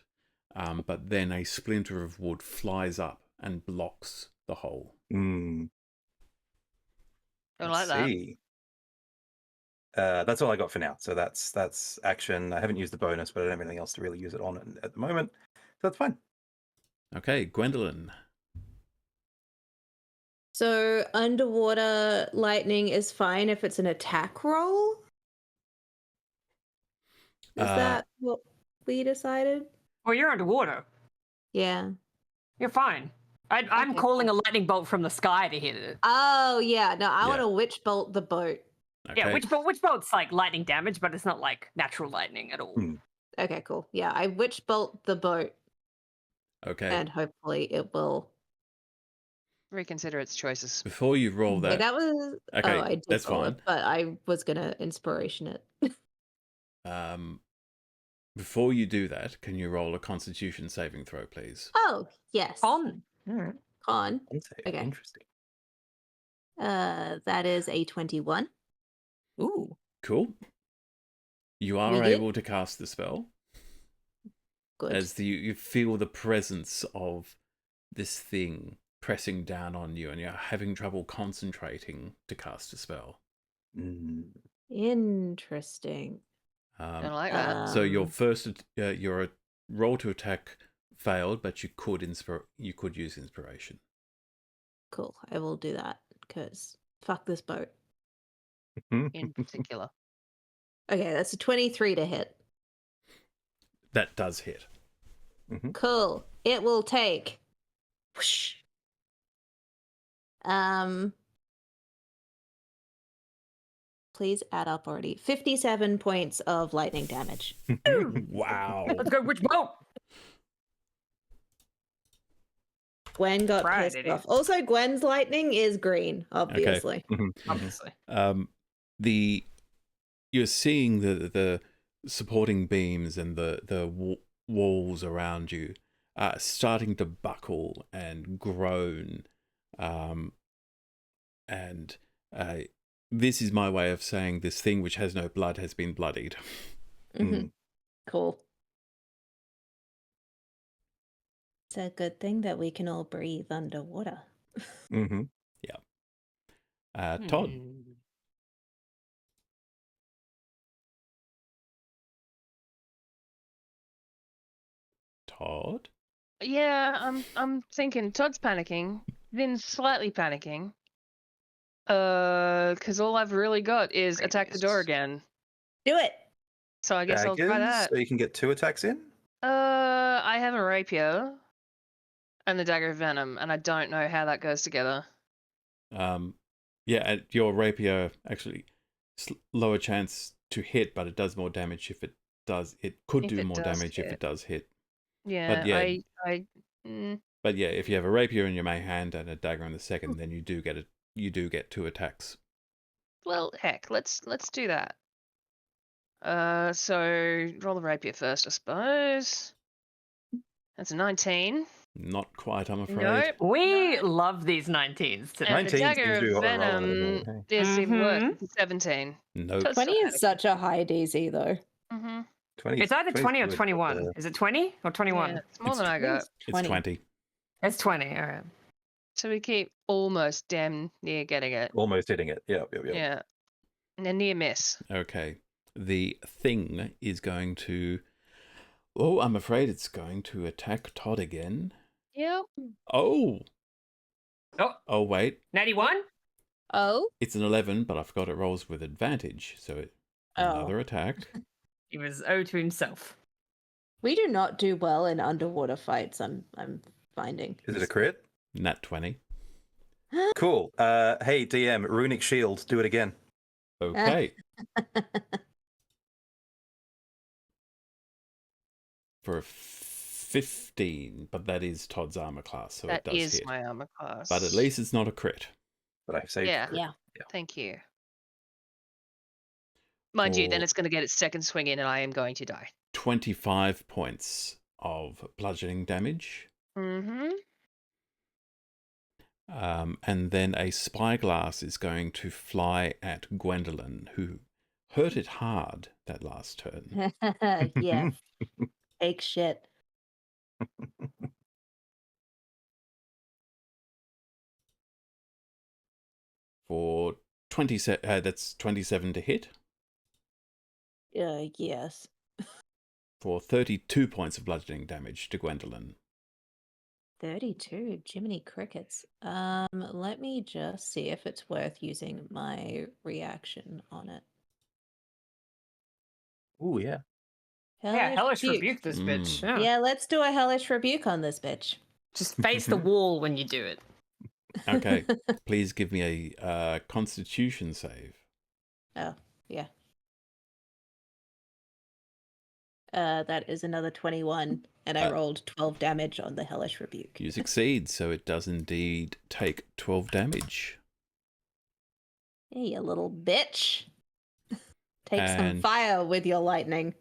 but then a splinter of wood flies up and blocks the hole. Don't like that. That's all I got for now. So that's action. I haven't used the bonus, but I don't have anything else to really use it on at the moment. So that's fine. Okay, Gwendolyn. So underwater lightning is fine if it's an attack roll? Is that what we decided? Well, you're underwater. Yeah. You're fine. I'm Okay, calling a lightning bolt from the sky to hit it. Oh, yeah. No, I want Yeah. to witch bolt the boat. Okay. Yeah, which bolt's like lightning damage, but it's not like natural lightning at all. Okay, cool. Yeah, I witch bolt the boat Okay. and hopefully it will. Reconsider its choices. Before you roll Wait, that, that was. okay, Oh, I did that's roll fine. it, but I was going to inspiration it. Before you do that, can you roll a Constitution saving throw, please? Oh, yes. On. All right. Con. Okay. Interesting. That is a 21. Ooh. Cool. You are We good? able to cast the spell Good. as you feel the presence of this thing pressing down on you, and you're having trouble concentrating to cast a spell. Interesting. Don't like that. So your first, your roll to attack failed, but you could use inspiration. Cool. I will do that because fuck this boat. In particular. Okay, that's a 23 to hit. That does hit. Cool. It will take. Whoosh. Please add up already. 57 points of lightning damage. Wow. Let's go, which boat? Gwen got Right, pissed it off. is. Also, Gwen's lightning is green, obviously. Obviously. You're seeing the supporting beams and the walls around you starting to buckle and groan, and this is my way of saying this thing which has no blood has been bloodied. Cool. It's a good thing that we can all breathe underwater. Yeah. Todd. Todd? Yeah, I'm thinking Todd's panicking, then slightly panicking. Because all I've really got is attack the door again. Do it. So I guess I'll try Daggers, that. so you can get 2 attacks in. I have a rapier and the dagger of venom, and I don't know how that goes together. Yeah, your rapier actually lower chance to hit, but it does more damage if it does. It could If do it more does damage if hit. it does hit. Yeah, yeah. But yeah, if you have a rapier in your main hand and a dagger in the second, then you do get 2 attacks. well, heck, let's do that. So roll the rapier first, I suppose. That's a 19. Not quite, I'm afraid. Nope. We love these 19s today. And 19s the dagger seems to be of what we're rolling at the venom moment, is even worse. Mhm. It's a 17. Nope. That's 20 still is such a high DC, though. Mm-hmm. 20, It's either 20 or 20's good, 21. but, Is it 20 or 21? Yeah, it's more than I got. It's 20. It's 20. All right. So we keep almost damn near getting it. almost hitting it. Yep. Yeah. And a near miss. Okay. The thing is going to... Oh, I'm afraid it's going to attack Todd again. Yep. Oh! Oh, Oh, wait. 91? Oh? It's an 11, but I forgot it rolls with advantage. So another attack. He was owed to himself. We do not do well in underwater fights, I'm finding. Is it a crit? Nat 20. Cool. Hey, DM, Runic Shield, do it again. Okay. For a 15, but that is Todd's armor class, so That it does is hit. my armor class. But at least it's not a crit. But I saved Yeah. crit. Yeah. Thank you. Mind you, then For it's going to get its second swing in and I am going to die. 25 points of bludgeoning damage. Mm-hmm. And then a spyglass is going to fly at Gwendolyn, who hurt it hard that last turn. Yes. Take shit. For 27, that's 27 to hit. Yes. For 32 points of bludgeoning damage to Gwendolyn. 32. Jiminy crickets. Let me just see if it's worth using my reaction on it. Ooh, yeah. Yeah, hellish rebuke this bitch. Mm. Yeah. Yeah, let's do a hellish rebuke on this bitch. Just face the wall when you do it. Okay, please give me a Constitution save. Oh, yeah. That is another 21, and I rolled 12 damage on the hellish rebuke. You succeed, so it does indeed take 12 damage. Hey, you little bitch. Take some And- fire with your lightning.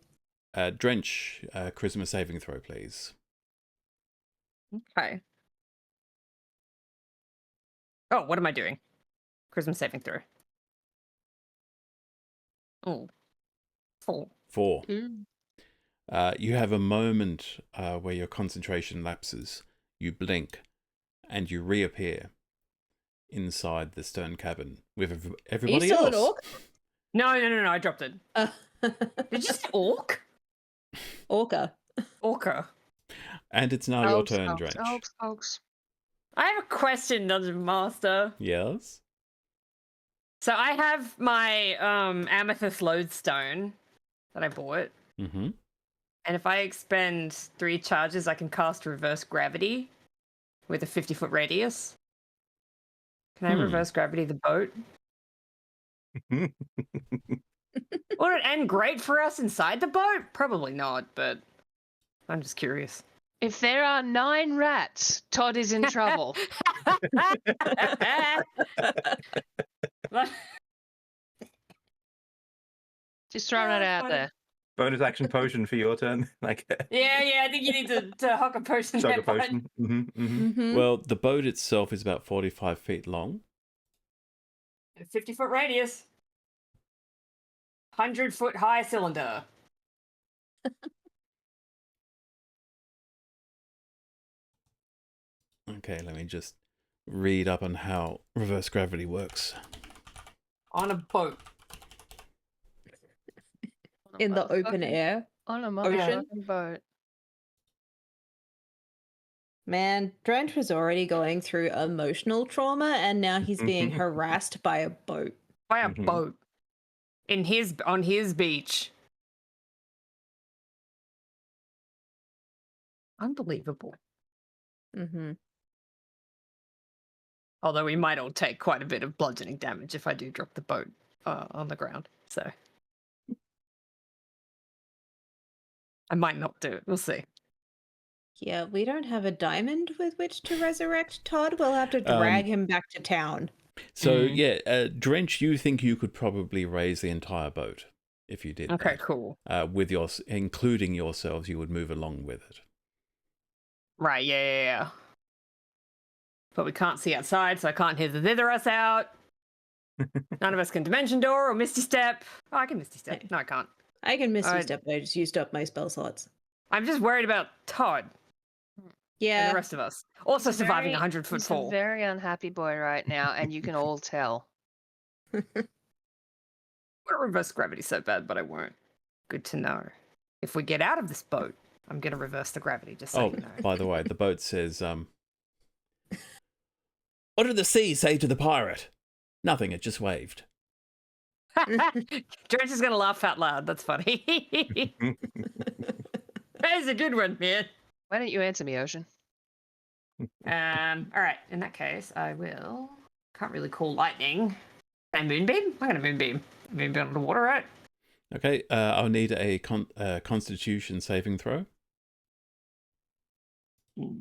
Drench, charisma saving throw, please. Okay. Oh, what am I doing? Charisma saving throw. Oh. 4. 4. You have a moment where your concentration lapses. You blink, and you reappear inside the stern cabin with Are you everybody still else. an orc? No, I dropped it. Did you say orc? Orca. Orca. And it's now your turn, Drench. Folks. I have a question, Dungeon Master. Yes? So I have my amethyst lodestone that I bought. Mm-hmm. And if I expend 3 charges, I can cast reverse gravity with a 50-foot radius. Can I reverse gravity the boat? Would it end great for us inside the boat? Probably not, but I'm just curious. If there are 9 rats, Todd is in trouble. Just throwing it out there. Bonus action potion for your turn. Like Yeah, I think you need to hock a potion. chug a there, bud. potion. Mm-hmm. Well, the boat itself is about 45 feet long. 50-foot radius. 100-foot high cylinder. Okay, let me just read up on how reverse gravity works. On a boat. In the open air. On a Ocean? motherfucking boat. Man, Drench was already going through emotional trauma, and now he's being harassed by a boat. By a boat. On his beach. Unbelievable. Mm-hmm. Although we might all take quite a bit of bludgeoning damage if I do drop the boat on the ground. So I might not do it. We'll see. Yeah, we don't have a diamond with which to resurrect Todd. We'll have to drag him back to town. So yeah, Drench, you think you could probably raise the entire boat if you did. Okay, that. cool. With including yourselves, you would move along with it. Right, yeah. But we can't see outside, so I can't hear the thither us out. None of us can dimension door or misty step. Oh, I can misty step. No, I can't. I can misty step, but I just used up my spell slots. I'm just worried about Todd. Yeah. And the rest of us. Also surviving a 100-foot He's fall. a very unhappy boy right now, and you can all tell. I want to reverse gravity so bad, but I won't. Good to know. If we get out of this boat, I'm going to reverse the gravity, just so you know. By the way, the boat says, what did the sea say to the pirate? Nothing, it just waved. George is going to laugh out loud. That's funny. That is a good one, man. Why don't you answer me, Ocean? All right. In that case, I will. Can't really call lightning. And moonbeam. I'm gonna moonbeam. Moonbeam under the water, right? Okay. I'll need a Constitution saving throw. Oh,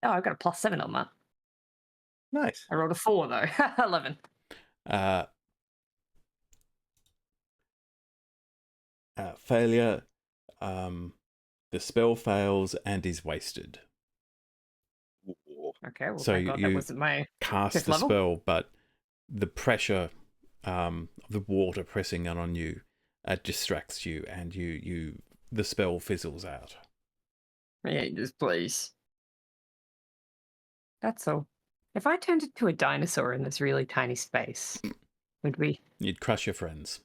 I've got a +7 on that. Nice. I rolled a 4 though. 11. Failure. The spell fails and is wasted. Okay, well, So thank God that wasn't my cast fifth the level. spell, but the pressure of the water pressing in on you distracts you, and the spell fizzles out. Yeah, just please. That's all. If I turned into a dinosaur in this really tiny space, would we? You'd crush your friends.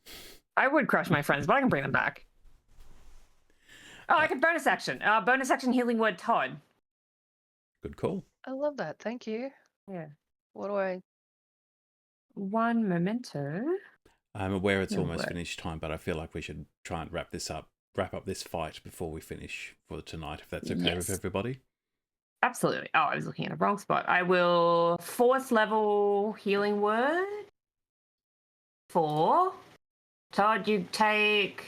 I would crush my friends, but I can bring them back. Oh, I can bonus action. Bonus action healing word Todd. Good call. I love that. Thank you. Yeah. What do I? One memento. I'm aware it's No almost way. finish time, but I feel like we should try and wrap up this fight before we finish for tonight, if that's okay Yes. with everybody. Absolutely. Oh, I was looking at the wrong spot. I will 4th level healing word. 4. Todd, you take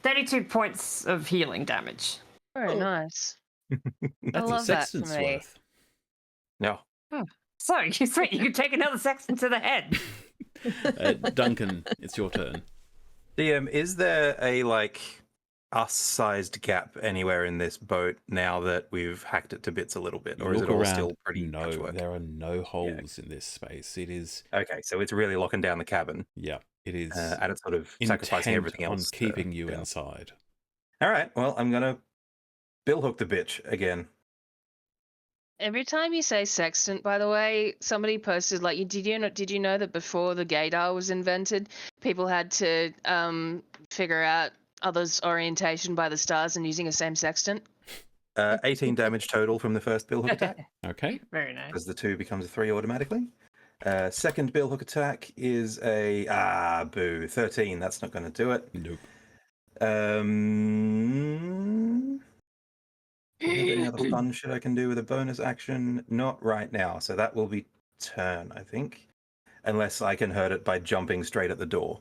32 points of healing damage. Very nice. That's love a that for sextant's me. worth. No. So, you sweet, you could take another sexton to the head. Duncan, it's your turn. DM, is there a us-sized gap anywhere in this boat now that we've hacked it to bits a little bit, or is it Look all around. still pretty No, patchwork? there are no holes in this space. It is, Okay, so it's really locking down the cabin, yeah, it is and it's sort of sacrificing intent everything on else. keeping you yeah. inside. All right, well, I'm gonna billhook the bitch again. Every time you say sextant, by the way, somebody posted like, did you know that before the gaydar was invented, people had to figure out others' orientation by the stars and using a same sextant? 18 damage total from the first billhook attack, Okay. Very nice. because the 2 becomes a 3 automatically. Second billhook attack is a 13. That's not going to do it. Nope. Do I have any other fun shit I can do with a bonus action? Not right now. So that will be turn, I think. Unless I can hurt it by jumping straight at the door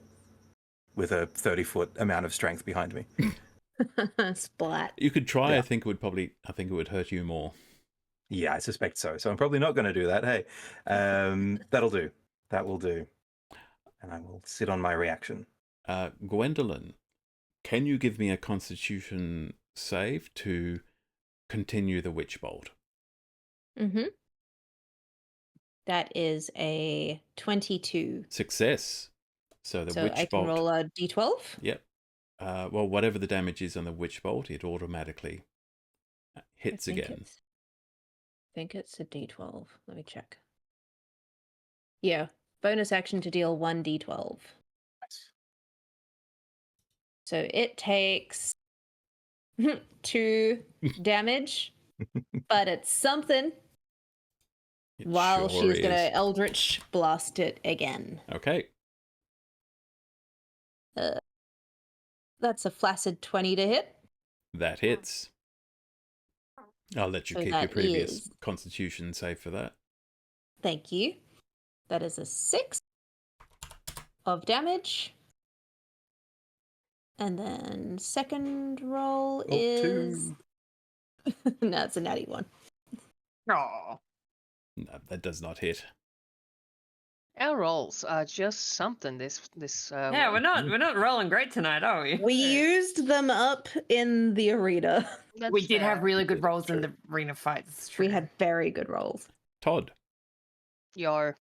with a 30-foot amount of strength behind me. Splat. You could try. Yeah. I think it would hurt you more. Yeah, I suspect so. So I'm probably not going to do that. Hey, that'll do. That will do. And I will sit on my reaction. Gwendolyn, can you give me a Constitution save to continue the witch bolt? Mm-hmm. That is a 22. Success. So the So witch I can bolt. roll a d12? Yep. Well, whatever the damage is on the witch bolt, it automatically hits again. I think it's a d12. Let me check. Yeah. Bonus action to deal 1d12. So it takes 2 damage, but it's something. It While sure she's gonna is. Eldritch Blast it again. Okay. That's a flaccid 20 to hit. That hits. I'll let you So keep your that previous is- constitution save for that. Thank you. That is a 6 of damage. And then second roll is... 2. no, it's a natty 1. Oh. No, that does not hit. Our rolls are just something. Yeah, we're not rolling great tonight, are we? We used them up in the arena. We did have really good That's rolls in true. the arena fight. That's true. We had very good rolls. Todd. Yo.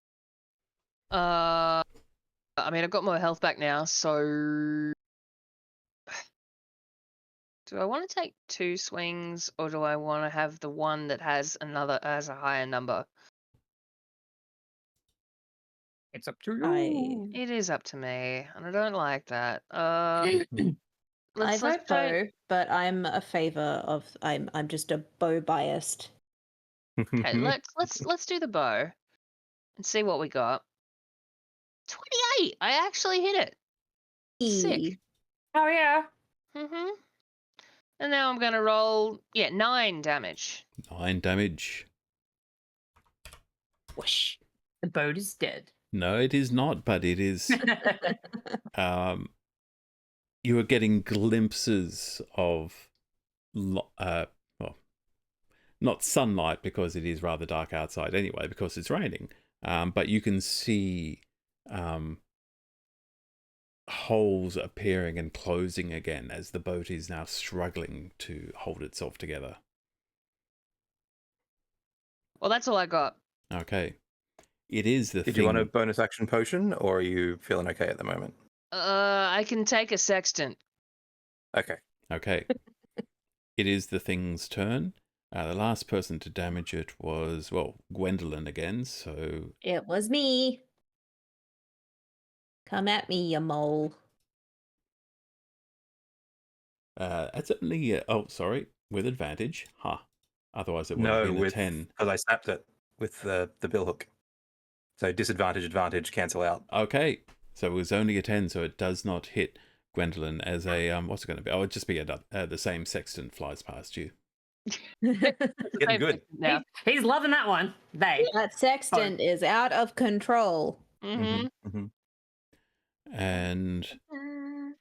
I mean, I've got more health back now, so do I want to take 2 swings, or do I want to have the one that has a higher number? It's up to you. It is up to me, and I don't like that. I Let's vote try. bow, but I'm a favor of I'm just a bow biased. Okay, let's do the bow and see what we got. 28. I actually hit it. Sick. Oh yeah. Mhm. And now I'm gonna roll 9 damage. 9 damage. Whoosh. The boat is dead. No, it is not, but it is. You are getting glimpses of, well, not sunlight because it is rather dark outside anyway because it's raining. But you can see holes appearing and closing again as the boat is now struggling to hold itself together. Well, that's all I got. Okay. It is the Did thing. you want a bonus action potion, or are you feeling okay at the moment? I can take a sextant. Okay. Okay. It is the thing's turn. The last person to damage it was, well, Gwendolyn again, so... It was me. Come at me, you mole. That's only... sorry. With advantage. Otherwise it would have No, been a with 10. because I snapped it with the billhook. So disadvantage, advantage, cancel out. Okay. So it was only a 10, so it does not hit Gwendolyn as a... what's it going to be? Oh, it'd just be the same sextant flies past you. Getting good. Now. He's loving that one. They. That sextant is out of control. Mm-hmm. Mm-hmm. And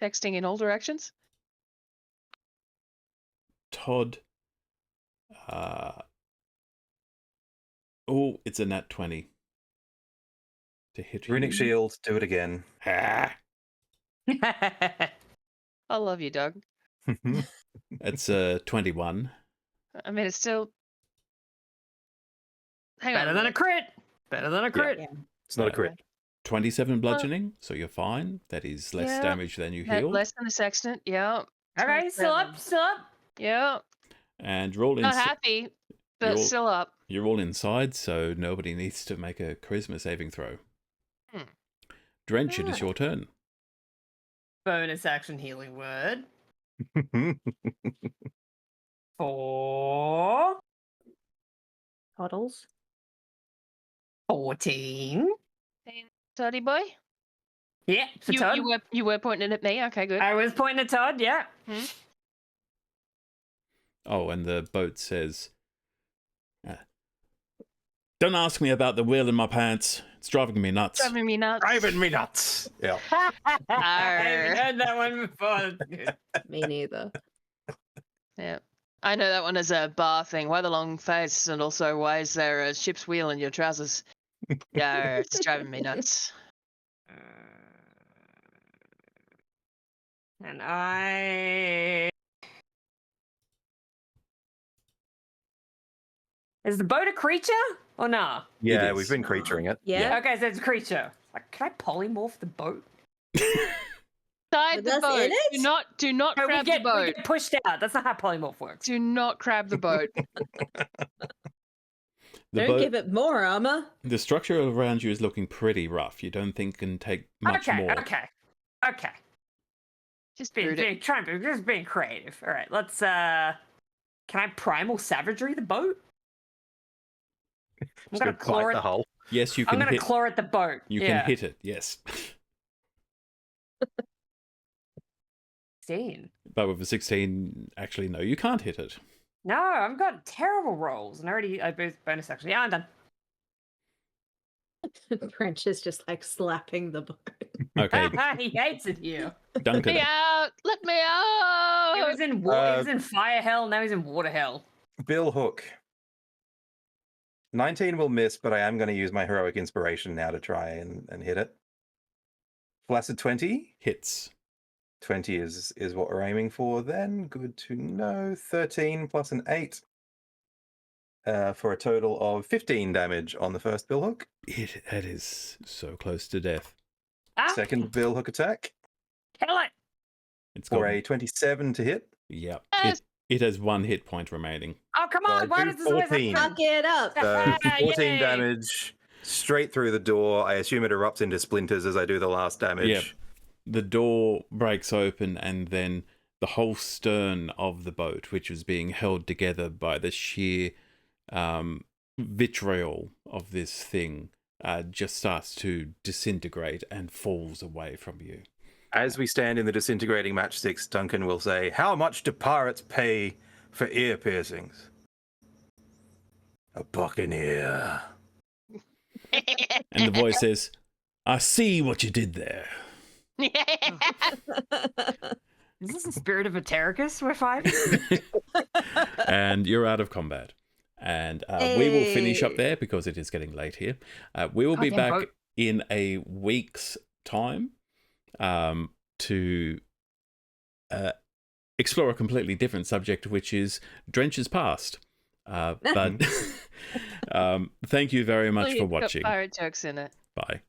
Texting in all directions. Todd... oh, it's a nat 20. To hit Runic you. shield, do it again. I love you, Doug. That's 21. I mean, it's still. Hang on. Better than a crit. Better than a crit. Yeah. It's not a crit. 27 bludgeoning, so you're fine. That is less Yeah. damage than you Had healed. less than a sextant. Yeah. Okay, still up, still up. Yeah. And roll Not inside. happy, but You're- still up. You're all inside, so nobody needs to make a charisma saving throw. Drench, it is your turn. Bonus action healing word. 4. Toddles. 14. Toddy boy. Yeah, for Todd. You were pointing at me. Okay, good. I was pointing at Todd, yeah. Oh, and the boat says, don't ask me about the wheel in my pants. It's driving me nuts. Driving me nuts. Driving me nuts. Yeah. I haven't heard that one before. Me neither. Yeah. I know that one as a bar thing. Why the long face, and also why is there a ship's wheel in your trousers? Yeah, it's driving me nuts. And I... Is the boat a creature or nah? Yeah, is. we've been creaturing it. Yeah. Okay, so it's a creature. Like, can I polymorph the boat? Inside With the us boat. in it? Do not No, crab the we boat. get pushed out. That's not how polymorph works. Do not crab the boat. The Don't boat, give it more armor. the structure around you is looking pretty rough. You don't think it can take much okay, more. okay. Just Screwed it. just being creative. All right, let's. Can I primal savagery the boat? I'm gonna claw bite at the hull. Yes, you I'm can gonna hit. claw at the boat. You yeah. can hit it. Yes, 16. but with a 16, actually, no, you can't hit it. No, I've got terrible rolls, and I both bonus action. Yeah, I'm done. French is just like slapping the boat. Okay, He hates it here. Let Duncan. me out! Let me He out! was in he was in fire hell. Now he's in water hell. Bill Hook. 19 will miss, but I am going to use my heroic inspiration now to try and hit it. Flaccid 20. Hits. 20 is what we're aiming for then. Good to know. 13 plus an 8 for a total of 15 damage on the first Bill Hook. That is so close to death. Ah, Second Bill Hook attack kill it. It's for got. a 27 to hit. Yep. Yes. It has 1 hit point remaining. Oh, come Well, I on. Why do does this always 14. happen? Fuck it up. So 14 Yay. damage straight through the door. I assume it erupts into splinters as I do the last damage. Yep. The door breaks open, and then the whole stern of the boat, which was being held together by the sheer vitriol of this thing, just starts to disintegrate and falls away from you. As we stand in the disintegrating matchsticks, Duncan will say, "How much do pirates pay for ear piercings?" "A buccaneer." And the voice says, "I see what you did there." Is this the spirit of Atericus we're fighting? And you're out of combat. And we will finish up there because it is getting late here. We will be Goddamn back boat. in a week's time to explore a completely different subject, which is Drench's past. But thank you very much for It's got watching. pirate jokes in it. Bye.